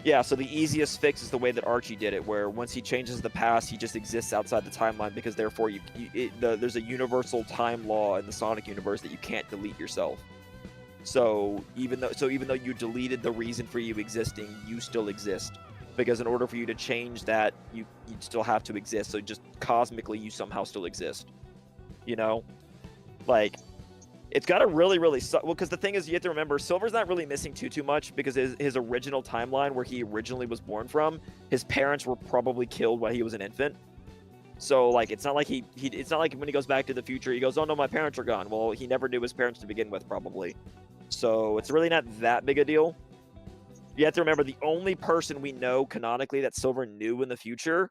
Yeah, so the easiest fix is the way that Archie did it, where once he changes the past, he just exists outside the timeline because therefore there's a universal time law in the Sonic universe that you can't delete yourself. So even though you deleted the reason for you existing, you still exist because in order for you to change that, you'd still have to exist. So just cosmically, you somehow still exist. You know, like. It's got to really well, because the thing is, you have to remember, Silver's not really missing too much because his original timeline where he originally was born from, his parents were probably killed while he was an infant. So like, it's not like it's not like when he goes back to the future, he goes, "Oh no, my parents are gone." Well, he never knew his parents to begin with, probably. So it's really not that big a deal. You have to remember, the only person we know canonically that Silver knew in the future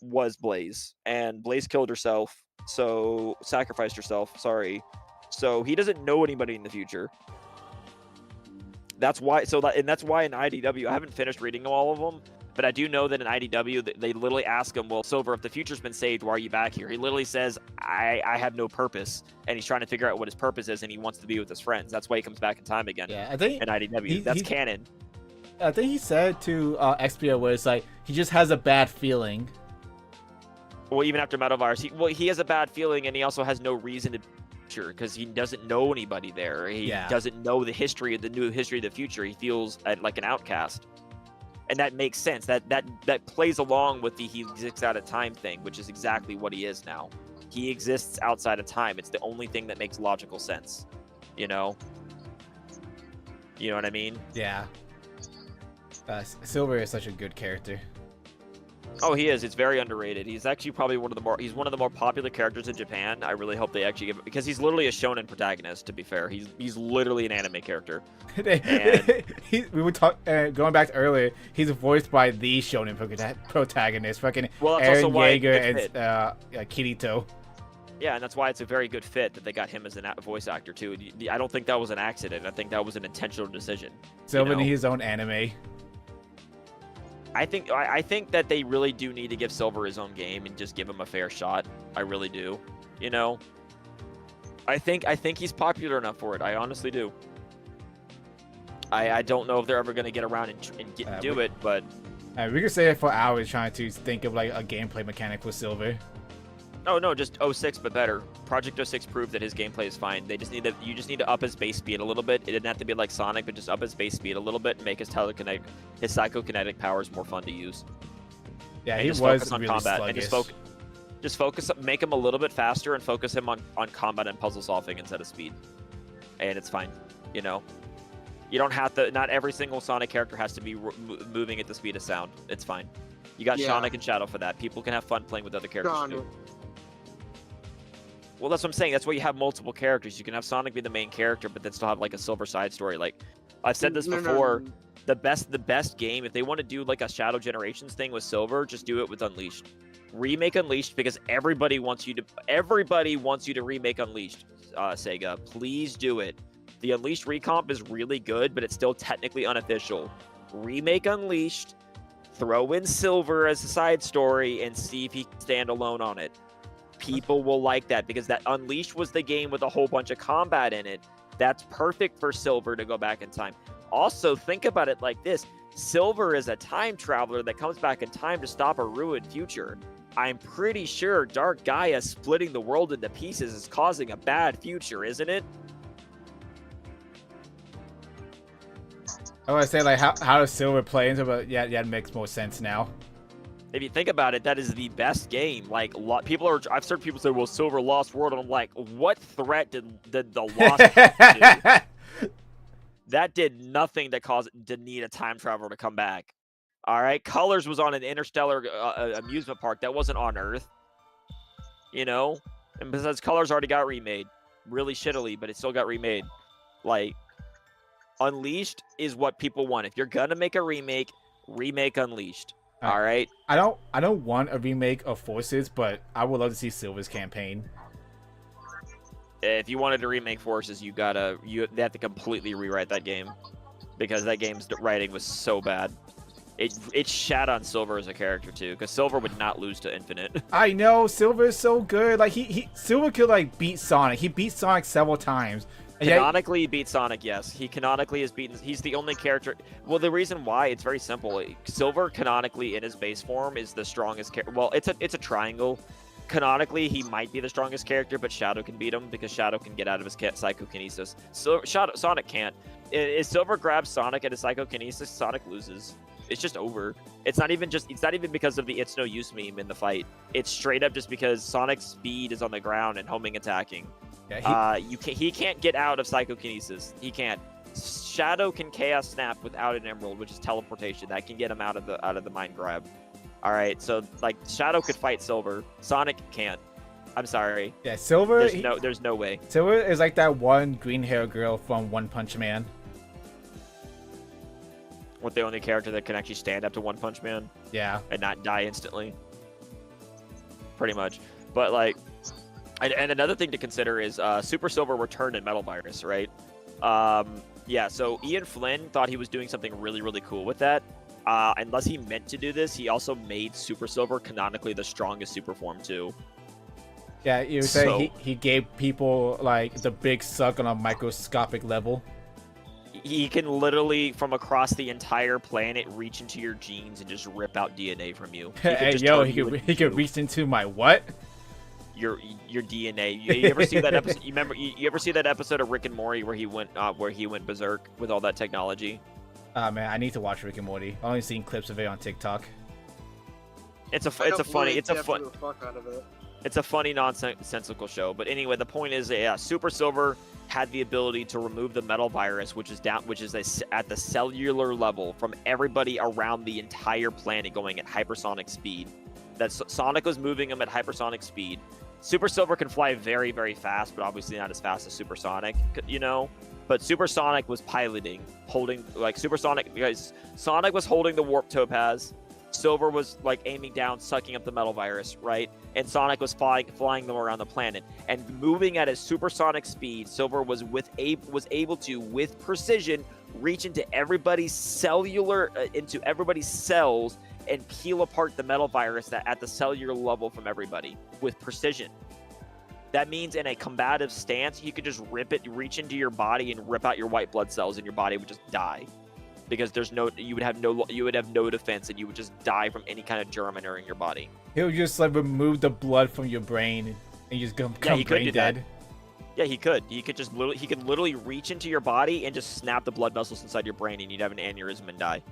was Blaze, and Blaze killed herself, so sacrificed herself. Sorry. So he doesn't know anybody in the future. That's why. That's why in IDW, I haven't finished reading all of them, But I do know that in IDW, they literally ask him, well, Silver, if the future's been saved, why are you back here? He literally says, I have no purpose. And he's trying to figure out what his purpose is, and he wants to be with his friends. That's why he comes back in time again. Yeah, I think in IDW. That's canon. I think he said to Expia where it's like, he just has a bad feeling. Well, even after Metal Virus, he has a bad feeling, and he also has no reason to future because he doesn't know anybody there. He doesn't know the history of the new history of the future. He feels like an outcast. And that makes sense. That plays along with the he exists out of time thing, which is exactly what he is now. He exists outside of time. It's the only thing that makes logical sense. You know? You know what I mean? Yeah. Silver is such a good character. Oh, he is. It's very underrated. He's actually probably one of the more popular characters in Japan. I really hope they actually give it, because he's literally a shonen protagonist, to be fair. He's literally an anime character. We would talk going back to earlier. He's voiced by the shonen protagonist, fucking Eren Yeager and Kirito. Yeah, and that's why it's a very good fit that they got him as a voice actor too. I don't think that was an accident. I think that was an intentional decision. Silver needs his own anime. I think that they really do need to give Silver his own game and just give him a fair shot. I really do. You know, I think he's popular enough for it. I honestly do. I don't know if they're ever going to get around and do it, but we could say it for hours trying to think of like a gameplay mechanic for Silver. Oh no, just 06 but better. Project 06 proved that his gameplay is fine. You just need to up his base speed a little bit. It didn't have to be like Sonic, but just up his base speed a little bit and make his psychokinetic powers more fun to use. Yeah, and he just was focus on really combat sluggish. and just focus, make him a little bit faster and focus him on combat and puzzle solving instead of speed. And it's fine, you know. You don't have to. Not every single Sonic character has to be moving at the speed of sound. It's fine. You got Sonic and Shadow for that. People can have fun playing with other characters too. Well, that's what I'm saying. That's why you have multiple characters. You can have Sonic be the main character, but then still have like a Silver side story. Like I've said this before, the best game, if they want to do like a Shadow Generations thing with Silver, just do it with Unleashed. Remake Unleashed because everybody wants you to remake Unleashed. Sega, please do it. The Unleashed recomp is really good, but it's still technically unofficial. Remake Unleashed, throw in Silver as a side story, and see if he can stand alone on it. People will like that because that Unleashed was the game with a whole bunch of combat in it. That's perfect for Silver to go back in time. Also, think about it like this. Silver is a time traveler that comes back in time to stop a ruined future. I'm pretty sure Dark Gaia splitting the world into pieces is causing a bad future, isn't it? I want to say, like, how does Silver play into it? But yeah, it makes more sense now. If you think about it, that is the best game. Like, I've heard people say, well, Silver Lost World, and I'm like, what threat did the Lost do? That did nothing to need a time traveler to come back. All right, Colors was on an interstellar amusement park that wasn't on Earth. You know, and besides, Colors already got remade, really shittily, but it still got remade. Like, Unleashed is what people want. If you're gonna make a remake Unleashed. All right. I don't want a remake of Forces, but I would love to see Silver's campaign. If you wanted to remake Forces, they have to completely rewrite that game because that game's writing was so bad. It shat on Silver as a character too, because Silver would not lose to Infinite. I know Silver is so good. Like Silver could like beat Sonic. He beat Sonic several times. Canonically, he beat Sonic, yes. He canonically has beaten. He's the only character. Well, the reason why, it's very simple. Silver canonically in his base form is the strongest character. Well, it's a triangle. Canonically, he might be the strongest character, but Shadow can beat him because Shadow can get out of his psychokinesis. So Sonic can't. If Silver grabs Sonic at his psychokinesis, Sonic loses. It's just over. It's not even because of the "it's no use" meme in the fight. It's straight up just because Sonic's speed is on the ground and homing attacking. Yeah, he can't get out of psychokinesis. He can't. Shadow can chaos snap without an emerald, which is teleportation. That can get him out of the mind grab. All right, so like Shadow could fight Silver, Sonic can't. I'm sorry. Yeah, Silver. There's no way. Silver is like that one green hair girl from One Punch Man. What, the only character that can actually stand up to One Punch Man? Yeah. And not die instantly. Pretty much, but like. And another thing to consider is Super Silver returned in Metal Virus, right? Yeah, so Ian Flynn thought he was doing something really, really cool with that. unless he meant to do this, he also made Super Silver canonically the strongest super form too. Yeah, you were saying he gave people like the big suck on a microscopic level. He can literally, from across the entire planet, reach into your genes and just rip out DNA from you. Hey, yo, he could reach into my what? Your DNA. You ever see that episode? You ever see that episode of Rick and Morty where he went berserk with all that technology? Man, I need to watch Rick and Morty. I've only seen clips of it on TikTok. It's a funny nonsensical show. But anyway, the point is, yeah, Super Silver had the ability to remove the metal virus, which is at the cellular level from everybody around the entire planet, going at hypersonic speed. That Sonic was moving them at hypersonic speed. Super Silver can fly very, very fast, but obviously not as fast as Supersonic, you know. But Supersonic was piloting, holding Supersonic, because Sonic was holding the Warp Topaz. Silver was like aiming down, sucking up the metal virus, right? And Sonic was flying them around the planet and moving at a supersonic speed. Silver was able to, with precision, reach into everybody's into everybody's cells and peel apart the metal virus at the cellular level from everybody with precision. That means in a combative stance, you could just reach into your body and rip out your white blood cells, and your body would just die. Because you would have no defense, and you would just die from any kind of germ entering your body. He would just like remove the blood from your brain and you just become brain dead. Yeah, he could. He could literally reach into your body and just snap the blood vessels inside your brain, and you'd have an aneurysm and die.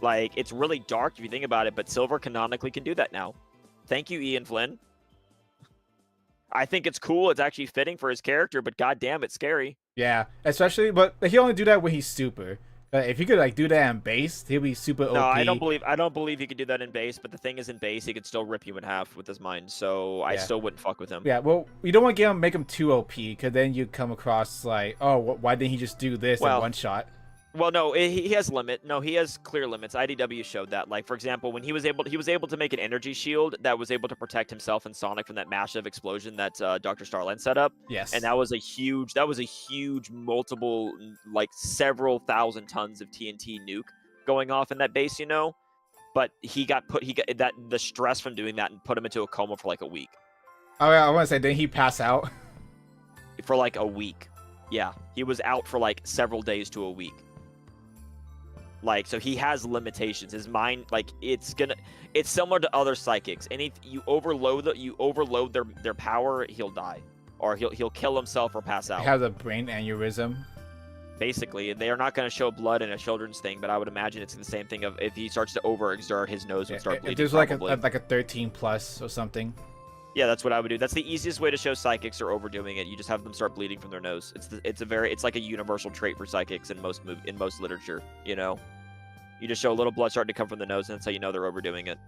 Like, it's really dark if you think about it, but Silver canonically can do that now. Thank you, Ian Flynn. I think it's cool. It's actually fitting for his character, but goddamn, it's scary. Yeah, especially, but he only do that when he's super. If he could like do that in base, he'll be super OP. No, I don't believe he could do that in base. But the thing is, in base, he could still rip you in half with his mind. So I still wouldn't fuck with him. Yeah, well, we don't want to make him too OP, because then you come across like, oh, why didn't he just do this in one shot? Well, no, he has limit. No, he has clear limits. IDW showed that. Like, for example, when he was able to make an energy shield that was able to protect himself and Sonic from that massive explosion that Dr. Starline set up. Yes. And that was a huge multiple, like several thousand tons of TNT nuke going off in that base, you know. But he got the stress from doing that and put him into a coma for like a week. Oh yeah, I want to say, didn't he pass out? For like a week. Yeah, he was out for like several days to a week. Like, so he has limitations. His mind, like, it's similar to other psychics. And if you overload their power, he'll die, or he'll kill himself or pass out. He has a brain aneurysm. Basically, they are not going to show blood in a children's thing, but I would imagine it's the same thing of if he starts to overexert, his nose would start bleeding. There's like a 13+ or something. Yeah, that's what I would do. That's the easiest way to show psychics are overdoing it. You just have them start bleeding from their nose. It's like a universal trait for psychics in most literature, you know. You just show a little blood starting to come from the nose, and that's how you know they're overdoing it.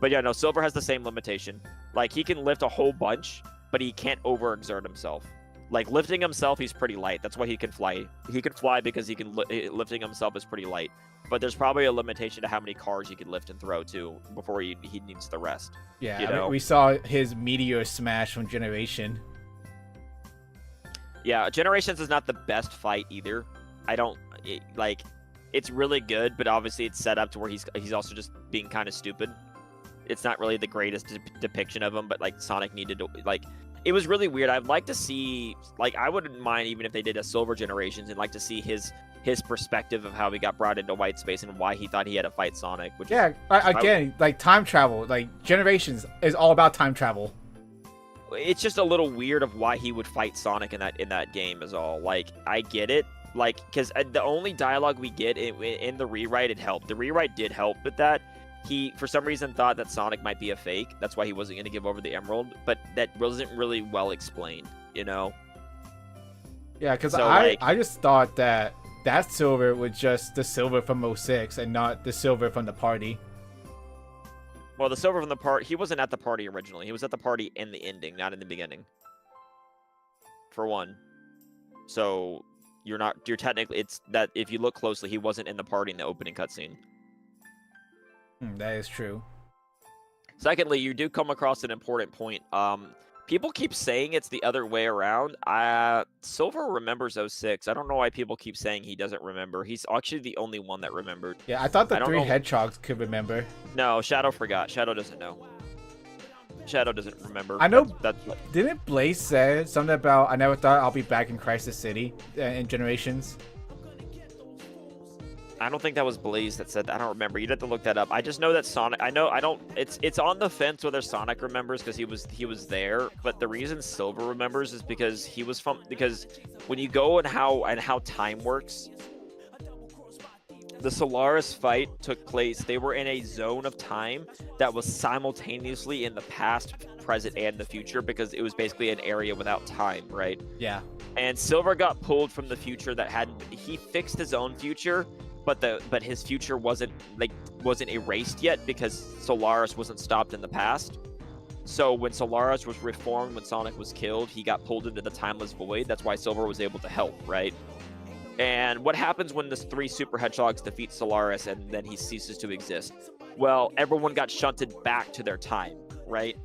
But yeah, no, Silver has the same limitation. Like, he can lift a whole bunch, but he can't overexert himself. Like, lifting himself, he's pretty light. That's why he can fly. He can fly because lifting himself is pretty light. But there's probably a limitation to how many cars he can lift and throw, too, before he needs the rest. Yeah, you know? we saw his meteor smash from Generation. Yeah, Generations is not the best fight, either. It's really good, but obviously it's set up to where he's also just being kind of stupid. It's not really the greatest depiction of him, but like Sonic needed to, like, it was really weird. I'd like to see, like, I wouldn't mind even if they did a Silver Generations and like to see his perspective of how he got brought into white space and why he thought he had to fight Sonic. Which like time travel, like Generations is all about time travel. It's just a little weird of why he would fight Sonic in that game is all. Like, I get it. Like, because the only dialogue we get in the rewrite, it helped. The rewrite did help with that. He, for some reason, thought that Sonic might be a fake. That's why he wasn't going to give over the Emerald. But that wasn't really well explained, you know? Yeah, because I just thought that Silver was just the Silver from 06 and not the Silver from the party. Well, the Silver from the party, he wasn't at the party originally. He was at the party in the ending, not in the beginning. For one. So... You're technically, it's that if you look closely, he wasn't in the party in the opening cutscene. That is true. Secondly, you do come across an important point. People keep saying it's the other way around. Silver remembers 06. I don't know why people keep saying he doesn't remember. He's actually the only one that remembered. Yeah, I thought the I don't three know. hedgehogs could remember. No, Shadow forgot. Shadow doesn't know. Shadow doesn't remember. I know. That's what. Didn't Blaze say something about I never thought I'll be back in Crisis City in Generations? I don't think that was Blaze that said that. I don't remember. You'd have to look that up. I just know that Sonic. I don't. It's on the fence whether Sonic remembers because he was there. But the reason Silver remembers is because he was from. Because when you go and how time works, the Solaris fight took place. They were in a zone of time that was simultaneously in the past, present, and the future because it was basically an area without time, right? Yeah. And Silver got pulled from the future that hadn't. He fixed his own future. But his future wasn't erased yet because Solaris wasn't stopped in the past. So when Solaris was reformed, when Sonic was killed, he got pulled into the timeless void. That's why Silver was able to help, right? And what happens when the three Super Hedgehogs defeat Solaris and then he ceases to exist? Well, everyone got shunted back to their time, right?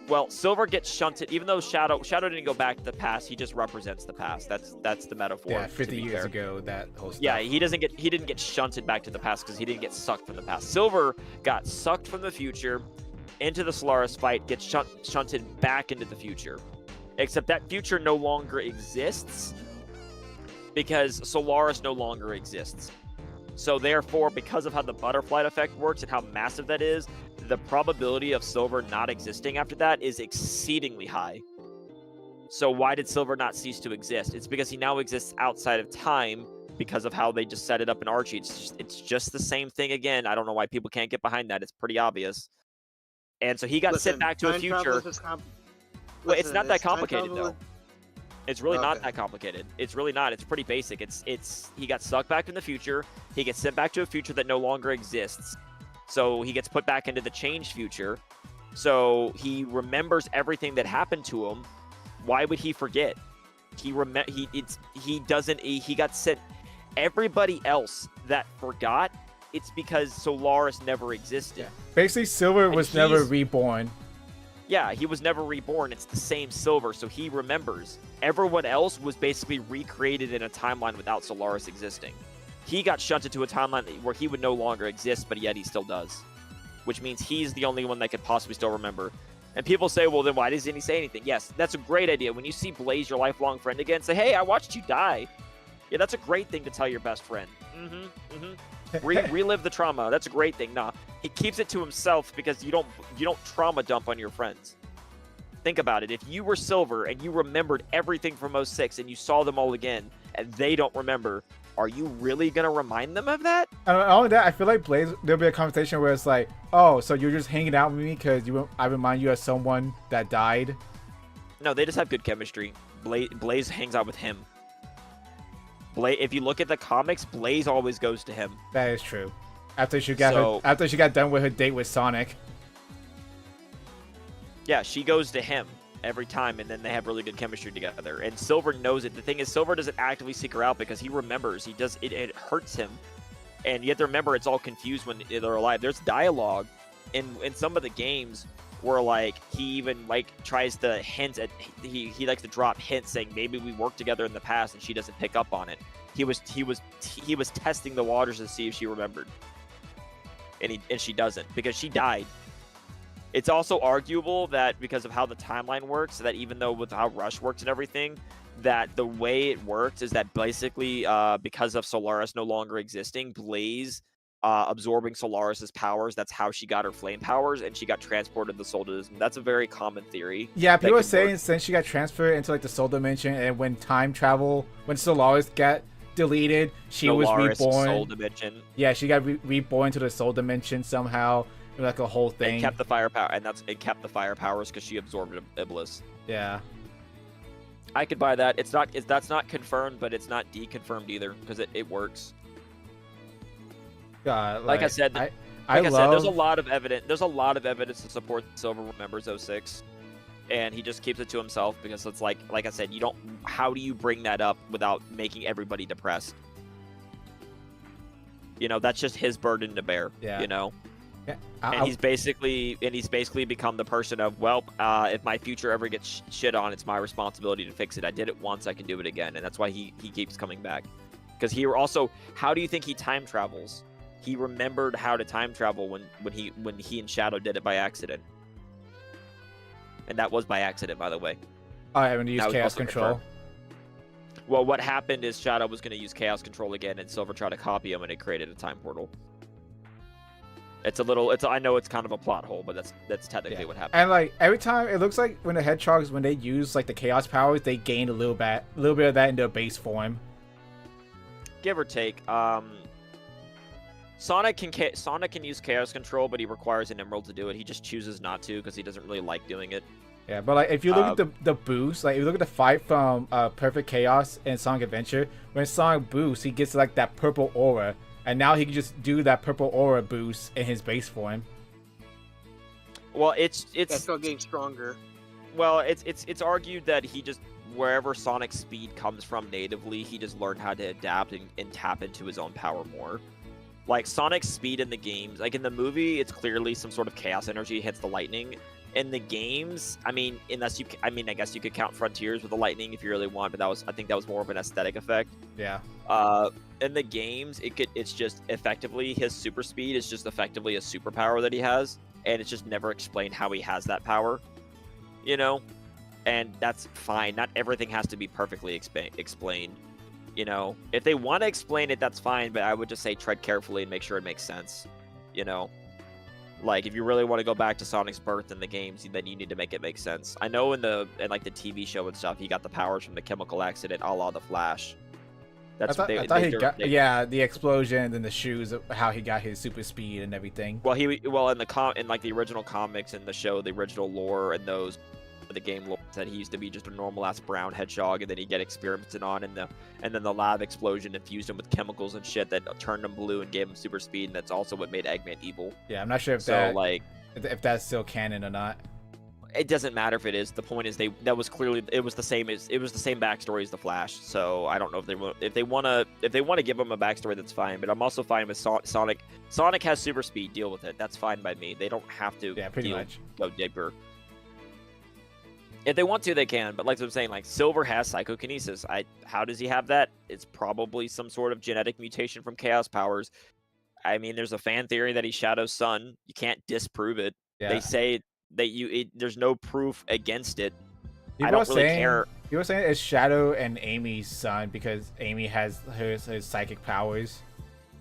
Well, Silver gets shunted, even though Shadow didn't go back to the past. He just represents the past. That's the metaphor. Yeah, 50 to be years fair. ago, that whole stuff. Yeah, he didn't get shunted back to the past because he didn't get sucked from the past. Silver got sucked from the future into the Solaris fight, gets shunted back into the future. Except that future no longer exists because Solaris no longer exists. So therefore, because of how the butterfly effect works and how massive that is, the probability of Silver not existing after that is exceedingly high. So why did Silver not cease to exist? It's because he now exists outside of time because of how they just set it up in Archie. It's just the same thing again. I don't know why people can't get behind that. It's pretty obvious. And so he got sent back to a future. Well, it's not that complicated though. It's really not that complicated. It's really not. It's pretty basic. It's he got sucked back in the future. He gets sent back to a future that no longer exists. So he gets put back into the changed future. So he remembers everything that happened to him. Why would he forget? He got sent. Everybody else that forgot, it's because Solaris never existed. Yeah. Basically, Silver was never reborn. Yeah, he was never reborn. It's the same Silver, so he remembers. Everyone else was basically recreated in a timeline without Solaris existing. He got shunted to a timeline where he would no longer exist, but yet he still does. Which means he's the only one that could possibly still remember. And people say, well, then why doesn't he say anything? Yes, that's a great idea. When you see Blaze, your lifelong friend, again, say, hey, I watched you die. Yeah, that's a great thing to tell your best friend. Relive the trauma. That's a great thing. Nah, he keeps it to himself because you don't trauma dump on your friends. Think about it. If you were Silver and you remembered everything from 06 and you saw them all again and they don't remember, are you really going to remind them of that? Not only that, I feel like Blaze, there'll be a conversation where it's like, oh, so you're just hanging out with me because I remind you of someone that died? No, they just have good chemistry. Blaze hangs out with him. If you look at the comics, Blaze always goes to him. That is true. After she got done with her date with Sonic. Yeah, she goes to him every time, and then they have really good chemistry together. And Silver knows it. The thing is, Silver doesn't actively seek her out because he remembers. He does it hurts him, and you have to remember it's all confused when they're alive. There's dialogue in some of the games where like he even like tries to hint at he likes to drop hints saying maybe we worked together in the past, and she doesn't pick up on it. He was testing the waters to see if she remembered, and she doesn't because she died. It's also arguable that because of how the timeline works, that even though with how Rush works and everything, that the way it works is that basically because of Solaris no longer existing, Blaze absorbing Solaris's powers, that's how she got her flame powers, and she got transported to the Soul Dimension. That's a very common theory. Yeah, people are saying since she got transferred into like the Soul Dimension, and when Solaris got deleted, she was reborn. Soul Dimension. Yeah, she got reborn to the Soul Dimension somehow. Like a whole thing. It kept the firepower, and it kept the fire powers because she absorbed Iblis. Yeah, I could buy that. That's not confirmed, but it's not deconfirmed either because it works. God, like I said, there's a lot of evidence. There's a lot of evidence to support Silver remembers 06, and he just keeps it to himself because it's like I said, you don't. How do you bring that up without making everybody depressed? You know, that's just his burden to bear. Yeah. You know. Yeah, And he's basically become the person of, well, if my future ever gets shit on, it's my responsibility to fix it. I did it once, I can do it again, and that's why he keeps coming back. Because he also, how do you think he time travels? He remembered how to time travel when he and Shadow did it by accident, and that was by accident, by the way. Oh, yeah, when you use That was chaos also control. confirmed. Well, what happened is Shadow was going to use chaos control again, and Silver tried to copy him, and it created a time portal. I know it's kind of a plot hole, but that's technically what happened. And like every time, it looks like when the hedgehogs, when they use like the chaos powers, they gain a little bit of that in their base form. Give or take. Sonic can use chaos control, but he requires an emerald to do it. He just chooses not to because he doesn't really like doing it. Yeah, but like if you look at the boost, like if you look at the fight from Perfect Chaos and Sonic Adventure, when Sonic boosts, he gets like that purple aura, and now he can just do that purple aura boost in his base form. Well, it's still getting stronger. Well, it's argued that he just, wherever Sonic's speed comes from natively, he just learned how to adapt and tap into his own power more. Like Sonic's speed in the games, like in the movie, it's clearly some sort of chaos energy hits the lightning. In the games, I guess you could count Frontiers with the lightning if you really want, but I think that was more of an aesthetic effect. Yeah. In the games, it's just effectively his super speed is just effectively a superpower that he has, and it's just never explained how he has that power, you know, and that's fine. Not everything has to be perfectly explained, you know. If they want to explain it, that's fine, but I would just say tread carefully and make sure it makes sense, you know. Like, if you really want to go back to Sonic's birth in the games, then you need to make it make sense. I know in like the TV show and stuff, he got the powers from the chemical accident, a la the Flash. That's I thought he got the explosion and then the shoes, how he got his super speed and everything. Well, in the original comics and the show, the original lore and the game lore said he used to be just a normal ass brown hedgehog, and then he'd get experimented on, and then the lab explosion infused him with chemicals and shit that turned him blue and gave him super speed, and that's also what made Eggman evil. Yeah, I'm not sure if that's still canon or not. It doesn't matter if it is. The point is it was the same backstory as the Flash. So I don't know if they want to give him a backstory, that's fine. But I'm also fine with Sonic. Sonic has super speed. Deal with it. That's fine by me. They don't have to. Yeah, pretty much. Go deeper. If they want to, they can. But like I'm saying, like Silver has psychokinesis. How does he have that? It's probably some sort of genetic mutation from Chaos powers. I mean, there's a fan theory that he's Shadow's son. You can't disprove it. Yeah. They say that there's no proof against it. I don't really care. You were saying it's Shadow and Amy's son because Amy has his psychic powers,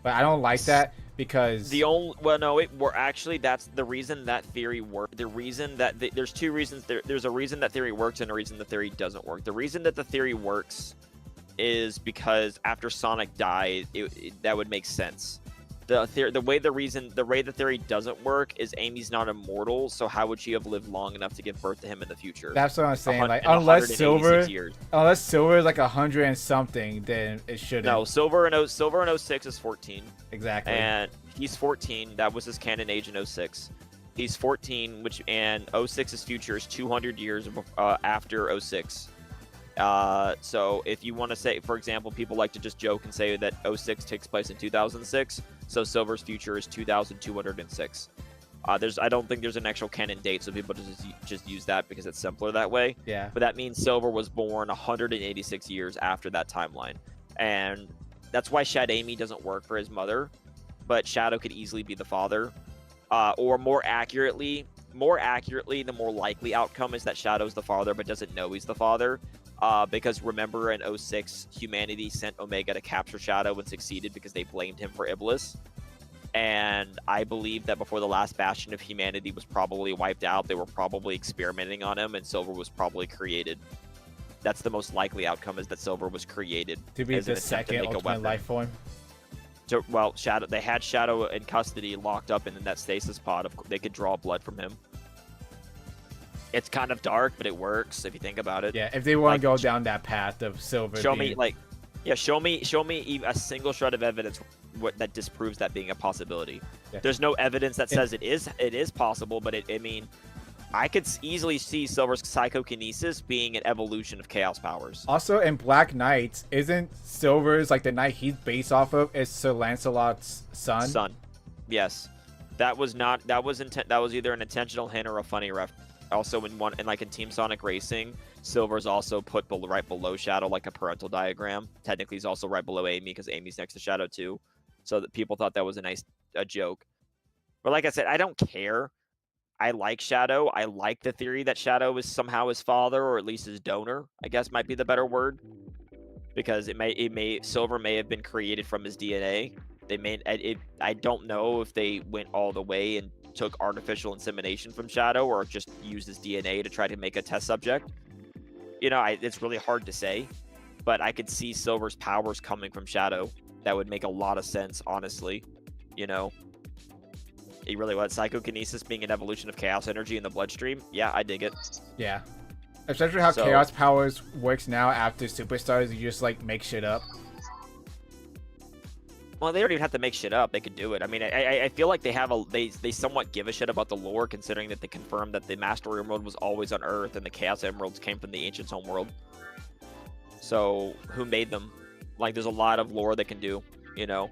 but I don't like that because that's the reason that theory works. The reason that there's two reasons. There's a reason that theory works and a reason the theory doesn't work. The reason that the theory works is because after Sonic died, that would make sense. The way the theory doesn't work is Amy's not immortal, so how would she have lived long enough to give birth to him in the future? That's what I'm saying. Like unless Silver is like 100 and something, then it shouldn't. No, Silver in 06 is 14. Exactly. And he's 14. That was his canon age in 06. He's 14, and 06's future is 200 years after 06. So if you want to say, for example, people like to just joke and say that 06 takes place in 2006. So Silver's future is 2206. I don't think there's an actual canon date, so people just use that because it's simpler that way. Yeah. But that means Silver was born 186 years after that timeline, and that's why Shad Amy doesn't work for his mother, but Shadow could easily be the father. Or more accurately, the more likely outcome is that Shadow's the father, but doesn't know he's the father. Because remember in 06, humanity sent Omega to capture Shadow and succeeded because they blamed him for Iblis. And I believe that before the last bastion of humanity was probably wiped out, they were probably experimenting on him, and Silver was probably created. That's the most likely outcome, is that Silver was created to be the second ultimate life form. So, they had Shadow in custody, locked up in that stasis pod. They could draw blood from him. It's kind of dark, but it works if you think about it. Yeah, if they want to go down that path of Silver. Show me a single shred of evidence that disproves that being a possibility. Yeah. There's no evidence that says it is possible, but I could easily see Silver's psychokinesis being an evolution of Chaos powers. Also, in Black Knight, isn't Silver's, like, the knight he's based off of is Sir Lancelot's son? Yes. That was not. That was intent. That was either an intentional hint or a funny ref. Also, in Team Sonic Racing, Silver's also put right below Shadow, like a parental diagram. Technically, he's also right below Amy because Amy's next to Shadow too. So that people thought that was a joke. But like I said, I don't care. I like Shadow. I like the theory that Shadow is somehow his father, or at least his donor, I guess might be the better word. Because Silver may have been created from his DNA. I don't know if they went all the way and took artificial insemination from Shadow, or just used his DNA to try to make a test subject. You know, it's really hard to say, but I could see Silver's powers coming from Shadow. That would make a lot of sense, honestly. You know, it really was. Psychokinesis being an evolution of chaos energy in the bloodstream. Yeah, I dig it. Yeah. Especially how Chaos Powers works now after Superstars, you just like make shit up. Well, they don't even have to make shit up. They could do it. I mean, I feel like they somewhat give a shit about the lore, considering that they confirmed that the Master Emerald was always on Earth and the Chaos Emeralds came from the Ancients' homeworld. So, who made them? Like, there's a lot of lore they can do, you know?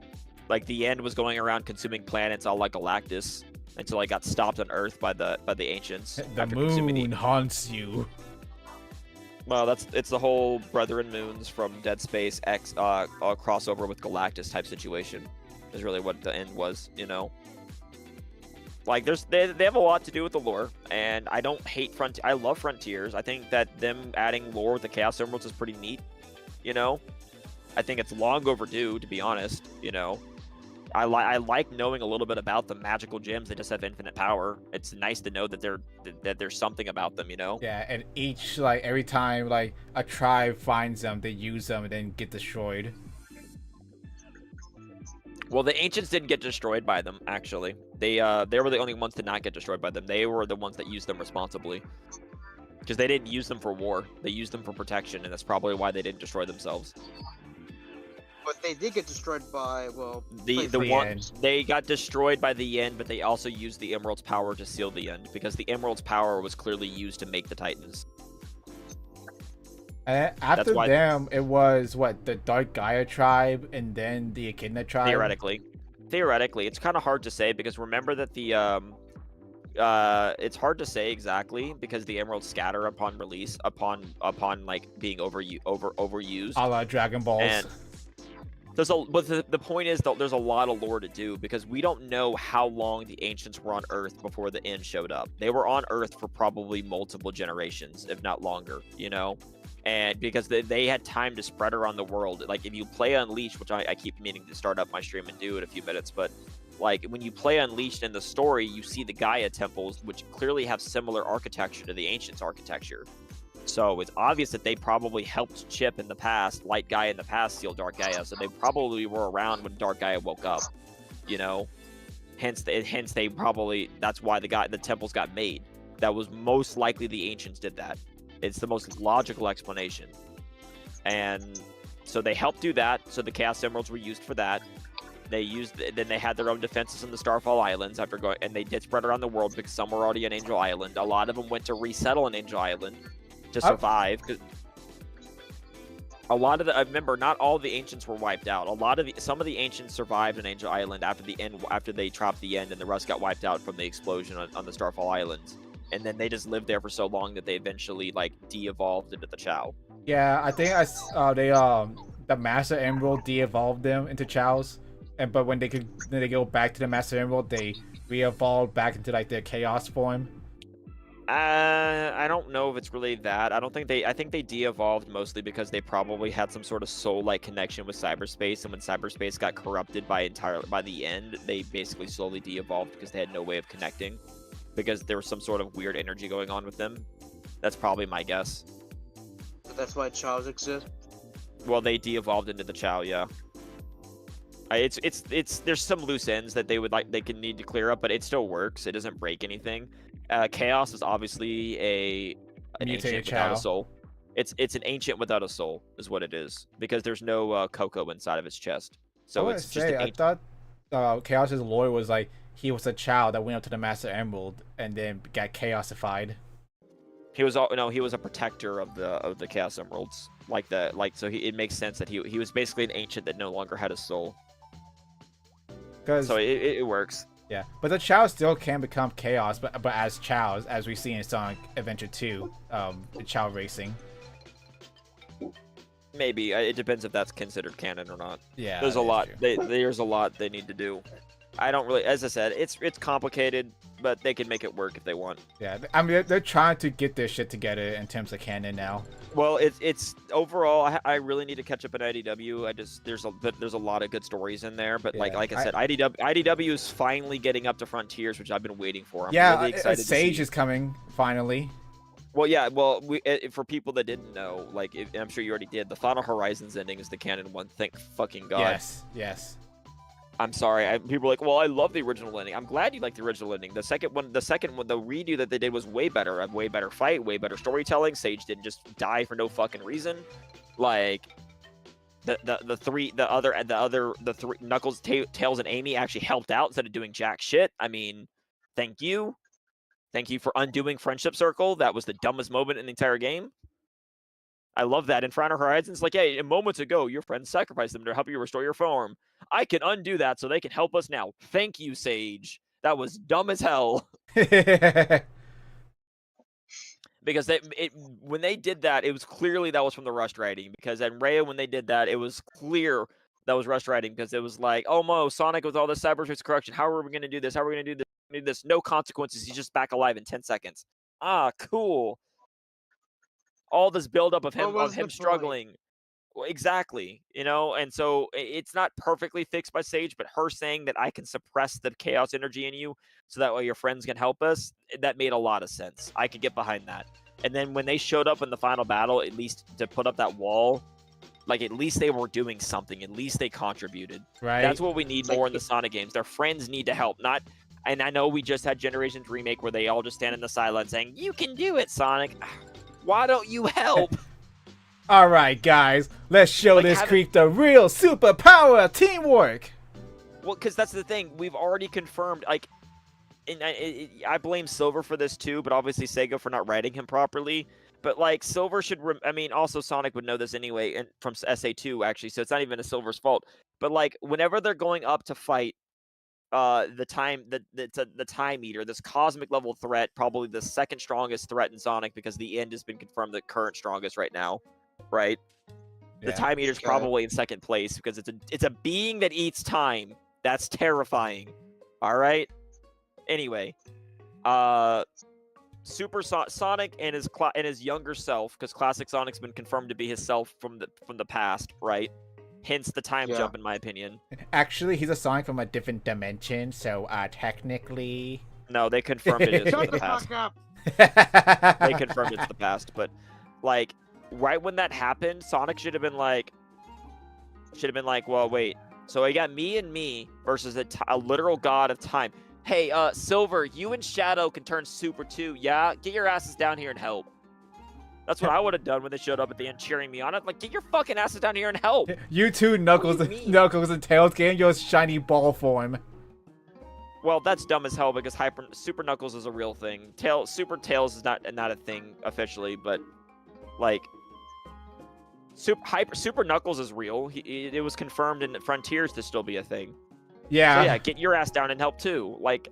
Like, the End was going around consuming planets all like Galactus until I got stopped on Earth by the Ancients. The moon haunts you. Well, it's the whole Brethren Moons from Dead Space X crossover with Galactus type situation. Is really what the End was, you know. Like they have a lot to do with the lore, and I don't hate I love Frontiers. I think that them adding lore with the Chaos Emeralds is pretty neat, you know. I think it's long overdue, to be honest, you know. I like knowing a little bit about the magical gems that just have infinite power. It's nice to know that there's something about them, you know? Yeah, and each, like, every time, like, a tribe finds them, they use them and then get destroyed. Well, the Ancients didn't get destroyed by them, actually. They were the only ones to not get destroyed by them. They were the ones that used them responsibly. Because they didn't use them for war. They used them for protection, and that's probably why they didn't destroy themselves. But they did get destroyed by, well, they got destroyed by the End, but they also used the Emerald's power to seal the End, because the Emerald's power was clearly used to make the Titans. And after them, it was what, the Dark Gaia tribe, and then the Echidna tribe. Theoretically, it's kind of hard to say, because remember that it's hard to say exactly because the Emeralds scatter upon release, upon like being overused. A la Dragon Balls. And but the point is that there's a lot of lore to do, because we don't know how long the Ancients were on Earth before the End showed up. They were on Earth for probably multiple generations, if not longer, you know? And because they had time to spread around the world. Like, if you play Unleashed, which I keep meaning to start up my stream and do in a few minutes, but like when you play Unleashed in the story, you see the Gaia temples, which clearly have similar architecture to the Ancients' architecture. So it's obvious that they probably helped Chip in the past, Light Gaia in the past, seal Dark Gaia. So they probably were around when Dark Gaia woke up, you know. Hence they probably, that's why the temples got made. That was most likely the Ancients did that. It's the most logical explanation. And so they helped do that. So the Chaos Emeralds were used for that. Then they had their own defenses in the Starfall Islands and they did spread around the world because some were already on Angel Island. A lot of them went to resettle on Angel Island to survive. A lot of remember, not all the Ancients were wiped out. Some of the Ancients survived on Angel Island after they trapped the End, and the rest got wiped out from the explosion on the Starfall Islands. And then they just lived there for so long that they eventually like de-evolved into the Chao. Yeah, I think the Master Emerald de-evolved them into Chaos, but when they go back to the Master Emerald, they re-evolved back into like their Chaos form. I don't know if it's really that. I think they de-evolved mostly because they probably had some sort of soul-like connection with cyberspace, and when cyberspace got corrupted by the End, they basically slowly de-evolved because they had no way of connecting, because there was some sort of weird energy going on with them. That's probably my guess. But that's why Chaos exist? Well, they de-evolved into the Chao, yeah. There's some loose ends that they need to clear up, but it still works. It doesn't break anything. Chaos is obviously an ancient without a soul. It's an ancient without a soul, is what it is, because there's no Coco inside of its chest. So it's just an ancient. I thought Chaos's lore was like he was a child that went up to the Master Emerald and then got chaosified. He was a protector of the Chaos Emeralds, so it makes sense that he was basically an ancient that no longer had a soul. So it works. Yeah, but the Chao still can become chaos, but as Chaos, as we see in Sonic Adventure 2, the Chao racing. Maybe it depends if that's considered canon or not. Yeah, There's a that is lot. true. There's a lot they need to do. I don't really, as I said, it's complicated, but they can make it work if they want. Yeah, I mean they're trying to get their shit together in terms of canon now. Well, it's overall. I really need to catch up at IDW. There's a lot of good stories in there, but Yeah, like I said, IDW is finally getting up to Frontiers, which I've been waiting for. I'm Yeah, really excited Sage to see. is coming finally. Well, yeah. Well, for people that didn't know, like I'm sure you already did, the Final Horizons ending is the canon one. Thank fucking God. Yes. I'm sorry. People are like, well, I love the original ending. I'm glad you like the original ending. The second one, the redo that they did was way better. A way better fight, way better storytelling. Sage didn't just die for no fucking reason. Like the three Knuckles, Tails, and Amy actually helped out instead of doing jack shit. I mean, thank you for undoing Friendship Circle. That was the dumbest moment in the entire game. I love that. In Final Horizons, like, hey, moments ago, your friends sacrificed them to help you restore your form. I can undo that so they can help us now. Thank you, Sage. That was dumb as hell. Because when they did that, it was clearly that was from the rushed writing. Because in Raya, when they did that, it was clear that was rushed writing. Because it was like, oh, Mo, Sonic with all this cyberspace corruption. How are we going to do this? How are we going to do this? No consequences. He's just back alive in 10 seconds. Ah, cool. All this buildup of him struggling. Well, exactly, and so it's not perfectly fixed by Sage, but her saying that I can suppress the chaos energy in you so that way your friends can help us, that made a lot of sense. I could get behind that. And then when they showed up in the final battle, at least to put up that wall, like at least they were doing something. At least they contributed. Right. That's what we need more in the Sonic games. Their friends need to help, not. And I know we just had Generations Remake where they all just stand in the sideline saying, "You can do it, Sonic." Why don't you help? All right, guys, let's show this creep the real superpower teamwork. Well, because that's the thing. We've already confirmed, like, and I blame Silver for this too, but obviously Sega for not writing him properly. But, like, Silver should, also Sonic would know this anyway, and from SA2, actually, so it's not even a Silver's fault. But, like, whenever they're going up to fight the Time Eater, this cosmic level threat, probably the second strongest threat in Sonic, because the end has been confirmed the current strongest right now, right? The Time Eater's probably in second place because it's a being that eats time. That's terrifying. All right. Anyway, Sonic and his younger self, because Classic Sonic's been confirmed to be his self from the past, right? Hence the time jump, in my opinion. Actually, he's a Sonic from a different dimension, so technically. No, they confirmed it is from the past. They confirmed it's the past, but like right when that happened, Sonic should have been like, well, wait. So I got me versus a literal god of time. Hey, Silver, you and Shadow can turn Super too. Yeah, get your asses down here and help. That's what I would have done when they showed up at the end cheering me on. I'm like, get your fucking asses down here and help. You two, Knuckles and Tails, get your shiny ball form. Well, that's dumb as hell because Super Knuckles is a real thing. Super Tails is not a thing officially, but like Super Knuckles is real. It was confirmed in Frontiers to still be a thing. Yeah. So yeah, get your ass down and help too. Like,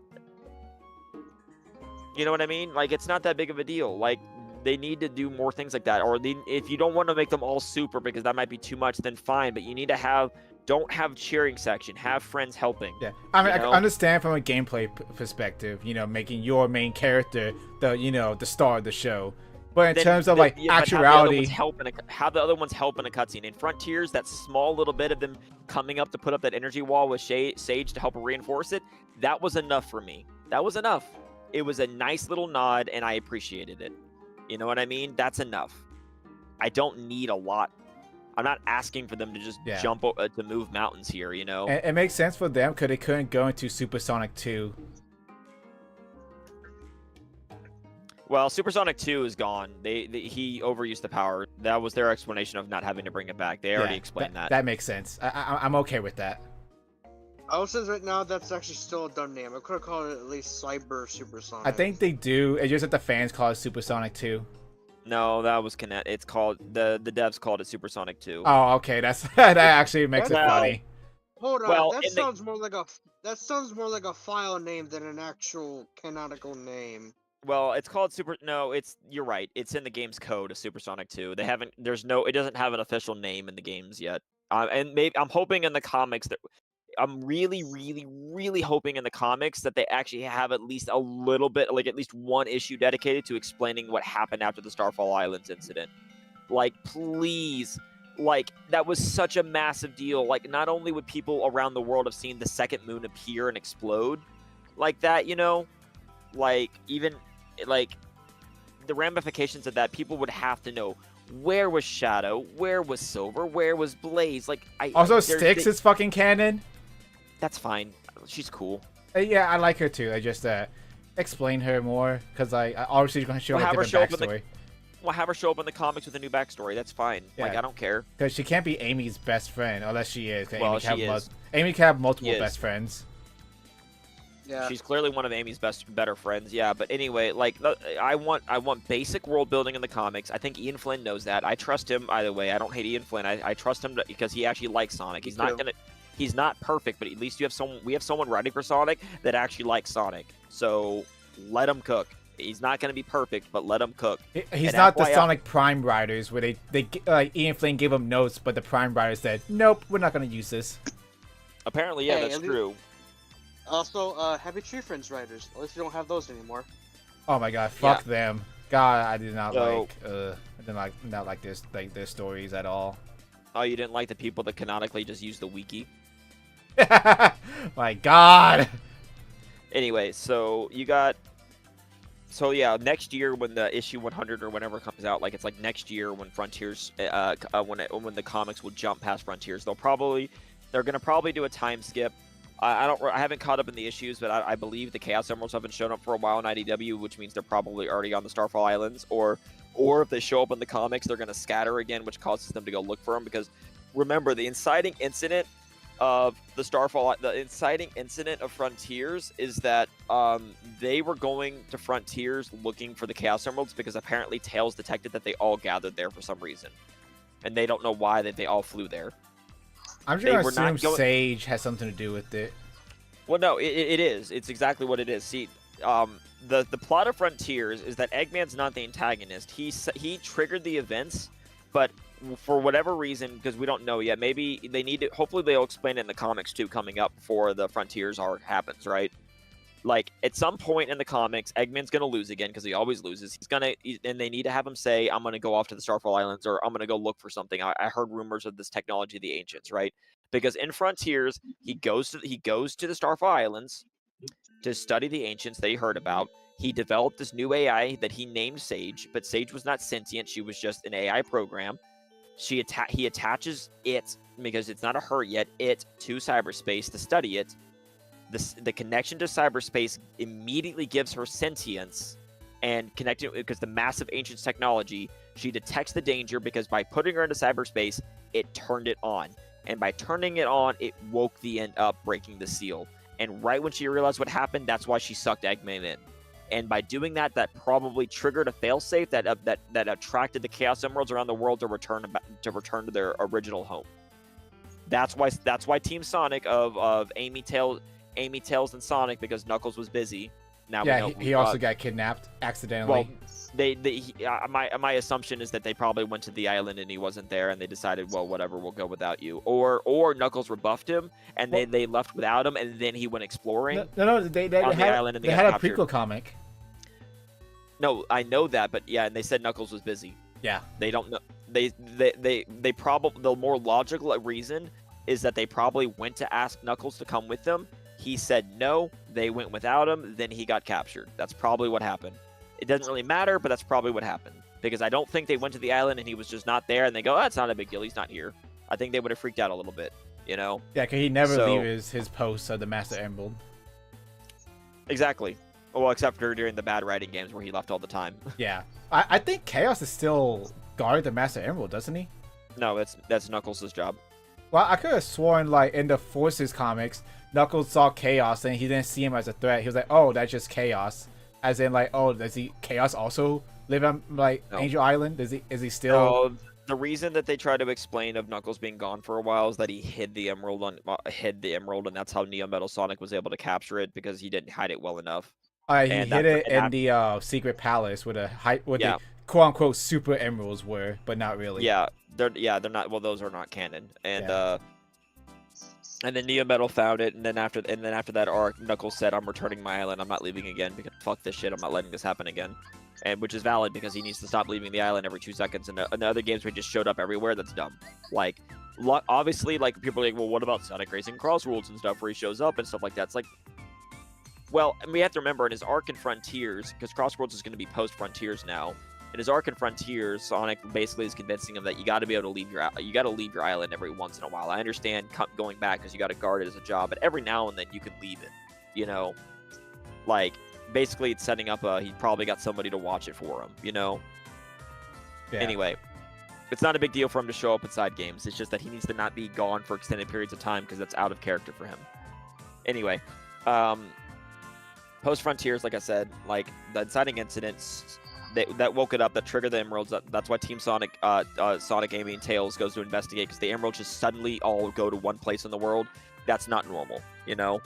you know what I mean? Like, it's not that big of a deal. Like, they need to do more things like that. Or if you don't want to make them all super because that might be too much, then fine. But you need to don't have cheering section. Have friends helping. Yeah, I mean, I understand from a gameplay perspective, making your main character the star of the show. But in terms of actuality, how the other ones help in a cutscene. In Frontiers, that small little bit of them coming up to put up that energy wall with Sage to help reinforce it, that was enough for me. That was enough. It was a nice little nod, and I appreciated it. You know what I mean? That's enough. I don't need a lot. I'm not asking for them to just jump to move mountains here, It makes sense for them because they couldn't go into Super Sonic 2. Well, Super Sonic 2 is gone. He overused the power. That was their explanation of not having to bring it back. They already explained that. That makes sense. I'm okay with that. Oh, since right now that's actually still a dumb name. I could have called it at least Cyber Super Sonic. I think they do. It's just that the fans call it Super Sonic 2. No, that was Connect. It's called the devs called it Super Sonic 2. Oh, okay. That actually makes it funny. Hold on, Well, that in the- sounds more like a file name than an actual canonical name. Well, it's called Super. No, you're right. It's in the game's code of Supersonic 2. They haven't. There's no. It doesn't have an official name in the games yet. And maybe I'm hoping in the comics that I'm really, really, really hoping in the comics that they actually have at least a little bit, like at least one issue dedicated to explaining what happened after the Starfall Islands incident. Like, please. Like, that was such a massive deal. Like, not only would people around the world have seen the second moon appear and explode like that, like, even, like, the ramifications of that, people would have to know, where was Shadow? Where was Silver? Where was Blaze? Like, Also, Styx is fucking canon. That's fine. She's cool. Yeah, I like her too. I just explain her more because I obviously you're gonna show We'll a have her different show up in backstory. We'll have her show up in the comics with a new backstory. That's fine. Like, Yeah. I don't care. Because she can't be Amy's best friend unless she is. 'Cause Well, Amy can she have is. Amy can have multiple She is. best friends. Yeah. She's clearly one of Amy's better friends. Yeah, but anyway, like, I want basic world building in the comics. I think Ian Flynn knows that. I trust him either way. I don't hate Ian Flynn. I trust him because he actually likes Sonic. He's not too. he's not perfect, but at least we have someone writing for Sonic that actually likes Sonic. So let him cook. He's not going to be perfect, but let him cook. He's And not the FYI Sonic Prime writers where Ian Flynn gave him notes, but the Prime writers said, "Nope, we're not gonna use this." Apparently, yeah, Hey, that's at least- true. Also, Happy Tree Friends writers. At least we don't have those anymore. Oh my god, fuck them. God, I did not So- I did not like their stories at all. Oh, you didn't like the people that canonically just use the wiki? My god. Anyway, so you got. So yeah, next year when the issue 100 or whenever it comes out, like it's like next year when Frontiers, when the comics will jump past Frontiers, they're gonna probably do a time skip. I haven't caught up in the issues, but I believe the Chaos Emeralds haven't shown up for a while in IDW, which means they're probably already on the Starfall Islands, or if they show up in the comics, they're gonna scatter again, which causes them to go look for them. Because remember, the inciting incident of the inciting incident of Frontiers is that they were going to Frontiers looking for the Chaos Emeralds because apparently Tails detected that they all gathered there for some reason, and they don't know why they all flew there. I'm They just were gonna not assume going- Sage has something to do with it. Well, no, it is. It's exactly what it is. See, the plot of Frontiers is that Eggman's not the antagonist. He triggered the events, but for whatever reason, because we don't know yet, maybe they need to. Hopefully, they'll explain it in the comics too, coming up before the Frontiers arc happens, right? Like at some point in the comics, Eggman's gonna lose again because he always loses. And they need to have him say, "I'm gonna go off to the Starfall Islands," or "I'm gonna go look for something." I heard rumors of this technology of the Ancients, right? Because in Frontiers, he goes to the Starfall Islands to study the Ancients that he heard about. He developed this new AI that he named Sage, but Sage was not sentient. She was just an AI program. He attaches it, because it's not a her yet, it to cyberspace to study it. The connection to cyberspace immediately gives her sentience, and connecting because the massive Ancients technology, she detects the danger because by putting her into cyberspace, it turned it on. And by turning it on, it woke the end up, breaking the seal. And right when she realized what happened, that's why she sucked Eggman in. And by doing that, that probably triggered a failsafe that attracted the Chaos Emeralds around the world to return to their original home. That's why Team Sonic of Amy, Tails, and Sonic, because Knuckles was busy. Now Yeah, we know, he also got kidnapped accidentally. well, my assumption is that they probably went to the island and he wasn't there, and they decided, well, whatever, we'll go without you. Or Knuckles rebuffed him, and they left without him, and then he went exploring. No, they on the had, island and they they had got a captured. prequel comic. No, I know that, but yeah, and they said Knuckles was busy. Yeah. They don't know. They probably, the more logical reason is that they probably went to ask Knuckles to come with them. He said no. They went without him. Then he got captured. That's probably what happened. It doesn't really matter, but that's probably what happened. Because I don't think they went to the island and he was just not there, and they go, "Oh, it's not a big deal. He's not here." I think they would have freaked out a little bit, you know? Yeah, because he never So- leaves his post of the Master Emerald. Exactly. Well, except for during the bad writing games where he left all the time. Yeah. I think Chaos is still guard the Master Emerald, doesn't he? No, that's Knuckles' job. Well, I could have sworn, like, in the Forces comics, Knuckles saw Chaos and he didn't see him as a threat. He was like, oh, that's just Chaos. As in, like, oh, does Chaos also live on, like, No. Angel Island? Is he still... The reason that they try to explain of Knuckles being gone for a while is that he hid the emerald and that's how Neo Metal Sonic was able to capture it because he didn't hide it well enough. He And hid it in that, the secret palace where yeah, the quote unquote super emeralds were, but not really. they're not. Well, those are not canon. And Yeah. and then Neo Metal found it, and then after that arc, Knuckles said, "I'm returning my island. I'm not leaving again because fuck this shit. I'm not letting this happen again." And which is valid because he needs to stop leaving the island every 2 seconds. And the other games where he just showed up everywhere, that's dumb. Like, obviously, like people are like, well, what about Sonic Racing Crossroads and stuff where he shows up and stuff like that? It's like, well, and we have to remember in his arc in Frontiers, because Crossroads is going to be post Frontiers now. In his arc in Frontiers, Sonic basically is convincing him that you got to be able to leave your island every once in a while. I understand going back because you got to guard it as a job, but every now and then you can leave it. You know, like basically it's setting up he probably got somebody to watch it for him. You know. Yeah. Anyway, it's not a big deal for him to show up inside games. It's just that he needs to not be gone for extended periods of time because that's out of character for him. Anyway, post Frontiers, like I said, like the inciting incidents that woke it up, that triggered the emeralds. That's why Team Sonic, Sonic, Amy, and Tails goes to investigate because the emeralds just suddenly all go to one place in the world. That's not normal, you know.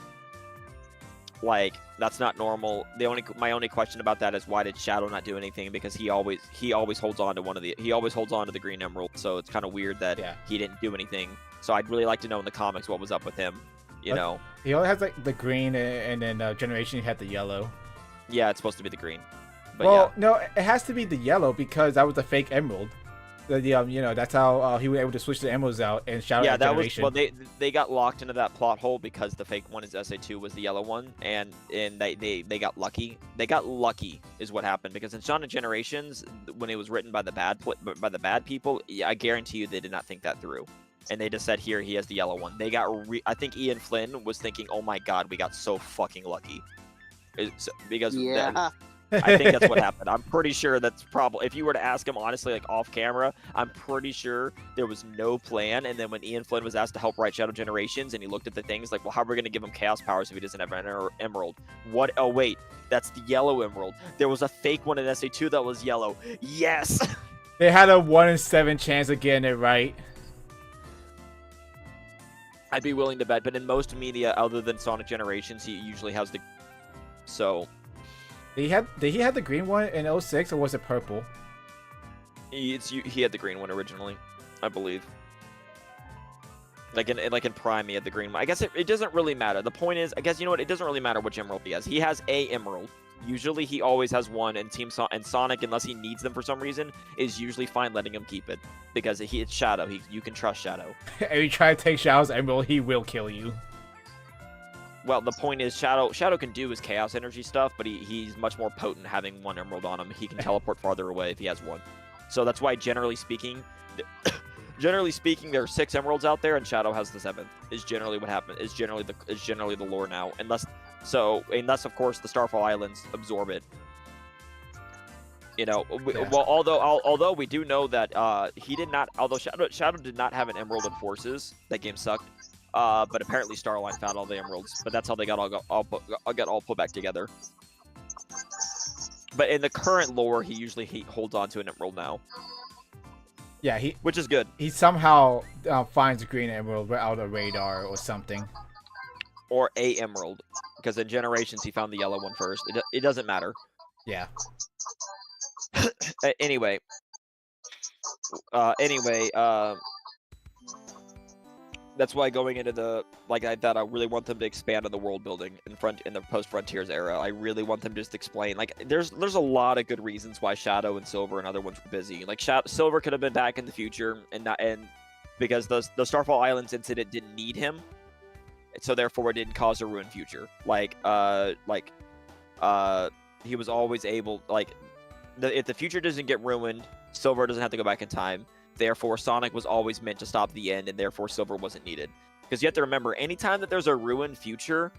Like that's not normal. My only question about that is why did Shadow not do anything? Because he always holds on to the green emerald. So it's kind of weird that he didn't do anything. So I'd really like to know in the comics what was up with him. You know. He only has like the green, and then Generation he had the yellow. Yeah, it's supposed to be the green. But well, no, it has to be the yellow because that was the fake emerald. You know, that's how he was able to switch the emeralds out and Shadow Generation. Was well. They got locked into that plot hole because the fake one is SA2 was the yellow one, and they got lucky. They got lucky is what happened because in Shadow Generations, when it was written by the bad people, I guarantee you they did not think that through, and they just said here he has the yellow one. They got I think Ian Flynn was thinking, oh my god, we got so fucking lucky, because I think that's what happened. I'm pretty sure that's probably, if you were to ask him honestly, like off camera, I'm pretty sure there was no plan. And then when Ian Flynn was asked to help write Shadow Generations and he looked at the things like, well, how are we going to give him chaos powers if he doesn't have an emerald? What? Oh, wait, that's the yellow emerald. There was a fake one in SA2 that was yellow. Yes. They had a 1 in 7 chance of getting it right. I'd be willing to bet, but in most media other than Sonic Generations, he usually has the, so. Did he have the green one in 06 or was it purple? He had the green one originally, I believe. Like in Prime, he had the green one. I guess it doesn't really matter. The point is, I guess you know what? It doesn't really matter which emerald he has. He has a emerald. Usually, he always has one. And Sonic, unless he needs them for some reason, is usually fine letting him keep it because it's Shadow. You can trust Shadow. If you try to take Shadow's emerald, he will kill you. Well, the point is, Shadow can do his chaos energy stuff, but he's much more potent having one emerald on him. He can teleport farther away if he has one. So that's why, generally speaking, there are 6 emeralds out there, and Shadow has the 7th. Is generally what happened. Is generally the lore now, unless of course the Starfall Islands absorb it. You know, well, although we do know that he did not. Although Shadow did not have an emerald in Forces, that game sucked. But apparently Starline found all the emeralds, but that's how they got all put back together. But in the current lore, he usually holds on to an emerald now. Yeah, which is good. He somehow finds a green emerald without a radar or something. Or a emerald, because in Generations he found the yellow one first. It doesn't matter. Yeah. Anyway, that's why going into the I really want them to expand on the world building in the post Frontiers era. I really want them to just explain. Like, there's a lot of good reasons why Shadow and Silver and other ones were busy. Like Silver could have been back in the future and because the Starfall Islands incident didn't need him, so therefore it didn't cause a ruined future. He was always able if the future doesn't get ruined, Silver doesn't have to go back in time. Therefore, Sonic was always meant to stop the end, and therefore Silver wasn't needed. Because you have to remember, anytime that there's a ruined future,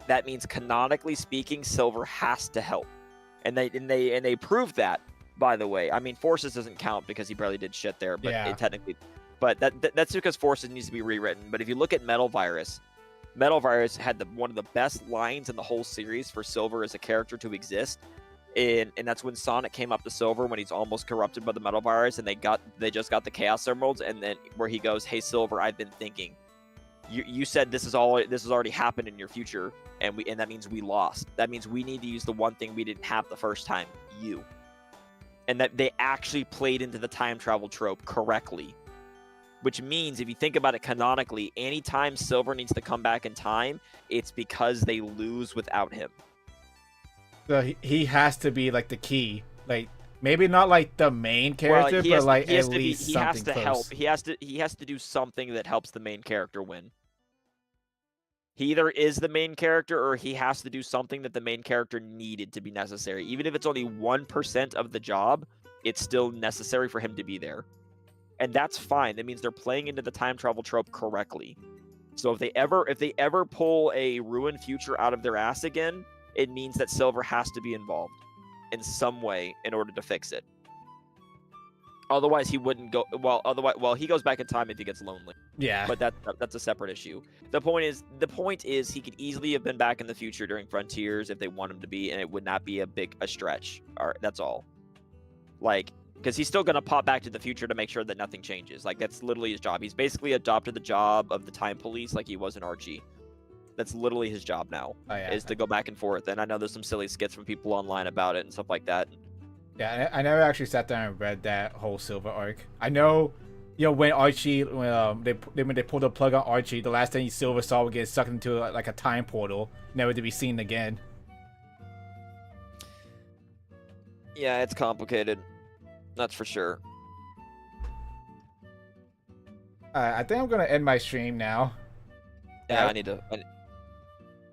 that means canonically speaking, Silver has to help. And they proved that, by the way. I mean, Forces doesn't count because he barely did shit there, but that's because Forces needs to be rewritten. But if you look at Metal Virus had one of the best lines in the whole series for Silver as a character to exist. and that's when Sonic came up to Silver when he's almost corrupted by the metal virus, and they just got the Chaos Emeralds, and then where he goes, "Hey Silver, I've been thinking. You said this has already happened in your future, and that means we lost. That means we need to use the one thing we didn't have the first time, you." And that they actually played into the time travel trope correctly. Which means, if you think about it canonically, anytime Silver needs to come back in time, it's because they lose without him. So he has to be like the key, like maybe not like the main character, but like at least something close. Help. He has to do something that helps the main character win. He either is the main character or he has to do something that the main character needed to be necessary. Even if it's only 1% of the job, it's still necessary for him to be there. And that's fine. That means they're playing into the time travel trope correctly. So if they ever pull a ruined future out of their ass again, it means that Silver has to be involved in some way in order to fix it. Otherwise, he wouldn't go. Well, he goes back in time if he gets lonely. Yeah. But that's a separate issue. The point is he could easily have been back in the future during Frontiers if they want him to be, and it would not be a stretch. All right, that's all. Like, because he's still gonna pop back to the future to make sure that nothing changes. Like, that's literally his job. He's basically adopted the job of the time police, like he was in Archie. That's literally his job now. Oh, yeah. Is to go back and forth. And I know there's some silly skits from people online about it and stuff like that. Yeah, I never actually sat down and read that whole Silver arc. I know, when Archie, when they pulled the plug on Archie, the last thing Silver saw would get sucked into like a time portal, never to be seen again. Yeah, it's complicated. That's for sure. I think I'm gonna end my stream now. Yeah,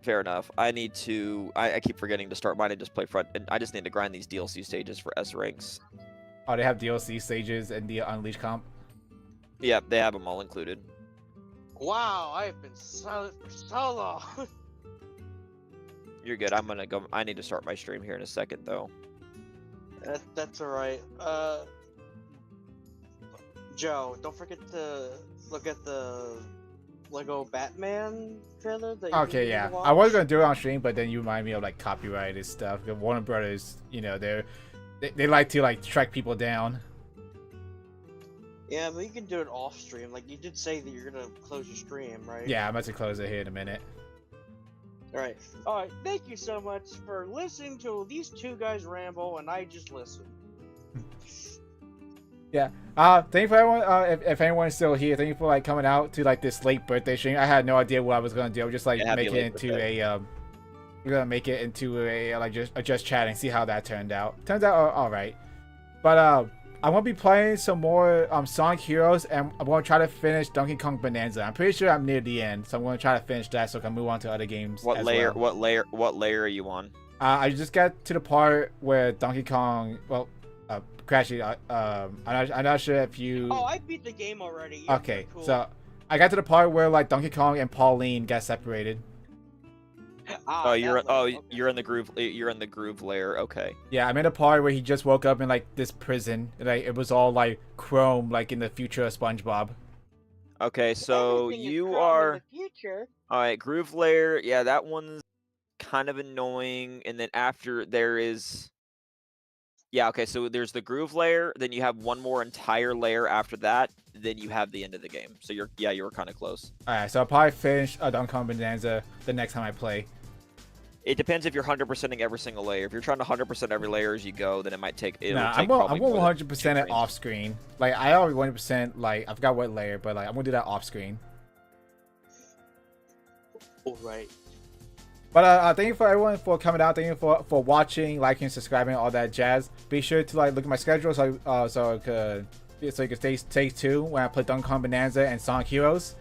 fair enough. I keep forgetting to start mine and just play front, and I just need to grind these DLC stages for S ranks. Oh, they have DLC stages in the Unleashed comp? Yeah, they have them all included. Wow, I've been silent for so long. You're good. I'm gonna go. I need to start my stream here in a second, though. That's alright. Joe, don't forget to look at the Lego Batman trailer that you Okay, yeah. I was gonna do it on stream, but then you remind me of like copyrighted stuff. The Warner Brothers, they like to like track people down. Yeah, but you can do it off stream. Like, you did say that you're gonna close your stream, right? Yeah, I'm about to close it here in a minute. Alright. Alright, thank you so much for listening to these two guys ramble, and I just listen. Yeah. Thank you for everyone. If anyone's still here, thank you for like coming out to like this late birthday stream. I had no idea what I was gonna do. I was just like make it into we're gonna make it into a like just chatting, see how that turned out. Turns out all right. But I'm gonna be playing some more Sonic Heroes, and I'm gonna try to finish Donkey Kong Bonanza. I'm pretty sure I'm near the end, so I'm gonna try to finish that so I can move on to other games. What layer? What layer are you on? I just got to the part where Donkey Kong. Well, Crashy. I'm not sure if you. Oh, I beat the game already. Yeah, okay, cool. so I got to the part where like Donkey Kong and Pauline got separated. You're in the groove. You're in the groove layer. Okay. Yeah, I'm in a part where he just woke up in like this prison. Like it was all like chrome, like in the future of SpongeBob. Okay, so you are. In the future. All right, groove layer. Yeah, that one's kind of annoying. And then after there is. Yeah. Okay, so there's the groove layer. Then you have one more entire layer after that. Then you have the end of the game. So you were kind of close. All right, so I'll probably finish Donkey Kong Bonanza the next time I play. It depends if you're 100%ing every single layer. If you're trying to 100% every layer as you go, then it might take. I'm going 100% it off screen. Like I already 100%. Like I forgot what layer, but like I'm gonna do that off screen. All right. But thank you for everyone for coming out. Thank you for watching, liking, subscribing, all that jazz. Be sure to like look at my schedule so you can stay tuned when I play Donkey Kong Bonanza and Sonic Heroes.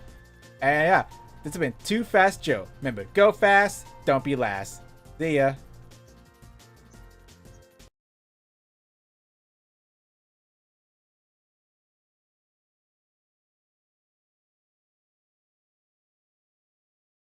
And yeah, this has been Too Fast Joe. Remember, go fast, don't be last. See ya.